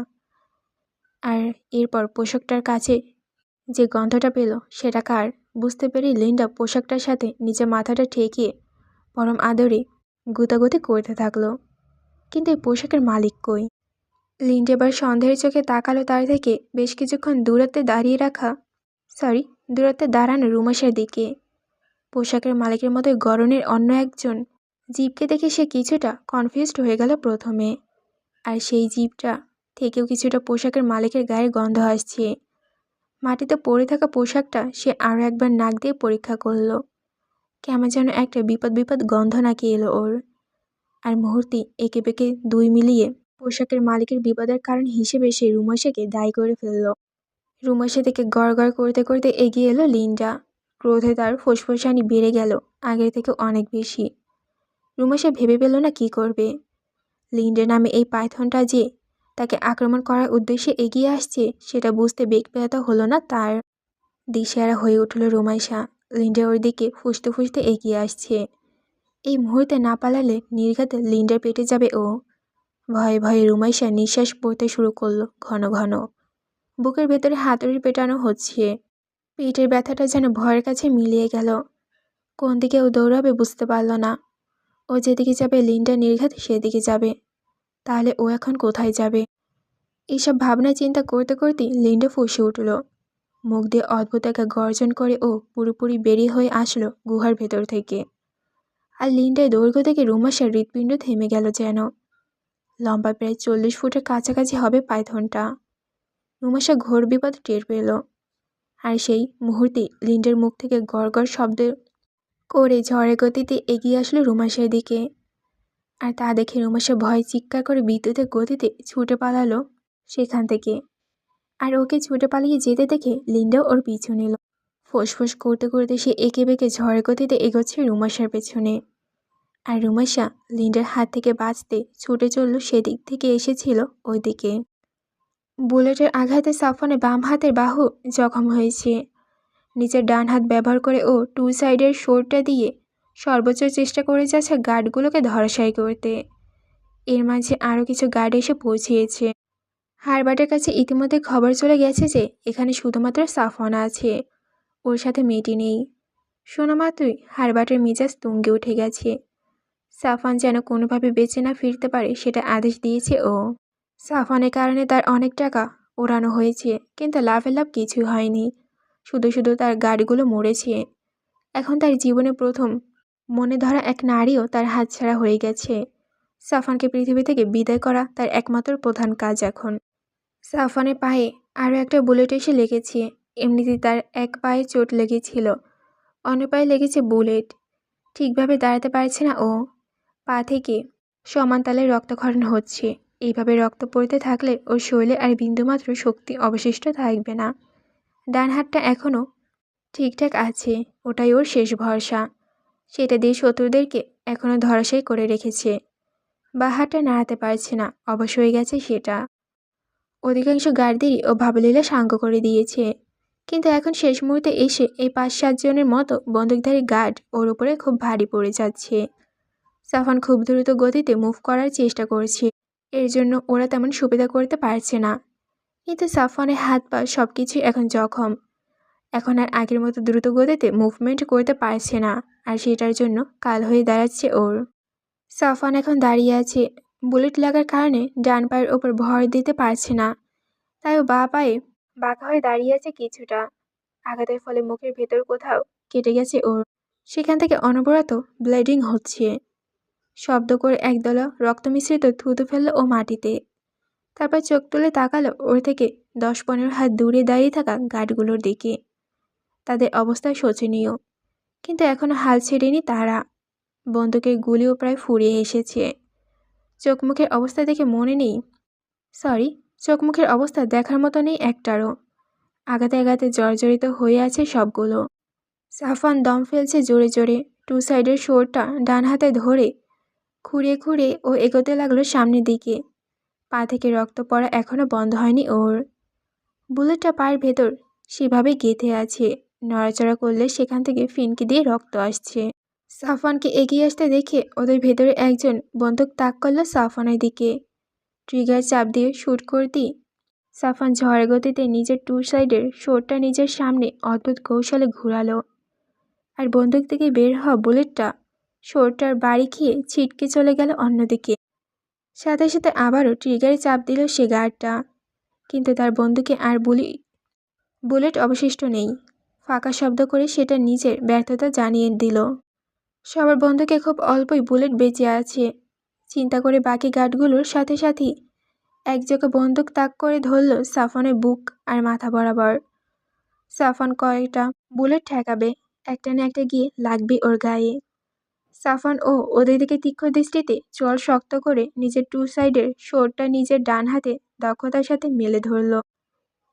আর এরপর পোশাকটার কাছে যে গন্ধটা পেল সেটা কার বুঝতে পেরে লিন্ডা পোশাকটার সাথে নিজের মাথাটা ঠেকিয়ে পরম আদরে গুতাগুতি করতে থাকলো। কিন্তু এই পোশাকের মালিক কই? লিন্ডা এবার সন্দেহের চোখে তাকালো তার থেকে বেশ কিছুক্ষণ দূরত্বে দাঁড়ানো রুমাইশার দিকে। পোশাকের মালিকের মতোই গড়নের অন্য একজন জীবকে দেখে সে কিছুটা কনফিউজড হয়ে গেল প্রথমে। আর সেই জীবটা থেকেও কিছুটা পোশাকের মালিকের গায়ের গন্ধ আসছে। মাটিতে পড়ে থাকা পোশাকটা সে আরও একবার নাক দিয়ে পরীক্ষা করলো। কেমন যেন একটা বিপদ গন্ধ নাকি এলো ওর। আর মুহূর্তেই একে বেঁকে দুই মিলিয়ে পোশাকের মালিকের বিপদের কারণ হিসেবে সে রুমাইশাকে দায়ী করে ফেলল। রুমাইশা থেকে গড় করতে করতে এগিয়ে এলো লিন্ডা। ক্রোধে তার ফুসফুসানি বেড়ে গেল আগের থেকে অনেক বেশি। রুমাইশা ভেবে পেল না কি করবে। লিন্ডা নামে এই পাইথনটা যে তাকে আক্রমণ করার উদ্দেশ্যে এগিয়ে আসছে সেটা বুঝতে বেগ পেতে হলো না তার। দিশেহারা হয়ে উঠল রুমাইশা। লিন্ডা ওর দিকে ফুসতে ফুসতে এগিয়ে আসছে। এই মুহূর্তে না পালালে নির্ঘাত লিন্ডার পেটে যাবে ও। ভয়ে ভয়ে রুমাইশা নিঃশ্বাস পড়তে শুরু করলো ঘন ঘন। বুকের ভেতরে হাতুড়ি পেটানো হচ্ছে। পেটের ব্যথাটা যেন ভয়ের কাছে মিলিয়ে গেল। কোন দিকে ও দৌড়াবে বুঝতে পারল না। ও যেদিকে যাবে লিন্ডা নির্ঘাত সেদিকে যাবে। তাহলে ও এখন কোথায় যাবে? এইসব ভাবনা চিন্তা করতে করতেই লিন্ডা ফুঁসে উঠল। মুখ দিয়ে অদ্ভুত একটা গর্জন করে ও পুরোপুরি বেরিয়ে হয়ে আসলো গুহার ভেতর থেকে। আর লিন্ডার দৈর্ঘ্য থেকে রুমাইশার হৃৎপিণ্ড থেমে গেল যেন। লম্বা প্রায় 40 ফুটের কাছাকাছি হবে পাইথনটা। রুমাসা ঘোর বিপদ টের পেল, আর সেই মুহূর্তে লিন্ডের মুখ থেকে গড়গড় শব্দ করে ঝড়ের গতিতে এগিয়ে আসলো রুমাসার দিকে। আর তা দেখে রুমাসা ভয়ে চিৎকার করে বিদ্যুতের গতিতে ছুটে পালালো সেখান থেকে। আর ওকে ছুটে পালিয়ে যেতে দেখে লিন্ডাও ওর পিছু নিল। ফোঁস করতে করতে সে এঁকে বেঁকে ঝড়ের গতিতে এগোচ্ছে রুমাসার পেছনে। আর রুমাসা লিন্ডার হাত থেকে বাঁচতে ছুটে চলল সেদিক থেকে এসেছিল ওইদিকে। বুলেটের আঘাতে সাফনের বাম হাতের বাহু জখম হয়েছে। নিচের ডান হাত ব্যবহার করে ও 2 সাইডের শোরটা দিয়ে সর্বোচ্চ চেষ্টা করে যাচ্ছে গার্ডগুলোকে ধরাশায়ী করতে। এর মাঝে আরও কিছু গার্ড এসে পৌঁছিয়েছে। হারবার্টের কাছে ইতিমধ্যে খবর চলে গেছে যে এখানে শুধুমাত্র সাফনা আছে, ওর সাথে মেয়েটি নেই। শোনা মাত্রই হারবার্টের মেজাজ তুঙ্গে উঠে গেছে। সাফান যেন কোনোভাবে বেঁচে না ফিরতে পারে সেটা আদেশ দিয়েছে ও। সাফানের কারণে তার অনেক টাকা ওড়ানো হয়েছে, কিন্তু লাভের লাভ কিছুই হয়নি। শুধু তার গাড়িগুলো মরেছে। এখন তার জীবনে প্রথম মনে ধরা এক নারীও তার হাতছাড়া হয়ে গেছে। সাফানকে পৃথিবী থেকে বিদায় করা তার একমাত্র প্রধান কাজ এখন। সাফানের পায়ে আরও একটা বুলেট এসে লেগেছে। এমনিতেই তার এক পায়ে চোট লেগেছিল, অন্য পায়ে লেগেছে বুলেট। ঠিকভাবে দাঁড়াতে পারছে না ও। পা থেকে সমান তালে রক্তক্ষরণ হচ্ছে। এইভাবে রক্ত পড়তে থাকলে ওর শরীরে আর বিন্দুমাত্র শক্তি অবশিষ্ট থাকবে না। ডান হাতটা এখনও ঠিকঠাক আছে, ওটাই ওর শেষ ভরসা। সেটা দিয়ে শত্রুদেরকে এখনও ধরাশায়ী করে রেখেছে। বাঁ হাতটা নাড়াতে পারছে না, অবশ হয়ে গেছে সেটা। অধিকাংশ গার্ডদেরই ও ভাবলীলা সাঙ্গ করে দিয়েছে, কিন্তু এখন শেষ মুহূর্তে এসে এই 5-7 জনের মতো বন্দুকধারী গার্ড ওর উপরে খুব ভারী পড়ে যাচ্ছে। সাফান খুব দ্রুত গতিতে মুভ করার চেষ্টা করছে, এর জন্য ওরা তেমন সুবিধা করতে পারছে না। কিন্তু সাফানের হাত পা সব কিছুই এখন জখম। এখন আর আগের মতো দ্রুত গতিতে মুভমেন্ট করতে পারছে না, আর সেটার জন্য কাল হয়ে দাঁড়াচ্ছে ওর। সাফান এখন দাঁড়িয়ে আছে। বুলেট লাগার কারণে ডান পায়ের ওপর ভর দিতে পারছে না, তাই ও বাঁ পায়ে বাঁকা হয়ে দাঁড়িয়ে আছে কিছুটা। আঘাতের ফলে মুখের ভেতর কোথাও কেটে গেছে ওর, সেখান থেকে অনবরত ব্লিডিং হচ্ছে। শব্দ করে একদলা রক্ত মিশ্রিত থুতু ফেলল ও মাটিতে। তারপর চোখ তুলে তাকালো ওর থেকে 10-15 হাত দূরে দাঁড়িয়ে থাকা গার্ডগুলোর দিকে। তাদের অবস্থা শোচনীয়, কিন্তু এখনো হাল ছেড়েনি তারা। বন্দুকের গুলিও প্রায় ফুরিয়ে এসেছে। চোখ মুখের অবস্থা দেখে মনে নেই, চোখ মুখের অবস্থা দেখার মতো নেই একটারও। আঘাতে জর্জরিত হয়ে আছে সবগুলো। সাফান দম ফেলছে জোরে জোরে। 2 সাইডের শোরটা ডান হাতে ধরে খুঁড়িয়ে ও এগোতে লাগলো সামনের দিকে। পা থেকে রক্ত পড়া এখনো বন্ধ হয়নি ওর। বুলেটটা পায়ের ভেতর সেভাবে গেঁথে আছে, নড়াচড়া করলে সেখান থেকে ফিনকি দিয়ে রক্ত আসছে। সাফানকে এগিয়ে আসতে দেখে ওদের ভেতরে একজন বন্দুক তাক করলো সাফানের দিকে। ট্রিগার চাপ দিয়ে শ্যুট করতেই সাফান ঝড় গতিতে নিজের 2 সাইডের শোরটা নিজের সামনে অদ্ভুত কৌশলে ঘুরালো। আর বন্দুক থেকে বের হওয়া বুলেটটা শোরটার বাড়ি খেয়ে ছিটকে চলে গেল অন্যদিকে। সাথে আবারও ট্রিগারে চাপ দিল সে গার্ডটা, কিন্তু তার বন্দুকে আর বুলেট অবশিষ্ট নেই। ফাঁকা শব্দ করে সেটা নিজের ব্যর্থতা জানিয়ে দিল। সবার বন্দুকে খুব অল্পই বুলেট বেঁচে আছে। চিন্তা করে বাকি গার্ডগুলোর সাথেই একযোগে বন্দুক তাক করে ধরল সাফানের বুক আর মাথা বরাবর। সাফান কয়েকটা বুলেট ঠেকাবে, একটা না একটা গিয়ে লাগবে ওর গায়ে। সাফান ওদের দিকে তীক্ষ্ণ দৃষ্টিতে চোয়াল শক্ত করে নিজের 2 সাইডের শোরটা নিজের ডান হাতে দক্ষতার সাথে মেলে ধরল।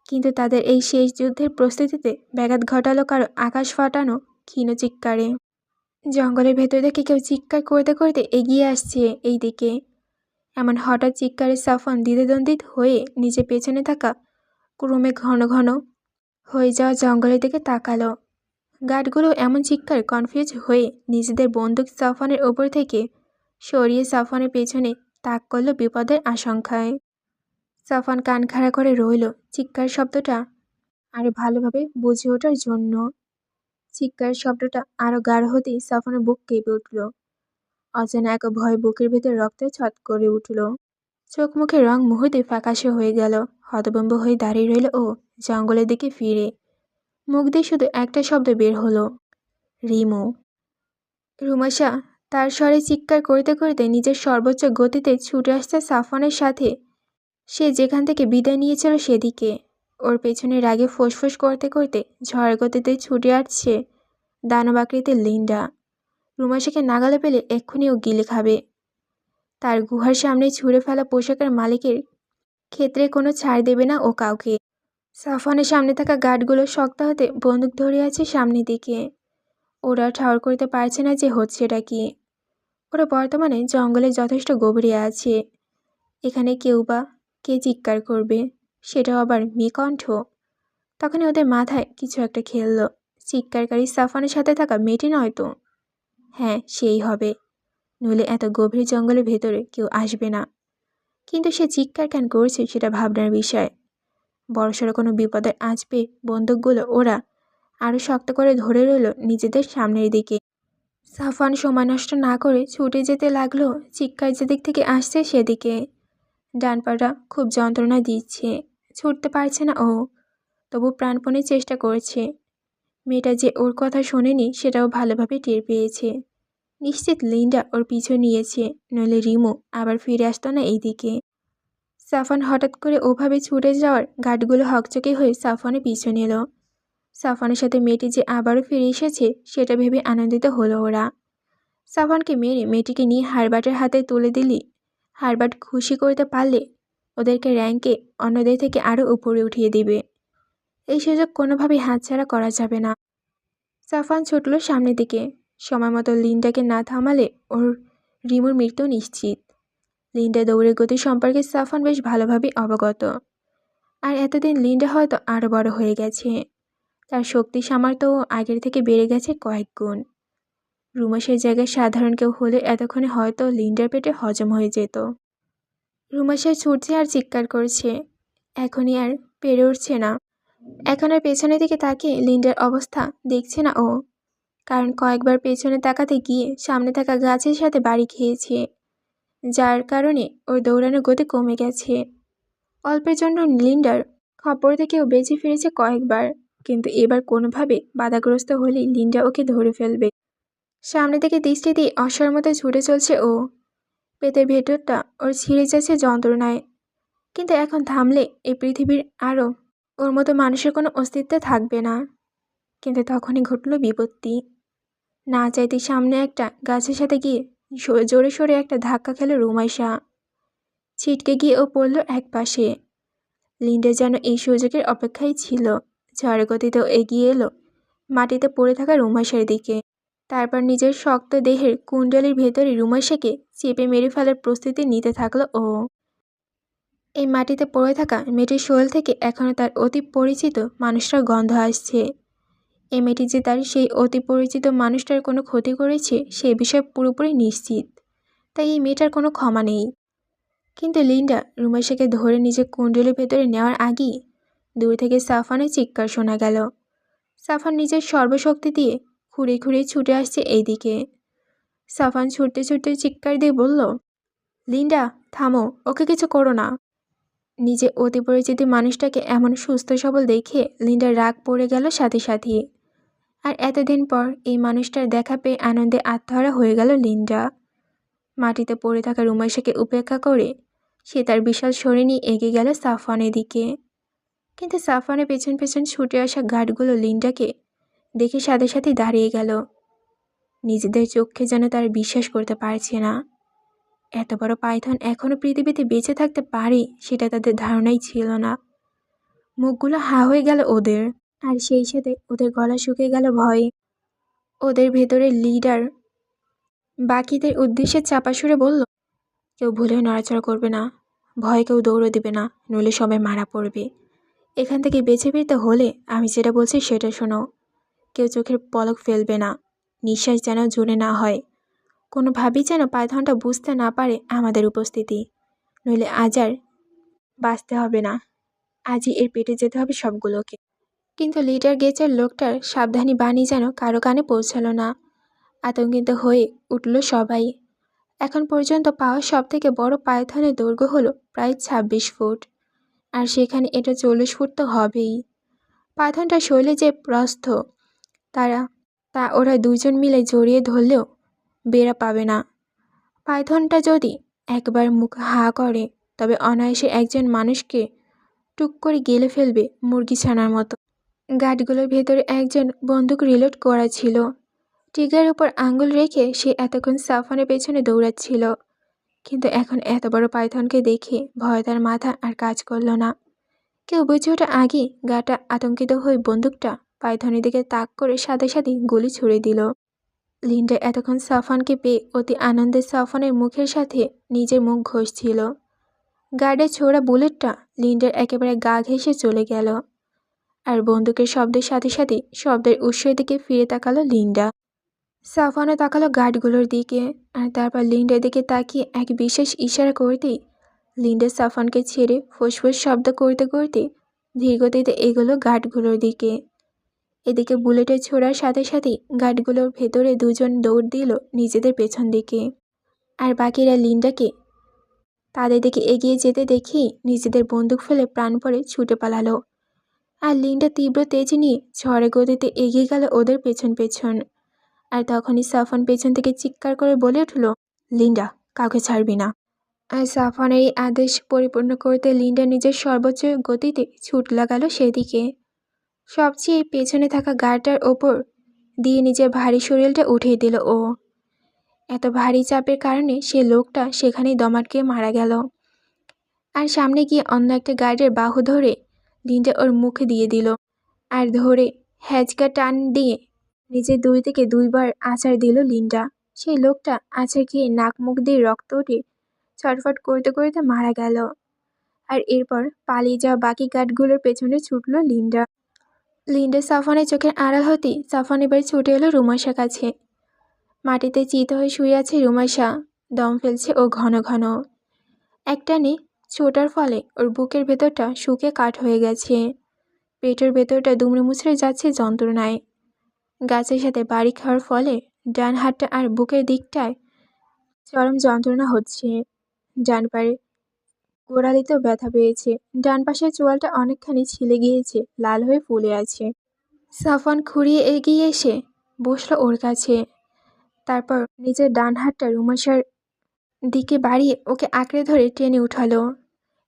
কিন্তু তাদের এই শেষ যুদ্ধের প্রস্তুতিতে ব্যাঘাত ঘটালো কারো আকাশ ফাটানো ক্ষীণ চিৎকারে। জঙ্গলের ভেতর থেকে কেউ চিৎকার করতে এগিয়ে আসছে এই দিকে। এমন হঠাৎ চিৎকারে সাফান দ্বিধাদ্বন্দ্বিত হয়ে নিজের পেছনে থাকা ক্রমে ঘন হয়ে যাওয়া জঙ্গলের দিকে তাকালো। গার্ডগুলো এমন চিৎকার কনফিউজ হয়ে নিজেদের বন্দুক সাফানের ওপর থেকে সরিয়ে সাফানের পেছনে তাক করলো বিপদের আশঙ্কায়। সাফান কান খাড়া করে রইল চিৎকার শব্দটা আরো ভালোভাবে বুঝে ওঠার জন্য। চিৎকার শব্দটা আরো গাঢ় হতেই সাফানের বুক কেঁপে উঠল। অজানা এক ভয় বুকের ভেতর রক্তে ছট করে উঠল। চোখ মুখের রং মুহূর্তে ফ্যাকাশে হয়ে গেল। হতভম্ব হয়ে দাঁড়িয়ে রইল ও জঙ্গলের দিকে ফিরে। মুখ দিয়ে শুধু একটা শব্দ বের হলো, রিমু। রুমাসা তার স্বরে চিৎকার করতে করতে নিজের সর্বোচ্চ গতিতে ছুটে আসছে সাফওয়ানের সাথে। সে যেখান থেকে বিদায় নিয়েছিল সেদিকে। ওর পেছনে রাগে ফোঁস করতে করতে ঝড় গতিতে ছুটে আসছে দানব আকৃতির লিন্ডা। রুমাশাকে নাগালে পেলে এক্ষুনি ও গিলে খাবে। তার গুহার সামনে ছুঁড়ে ফেলা পোশাকের মালিকের ক্ষেত্রে কোনো ছাড় দেবে না ও কাউকে। সাফওয়ানের সামনে থাকা গার্ডগুলো শক্ত হাতে বন্দুক ধরে আছে সামনের দিকে। ওরা ঠাউর করতে পারছে না যে হচ্ছেটা কি। ওরা বর্তমানে জঙ্গলে যথেষ্ট গভীরে আছে। এখানে কেউ বা কে চিৎকার করবে, সেটাও আবার মেকণ্ঠ। তখনই ওদের মাথায় কিছু একটা খেললো। চিৎকারকারী সাফওয়ানের সাথে থাকা মেয়েটি নয় তো? হ্যাঁ, সেই হবে, নইলে এত গভীর জঙ্গলের ভেতরে কেউ আসবে না। কিন্তু সে চিৎকার কেন করছে সেটা ভাবনার বিষয়। বড়সড় কোনো বিপদের আঁচ পেয়ে বন্দুকগুলো ওরা আরও শক্ত করে ধরে রইল নিজেদের সামনের দিকে। সাফওয়ান সময় নষ্ট না করে ছুটে যেতে লাগলো চিৎকার যেদিক থেকে আসছে সেদিকে। ডান পাটা খুব যন্ত্রণা দিচ্ছে, ছুটতে পারছে না ও, তবু প্রাণপণে চেষ্টা করছে। মেয়েটা যে ওর কথা শোনেনি সেটাও ভালোভাবে টের পেয়েছে। নিশ্চিত লিন্ডা ওর পিছু নিয়েছে, নইলে রিমু আবার ফিরে আসতো না এইদিকে। সাফওয়ান হঠাৎ করে ওভাবে ছুটে যাওয়ার গার্ডগুলো হকচকে হয়ে সাফওয়ানের পিছু নিল। সাফওয়ানের সাথে মেয়েটি যে আবারও ফিরে এসেছে সেটা ভেবে আনন্দিত হলো ওরা। সাফওয়ানকে মেরে মেয়েটিকে নিয়ে হারবাটের হাতে তুলে দিলি হারবাট খুশি করতে পারলে ওদেরকে র্যাঙ্কে অন্যদের থেকে আরও উপরে উঠিয়ে দিবে। এই সুযোগ কোনোভাবেই হাতছাড়া করা যাবে না। সাফওয়ান ছুটল সামনের দিকে। সময় মতো লিন্ডাকে না থামালে ওর রিমুর মৃত্যু নিশ্চিত। লিন্ডা দৌড়ের গতি সম্পর্কে সাফওয়ান বেশ ভালোভাবে অবগত। আর এতদিন লিন্ডা হয়তো আরও বড় হয়ে গেছে। তার শক্তি সামর্থ্যও আগের থেকে বেড়ে গেছে কয়েক গুণ। রুমাসের জায়গায় সাধারণ কেউ হলে এতক্ষণে হয়তো লিন্ডার পেটে হজম হয়ে যেত। রুমাসের ছুটছে আর চিৎকার করছে। এখনই আর পেরে উঠছে না। এখন আর পেছনের দিকে তাকিয়ে লিন্ডার অবস্থা দেখছে না ও, কারণ কয়েকবার পেছনে তাকাতে গিয়ে সামনে থাকা গাছের সাথে বাড়ি খেয়েছে, যার কারণে ওর দৌড়ানোর গতি কমে গেছে। অল্পের জন্য লিন্ডার খপ্পর থেকেও বেঁচে ফিরেছে কয়েকবার, কিন্তু এবার কোনোভাবে বাধাগ্রস্ত হলেই লিন্ডা ওকে ধরে ফেলবে। সামনে থেকে দৃষ্টি দিয়ে অশ্বার মতো ছুটে চলছে ও। পেটের ভেতরটা ওর ছিঁড়ে যাচ্ছে যন্ত্রণায়। কিন্তু এখন থামলে এই পৃথিবীর আরও ওর মতো মানুষের কোনো অস্তিত্ব থাকবে না। কিন্তু তখনই ঘটল বিপত্তি। না চাইতে সামনে একটা গাছের সাথে গিয়ে জোরে সরে একটা ধাক্কা খেল রুমাইশা। ছিটকে গিয়ে ও পড়ল এক পাশে। লিন্ডা যেন এই সুযোগের অপেক্ষায় ছিল। ঝড় গতিতেও এগিয়ে এলো মাটিতে পড়ে থাকা রুমাইশার দিকে। তারপর নিজের শক্ত দেহের কুণ্ডলীর ভেতরে রুমাইশাকে চেপে মেরে ফেলার প্রস্তুতি নিতে থাকলো ও। এই মাটিতে পড়ে থাকা মেয়েটির শরীর থেকে এখনও তার অতি পরিচিত মানুষটার গন্ধ আসছে। এই মেয়েটি যে তার সেই অতি পরিচিত মানুষটার কোনো ক্ষতি করেছে সে বিষয়ে পুরোপুরি নিশ্চিত। তাই এই মেয়েটার কোনো ক্ষমা নেই। কিন্তু লিন্ডা রুমাইশাকে ধরে নিজের কুণ্ডলীর ভেতরে নেওয়ার আগেই দূর থেকে সাফওয়ানের চিৎকার শোনা গেল। সাফওয়ান নিজের সর্বশক্তি দিয়ে খুঁড়ে খুঁড়ে ছুটে আসছে এইদিকে। সাফওয়ান ছুটতে ছুটতে চিৎকার দিয়ে বলল, লিন্ডা থামো, ওকে কিছু করো না। নিজে অতি পরিচিত মানুষটাকে এমন সুস্থ সবল দেখে লিন্ডার রাগ পড়ে গেল সাথে সাথে। আর এতদিন পর এই মানুষটার দেখা পেয়ে আনন্দে আত্মহারা হয়ে গেল লিন্ডা। মাটিতে পড়ে থাকা রুমাইশাকে উপেক্ষা করে সে তার বিশাল শরীর নিয়ে এগিয়ে গেল সাফওয়ানের দিকে। কিন্তু সাফওয়ানের পেছন পেছন ছুটে আসা গার্ডগুলো লিন্ডাকে দেখে সাথে সাথে দাঁড়িয়ে গেল। নিজেদের চোখে যেন তারা বিশ্বাস করতে পারছে না। এত বড় পাইথন এখনও পৃথিবীতে বেঁচে থাকতে পারে সেটা তাদের ধারণাই ছিল না। মুখগুলো হা হয়ে গেল ওদের, আর সেই সাথে ওদের গলা শুকিয়ে গেল ভয়ে। ওদের ভেতরে লিডার বাকিদের উদ্দেশ্যে চাপা সুরে বলল, কেউ ভুলেও নড়াচড়া করবে না, ভয়ে কেউ দৌড়ে দেবে না, নইলে সবাই মারা পড়বে। এখান থেকে বেঁচে ফিরতে হলে আমি যেটা বলছি সেটা শোনো। কেউ চোখের পলক ফেলবে না, নিঃশ্বাস যেন জোরে না হয়, কোনোভাবেই যেন পাইথনটা বুঝতে না পারে আমাদের উপস্থিতি, নইলে আজ আর বাঁচতে হবে না, আজই এর পেটে যেতে হবে সবগুলোকে। কিন্তু লিডার গেচের লোকটার সাবধানী বাণী যেন কারো কানে পৌঁছালো না। আতঙ্কিত হয়ে উঠল সবাই। এখন পর্যন্ত পাওয়া সবথেকে বড় পাইথনের দৈর্ঘ্য হলো প্রায় 26 ফুট, আর সেখানে এটা 40 ফুট তো হবেই। পাইথনটা শৈলে যে প্রস্থ তা ওরা দুজন মিলে জড়িয়ে ধরলেও বেড়া পাবে না। পাইথনটা যদি একবার মুখ হা করে তবে অনায়াসে একজন মানুষকে টুক করে গিলে ফেলবে মুরগি ছানার মতো। গার্ডগুলোর ভেতরে একজন বন্দুক রিলোড করা ছিল। ট্রিগারের উপর আঙুল রেখে সে এতক্ষণ সাফওয়ানের পেছনে দৌড়াচ্ছিল, কিন্তু এখন এত বড় পাইথনকে দেখে ভয়ে তার মাথা আর কাজ করল না। কেউ বুঝে ওঠার আগেই গাটা আতঙ্কিত হয়ে বন্দুকটা পাইথনের দিকে তাক করে সাথে সাথে গুলি ছুড়ে দিল। লিন্ডা এতক্ষণ সাফওয়ানকে পেয়ে অতি আনন্দে সাফওয়ানের মুখের সাথে নিজের মুখ ঘষছিল। গার্ডের ছোড়া বুলেটটা লিন্ডার একেবারে গা ঘেঁষে চলে গেল, আর বন্দুকের শব্দের সাথে সাথে শব্দের উৎসের দিকে ফিরে তাকালো লিন্ডা। সাফওয়ানও তাকালো গার্ডগুলোর দিকে, আর তারপর লিন্ডার দিকে তাকিয়ে এক বিশেষ ইশারা করতেই লিন্ডা সাফওয়ানকে ছেড়ে ফুসফুস শব্দ করতে করতে ধীরগতিতে এগোলো গার্ডগুলোর দিকে। এদিকে বুলেটের ছোড়ার সাথে সাথেই গার্ডগুলোর ভেতরে দুজন দৌড় দিল নিজেদের পেছন দিকে, আর বাকিরা লিন্ডাকে তাদের দিকে এগিয়ে যেতে দেখেই নিজেদের বন্দুক ফেলে প্রাণপণে ছুটে পালালো। আর লিন্ডা তীব্র তেজ নিয়ে ঝড়ে গতিতে এগিয়ে গেল ওদের পেছন পেছন। আর তখনই সাফওয়ান পেছন থেকে চিৎকার করে বলে উঠল, লিন্ডা, কাউকে ছাড়বি না। আর সাফওয়ানের এই আদেশ পরিপূর্ণ করতে লিন্ডা নিজের সর্বোচ্চ গতিতে ছুট লাগালো সেদিকে। সবচেয়ে পেছনে থাকা গাড়টার ওপর দিয়ে নিজের ভারী শরীরটা উঠিয়ে দিল ও। এত ভারী চাপের কারণে সে লোকটা সেখানেই দম আটকে মারা গেল। আর সামনে গিয়ে অন্য একটা গার্ডের বাহু ধরে লিন্ডা ওর মুখে দিয়ে দিল, আর ধরে হ্যাচকা টান দিয়ে নিজের 2 থেকে 2 বার আছাড় দিল লিন্ডা। সেই লোকটা আছাড় খেয়ে নাক মুখ দিয়ে রক্ত উঠে ছটফট করতে করতে মারা গেল। আর এরপর পালিয়ে যাওয়া বাকি গার্ডগুলোর পেছনে ছুটল লিন্ডা। লিন্ডা সাফওয়ানের চোখের আড়াল হতেই সাফওয়ান এবার ছুটে এলো রুমাইশার কাছে। মাটিতে চিত হয়ে শুয়ে আছে রুমাইশা, দম ফেলছে ও ঘন ঘন। একটানে ছোটার ফলে ওর বুকের ভেতরটা শুকে কাঠ হয়ে গেছে, পেটের ভেতরটা দুমড়ে মুচড়ে যাচ্ছে যন্ত্রণায়। গাছের সাথে বাড়ি খাওয়ার ফলে ডান হাতটা আর বুকের দিকটায় চরম যন্ত্রণা হচ্ছে। ডান পায়ের গোড়ালিতেও ব্যথা পেয়েছে। ডান পাশের চোয়ালটা অনেকখানি ছিলে গিয়েছে, লাল হয়ে ফুলে আছে। সাফওয়ান খুঁড়িয়ে এগিয়ে এসে বসলো ওর কাছে। তারপর নিজের ডান হাতটা রুমাইশার দিকে বাড়িয়ে ওকে আঁকড়ে ধরে টেনে উঠালো,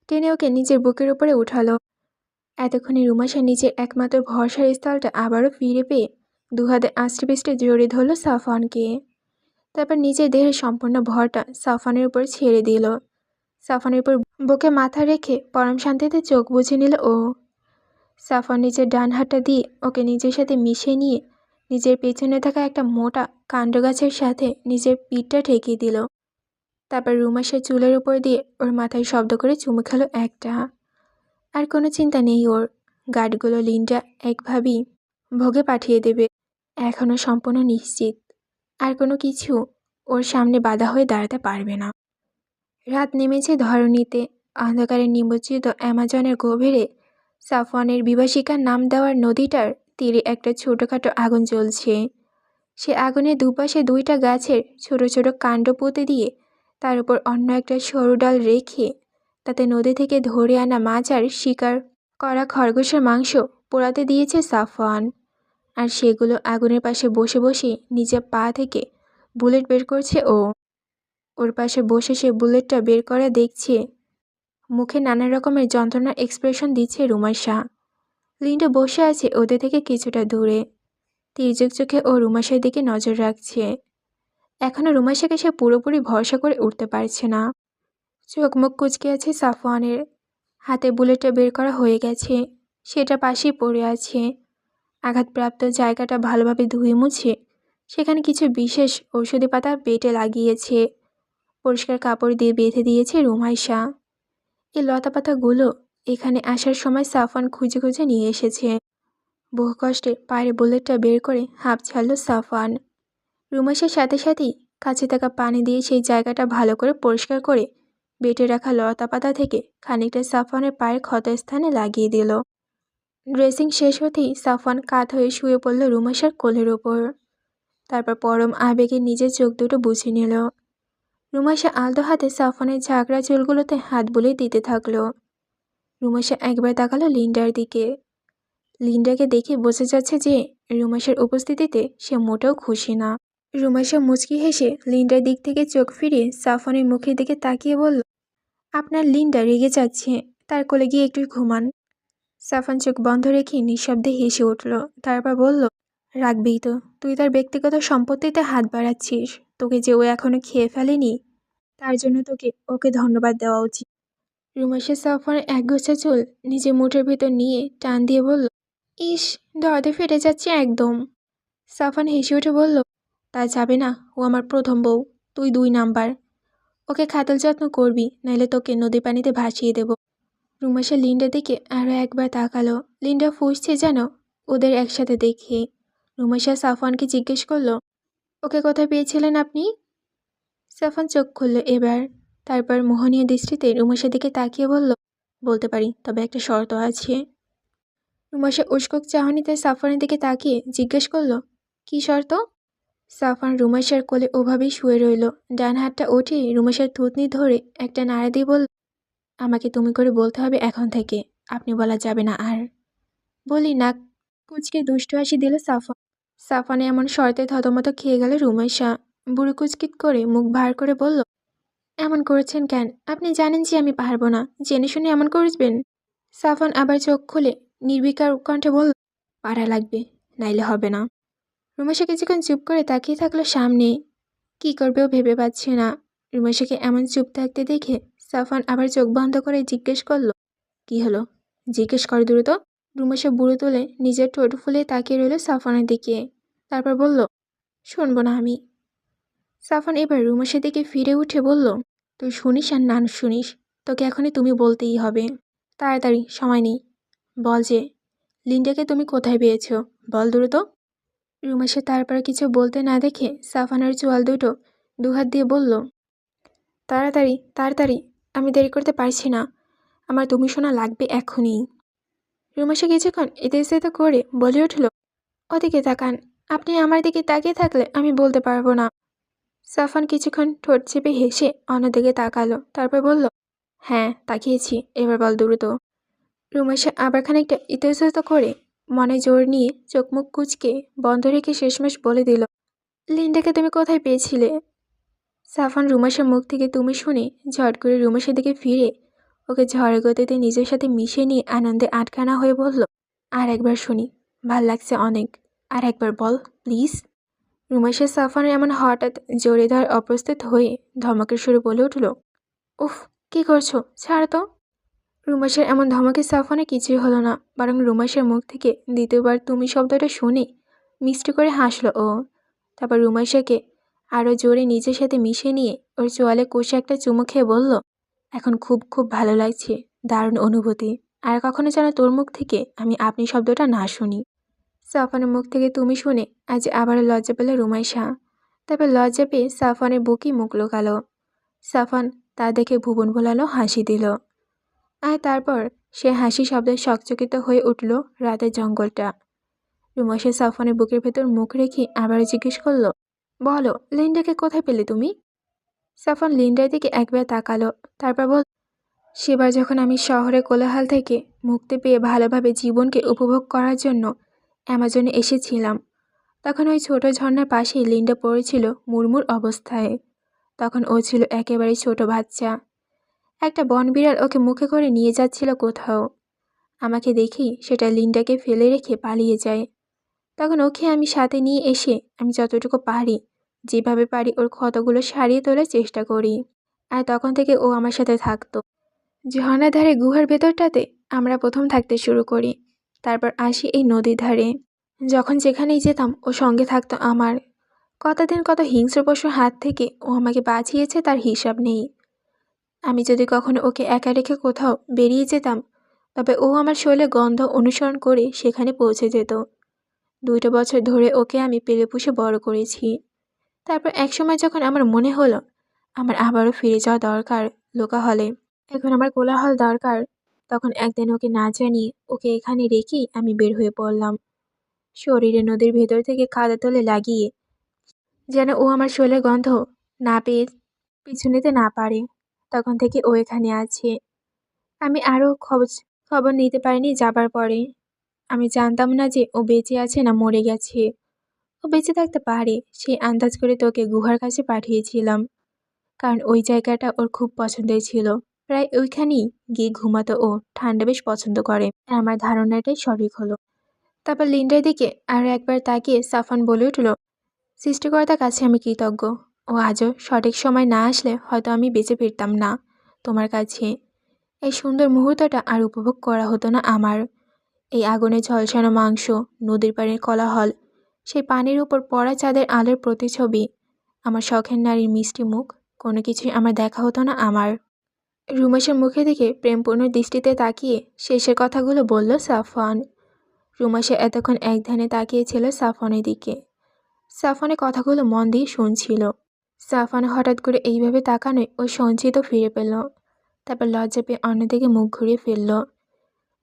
টেনে ওকে নিজের বুকের উপরে উঠালো। এতক্ষণে রুমাইশা নিজের একমাত্র ভরসার স্থলটা আবারও ফিরে পেয়ে 2 হাতে আষ্টে পিষ্টে জড়িয়ে ধরল সাফওয়ানকে। তারপর নিজের দেহের সম্পূর্ণ ভরটা সাফওয়ানের উপর ছেড়ে দিল। সাফওয়ানের উপর বুকে মাথা রেখে পরম শান্তিতে চোখ বুজে নিল ও। সাফওয়ান নিজের ডান হাতটা দিয়ে ওকে নিজের সাথে মিশিয়ে নিয়ে নিজের পেছনে থাকা একটা মোটা কাণ্ড গাছের সাথে নিজের পিঠটা ঠেকিয়ে দিল। তারপর রুমাইশার চুলের উপর দিয়ে ওর মাথায় শব্দ করে চুমু খেলো একটা। আর কোনো চিন্তা নেই ওর, গার্ডগুলো লিন্ডা একভাবেই ভোগে পাঠিয়ে দেবে, এখনও সম্পূর্ণ নিশ্চিত। আর কোনো কিছু ওর সামনে বাধা হয়ে দাঁড়াতে পারবে না। রাত নেমেছে ধরণীতে। অন্ধকারে নিমজ্জিত অ্যামাজনের গভীরে সাফওয়ানের বিভাসিকার নাম দেওয়ার নদীটার তীরে একটা ছোটোখাটো আগুন জ্বলছে। সে আগুনের দুপাশে 2টা গাছের ছোট ছোট কাণ্ড পুঁতে দিয়ে তার উপর অন্য একটা সরু ডাল রেখে তাতে নদী থেকে ধরে আনা মাছ আর শিকার করা খরগোশের মাংস পোড়াতে দিয়েছে সাফওয়ান। আর সেগুলো আগুনের পাশে বসে বসে নিজের পা থেকে বুলেট বের করছে ও। ওর পাশে বসে সে বুলেটটা বের করা দেখছে, মুখে নানা রকমের যন্ত্রণার এক্সপ্রেশন দিচ্ছে রুমাইশা। লিন্ডা বসে আছে ওদের থেকে কিছুটা দূরে, তির্যক চোখে ও রুমাইশার দিকে নজর রাখছে। এখনও রুমাইশাকে সে পুরোপুরি ভরসা করে উঠতে পারছে না। চোখ মুখ কুঁচকে আছে সাফওয়ানের। হাতে বুলেটটা বের করা হয়ে গেছে, সেটা পাশেই পড়ে আছে। আঘাতপ্রাপ্ত জায়গাটা ভালোভাবে ধুয়ে মুছে সেখানে কিছু বিশেষ ঔষধি পাতা পেটে লাগিয়েছে, পরিষ্কার কাপড় দিয়ে বেঁধে দিয়েছে রুমাইশা। এই লতা পাতাগুলো এখানে আসার সময় সাফওয়ান খুঁজে খুঁজে নিয়ে এসেছে। বহু কষ্টে পায়ের বুলেটটা বের করে হাঁপ ছাড়ল সাফওয়ান। রুমাইশার সাথে সাথেই কাছে থাকা পানি দিয়ে সেই জায়গাটা ভালো করে পরিষ্কার করে বেটে রাখা লতা পাতা থেকে খানিকটা সাফওয়ানের পায়ের ক্ষতস্থানে লাগিয়ে দিল। ড্রেসিং শেষ হতেই সাফওয়ান কাত হয়ে শুয়ে পড়ল রুমাইশার কোলের ওপর। তারপর পরম আবেগে নিজের চোখ দুটো বুঝে নিল। রুমাইশা আলতো হাতে সাফওয়ানের ঝাঁকড়া চুলগুলোতে হাত বুলিয়ে দিতে থাকলো। রুমাইশা একবার তাকালো লিন্ডার দিকে। লিন্ডাকে দেখে বোঝা যাচ্ছে যে রুমাইশার উপস্থিতিতে সে মোটেও খুশি না। রুমাইশা মুচকি হেসে লিন্ডার দিক থেকে চোখ ফিরিয়ে সাফনের মুখের দিকে তাকিয়ে বলল, আপনার লিন্ডা রেগে যাচ্ছে, তার কোলে গিয়ে একটু ঘুমান। সাফন চোখ বন্ধ রেখে নিঃশব্দে হেসে উঠল। তারপর বলল, রাখবেই তো, তুই তার ব্যক্তিগত সম্পত্তিতে হাত বাড়াচ্ছিস। তোকে যে ও এখনো খেয়ে ফেলেনি, তার জন্য তোকে ওকে ধন্যবাদ দেওয়া উচিত। রুমাইশা সাফনের একগোছা চুল নিজের মুঠের ভেতর নিয়ে টান দিয়ে বলল, ইস, দরদে ফেটে যাচ্ছে একদম। সাফন হেসে উঠে বলল, তা যাবে না, ও আমার প্রথম বউ, তুই 2 নাম্বার। ওকে খাতির যত্ন করবি, নাইলে তোকে নদী পানিতে ভাসিয়ে দেব। রুমাইশা লিন্ডার দিকে আরও একবার তাকালো। লিন্ডা ফুঁসছে যেন ওদের একসাথে দেখে। রুমাইশা সাফওয়ানকে জিজ্ঞেস করলো, ওকে কোথায় পেয়েছিলেন আপনি? সাফওয়ান চোখ খুলল এবার। তারপর মোহনীয় দৃষ্টিতে রুমাইশার দিকে তাকিয়ে বলল, বলতে পারি, তবে একটা শর্ত আছে। রুমাইশা উস্কোক চাহনিতে সাফওয়ানের দিকে তাকিয়ে জিজ্ঞেস করলো, কি শর্ত? সাফওয়ান রুমাইশার কোলে ওভাবেই শুয়ে রইল। ডান হাতটা উঠে রুমাইশার থুতনি ধরে একটা নাড়া দিয়ে বলল, আমাকে তুমি করে বলতে হবে এখন থেকে, আপনি বলা যাবে না আর। বলি নাক কুচকে দুষ্টু হাসি দিল সাফওয়ান। সাফওয়ানে এমন শর্তে থতমত খেয়ে গেল রুমাইশা। বুড়ো কুচকিত করে মুখ ভার করে বলল, এমন করেছেন কেন? আপনি জানেন যে আমি পারবো না, জেনে শুনে এমন করবেন? সাফওয়ান আবার চোখ খুলে নির্বিকার কণ্ঠে বলল, পারা লাগবে, নাইলে হবে না। রুমাইশা কিছুক্ষণ চুপ করে তাকিয়ে থাকলো সামনে। কি করবেও ভেবে পাচ্ছে না। রুমাইশাকে এমন চুপ থাকতে দেখে সাফওয়ান আবার চোখ বন্ধ করে জিজ্ঞেস করলো, কি হলো? জিজ্ঞেস কর দ্রুত। রুমাইশা বুড়ো তুলে নিজের ঠোঁট ফুলে তাকিয়ে রইল সাফওয়ানের দিকে। তারপর বলল, শুনবো না আমি। সাফওয়ান এবার রুমাইশার দিকে ফিরে উঠে বলল, তুই শুনিস আর না শুনিস, তোকে এখনই তুমি বলতেই হবে। তাড়াতাড়ি, সময় নেই। বল যে, লিন্ডাকে তুমি কোথায় পেয়েছ? বল দ্রুত। রুমাইশা তারপর কিছু বলতে না দেখে সাফওয়ানের চোয়াল দুটো দুহাত দিয়ে বলল, তাড়াতাড়ি তাড়াতাড়ি, আমি দেরি করতে পারছি না, আমার তুমি শোনা লাগবে এখনই। রুমাইশা কিছুক্ষণ ইতস্তত করে বলে উঠল, ওদিকে তাকান, আপনি আমার দিকে তাকিয়ে থাকলে আমি বলতে পারবো না। সাফওয়ান কিছুক্ষণ ঠোঁট চেপে হেসে অন্যদিকে তাকালো। তারপর বলল, হ্যাঁ তাকিয়েছি, এবার বল দ্রুত। রুমাইশা আবার খানিকটা ইতস্তত করে মনে জোর নিয়ে চোখ মুখ কুচকে বন্ধ রেখে শেষমেশ বলে দিল, লিন্ডাকে তুমি কোথায় পেয়েছিলে? সাফওয়ান রুমাইশার মুখ থেকে তুমি শুনে ঝট করে রুমাইশার দিকে ফিরে ওকে ঝড় গতিতে নিজের সাথে মিশিয়ে নিয়ে আনন্দে আটকানা হয়ে বলল, আর একবার শুনি, ভাল লাগছে অনেক, আর একবার বল প্লিজ। রুমাইশা সাফওয়ানের এমন হঠাৎ জোরে ধর অপ্রস্তুত হয়ে ধমকের সুরে বলে উঠল, উফ, কি করছো, ছাড় তো। রুমাইশার এমন ধমকে সাফওয়ানের কিছুই হলো না, বরং রুমাইশার মুখ থেকে দ্বিতীয়বার তুমি শব্দটা শুনে মিষ্টি করে হাসলো ও। তারপর রুমাইশাকে আরও জোরে নিজের সাথে মিশে নিয়ে ওর চোয়ালে কষে একটা চুমু খেয়ে বলল, এখন খুব খুব ভালো লাগছে, দারুণ অনুভূতি, আর কখনো যেন তোর মুখ থেকে আমি আপনি শব্দটা না শুনি। সাফওয়ানের মুখ থেকে তুমি শুনে আজ আবারও লজ্জা পেল রুমাইশা। তারপর লজ্জা পেয়ে সাফওয়ানের বুকই মুখ লুকালো। সাফওয়ান তা দেখে ভুবন ভোলানো হাসি দিল। আর তারপর সে হাসি শব্দে চকচকিত হয়ে উঠল রাতের জঙ্গলটা। রুমাইশা সাফওয়ানের বুকের ভেতর মুখ রেখে আবার জিজ্ঞেস করল, বলো, লিন্ডাকে কোথায় পেলে তুমি? সাফওয়ান লিন্ডার দিকে একবার তাকালো। তারপর বল, সেবার যখন আমি শহরের কোলাহল থেকে মুক্তি পেয়ে ভালোভাবে জীবনকে উপভোগ করার জন্য অ্যামাজনে এসেছিলাম, তখন ওই ছোট ঝর্ণার পাশেই লিন্ডা পড়েছিল মুড়মুড় অবস্থায়। তখন ও ছিল একেবারে ছোট বাচ্চা। একটা বনবিড়াল ওকে মুখে করে নিয়ে যাচ্ছিল কোথাও। আমাকে দেখেই সেটা লিন্ডাকে ফেলে রেখে পালিয়ে যায়। তখন ওকে আমি সাথে নিয়ে এসে আমি যতটুকু পারি, যেভাবে পারি ওর ক্ষতগুলো সারিয়ে তোলার চেষ্টা করি। আর তখন থেকে ও আমার সাথে থাকতো। ঝর্ণার ধারে গুহার ভেতরটাতে আমরা প্রথম থাকতে শুরু করি। তারপর আসি এই নদীর ধারে। যখন যেখানেই যেতাম ও সঙ্গে থাকতো আমার। কতদিন কত হিংস্র পশুর হাত থেকে ও আমাকে বাঁচিয়েছে তার হিসাব নেই। আমি যদি কখনো ওকে একা রেখে কোথাও বেরিয়ে যেতাম, তবে ও আমার শরীরে গন্ধ অনুসরণ করে সেখানে পৌঁছে যেত। 2টা বছর ধরে ওকে আমি পেলে পুষে বড় করেছি। তারপর একসময় যখন আমার মনে হলো আমার আবারও ফিরে যাওয়া দরকার লোকাহলে, এখন আমার কোলাহল দরকার, তখন একদিন ওকে না জানিয়ে ওকে এখানে রেখেই আমি বের হয়ে পড়লাম, শরীরে নদীর ভেতর থেকে কাদা তলে লাগিয়ে, যেন ও আমার শরীরে গন্ধ না পেয়ে পিছু নিতে না পারে। তখন থেকে ও এখানে আছে। আমি আরও খবর নিতে পারিনি যাবার পরে। আমি জানতাম না যে ও বেঁচে আছে না মরে গেছে। ও বেঁচে থাকতে পারে সেই আন্দাজ করে তোকে গুহার কাছে পাঠিয়েছিলাম, কারণ ওই জায়গাটা ওর খুব পছন্দের ছিল। প্রায় ওইখানেই গিয়ে ঘুমাতো ও, ঠান্ডা বেশ পছন্দ করে। আমার ধারণাটাই সঠিক হলো। তারপর লিন্ডার দিকে আরও একবার তাকিয়ে সাফওয়ান বলে উঠল, সৃষ্টিকর্তার কাছে আমি কৃতজ্ঞ। ও আজও সঠিক সময় না আসলে হয়তো আমি বেঁচে ফিরতাম না তোমার কাছে। এই সুন্দর মুহূর্তটা আর উপভোগ করা হতো না আমার। এই আগুনে ঝলসানো মাংস, নদীর পাড়ের কোলাহল, সেই পানির উপর পড়া চাঁদের আলোর প্রতিছবি, আমার শখের নারীর মিষ্টি মুখ, কোনো কিছুই আমার দেখা হতো না আমার। রুমেশের মুখে দেখে প্রেমপূর্ণ দৃষ্টিতে তাকিয়ে শেষের কথাগুলো বলল সাফওয়ান। রুমেশে এতক্ষণ এক ধ্যানে তাকিয়েছিল সাফওয়ানের দিকে। সাফওয়ানের কথাগুলো মন দিয়ে শুনছিল। সাফওয়ান হঠাৎ করে এইভাবে তাকানোয় ও সঞ্চিত ফিরে পেল। তারপর লজ্জা পেয়ে অন্যদিকে মুখ ঘুরিয়ে ফেলল।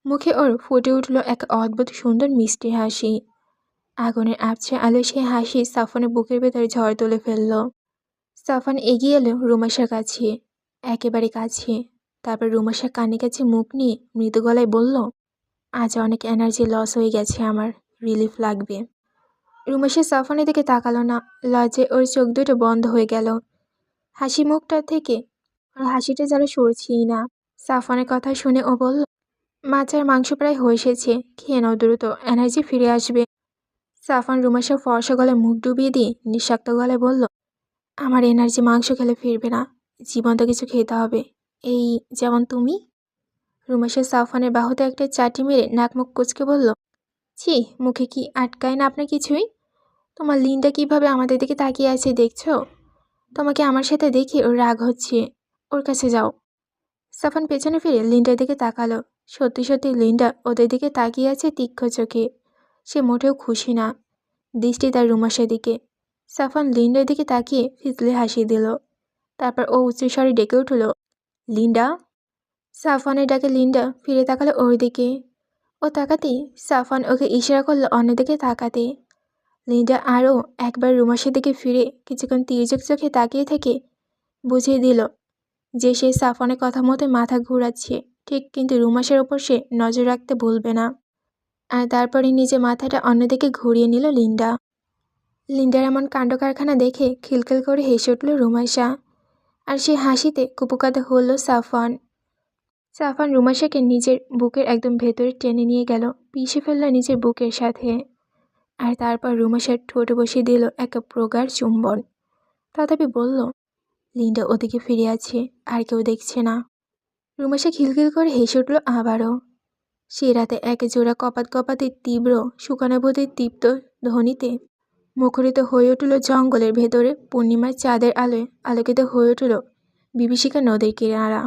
মুখে ওর ফুটে উঠল এক অদ্ভুত সুন্দর মিষ্টি হাসি। আগুনের আবছা আলো সেই হাসি সাফওয়ানের বুকের ভেতরে ঝড় তুলে ফেলল। সাফওয়ান এগিয়ে এলো রুমেশের কাছে, একেবারে কাছে। তারপর রুমেশের কানে কাছে মুখ নিয়ে মৃদু গলায় বলল, আজ অনেক এনার্জি লস হয়ে গেছে আমার, রিলিফ লাগবে। রুমেশের সাফওয়ানের দিকে তাকালো না। লজ্জায় ওর চোখ দুটো বন্ধ হয়ে গেল। হাসি মুখটা থেকে আর হাসিটা যেন সরছেই না। সাফওয়ানের কথা শুনে ও বলল, মাছ আর মাংস প্রায় হয়ে এসেছে, খেয়ে নাও দ্রুত, এনার্জি ফিরে আসবে। সাফওয়ান রুমেশের ফর্সা গলায় মুখ ডুবিয়ে দিয়ে নিঃশব্দ গলায় বলল, আমার এনার্জি মাংস খেলে ফিরবে না, জীবন্ত কিছু খেতে হবে, এই যেমন তুমি। রুমেশের সাফওয়ানের বাহুতে একটা চাটি মেরে নাক মুখ কুচকে বলল, ছি, মুখে কি আটকায় না আপনার কিছুই? তোমার লিনটা কিভাবে আমাদের দিকে তাকিয়ে আছে দেখছো? তোমাকে আমার সাথে দেখে ওর রাগ হচ্ছে, ওর কাছে যাও। সাফওয়ান পেছনে ফিরে লিন্ডার দিকে তাকালো। সত্যি সত্যি লিন্ডা ওদের দিকে তাকিয়ে আছে তীক্ষ্ণ চোখে। সে মোটেও খুশি না। দৃষ্টি তার রুমেশের দিকে। সাফওয়ান লিন্ডার দিকে তাকিয়ে ফিসলে হাসি দিল। তারপর ও উচ্চস্বরে ডেকে উঠল, লিন্ডা। সাফওয়ানের ডাকে লিন্ডা ফিরে তাকালো ওর দিকে। ও তাকাতেই সাফওয়ান ওকে ইশারা করলো অন্যদিকে তাকাতে। লিন্ডা আরও একবার রুমেশের দিকে ফিরে কিছুক্ষণ তির্যক চোখে তাকিয়ে থেকে বুঝিয়ে দিল যে সে সাফওয়ানের কথা মতো মাথা ঘুরাচ্ছে ঠিক, কিন্তু রুমেশের ওপর সে নজর রাখতে ভুলবে না। আর তারপরে নিজে মাথাটা অন্যদিকে ঘুরিয়ে নিল লিন্ডা। লিন্ডার এমন কাণ্ড কারখানা দেখে খিলখিল করে হেসে উঠল রুমেশা। আর সে হাসিতে কুপুকাতে হলো সাফওয়ান। সাফওয়ান রুমেশাকে নিজের বুকের একদম ভেতরে টেনে নিয়ে গেল, পিষে ফেলল নিজের বুকের সাথে। আর তারপর রুমেশার ঠোঁট বসিয়ে দিল এক প্রগাঢ় চুম্বন। তথাপি বলল, লিন্ডা ওদিকে ফিরে আছে, আর কেউ দেখছে না। রুমেশা খিলখিল করে হেসে উঠল আবারও। সে রাতে এক জোড়া কপাত কপাতে তীব্র সুখানুভূতির দীপ্ত ধ্বনিতে মুখরিত হয়ে উঠল জঙ্গলের ভেতরে পূর্ণিমার চাঁদের আলোয় আলোকিত হয়ে উঠল বিভীষিকা নদীর কিনারা।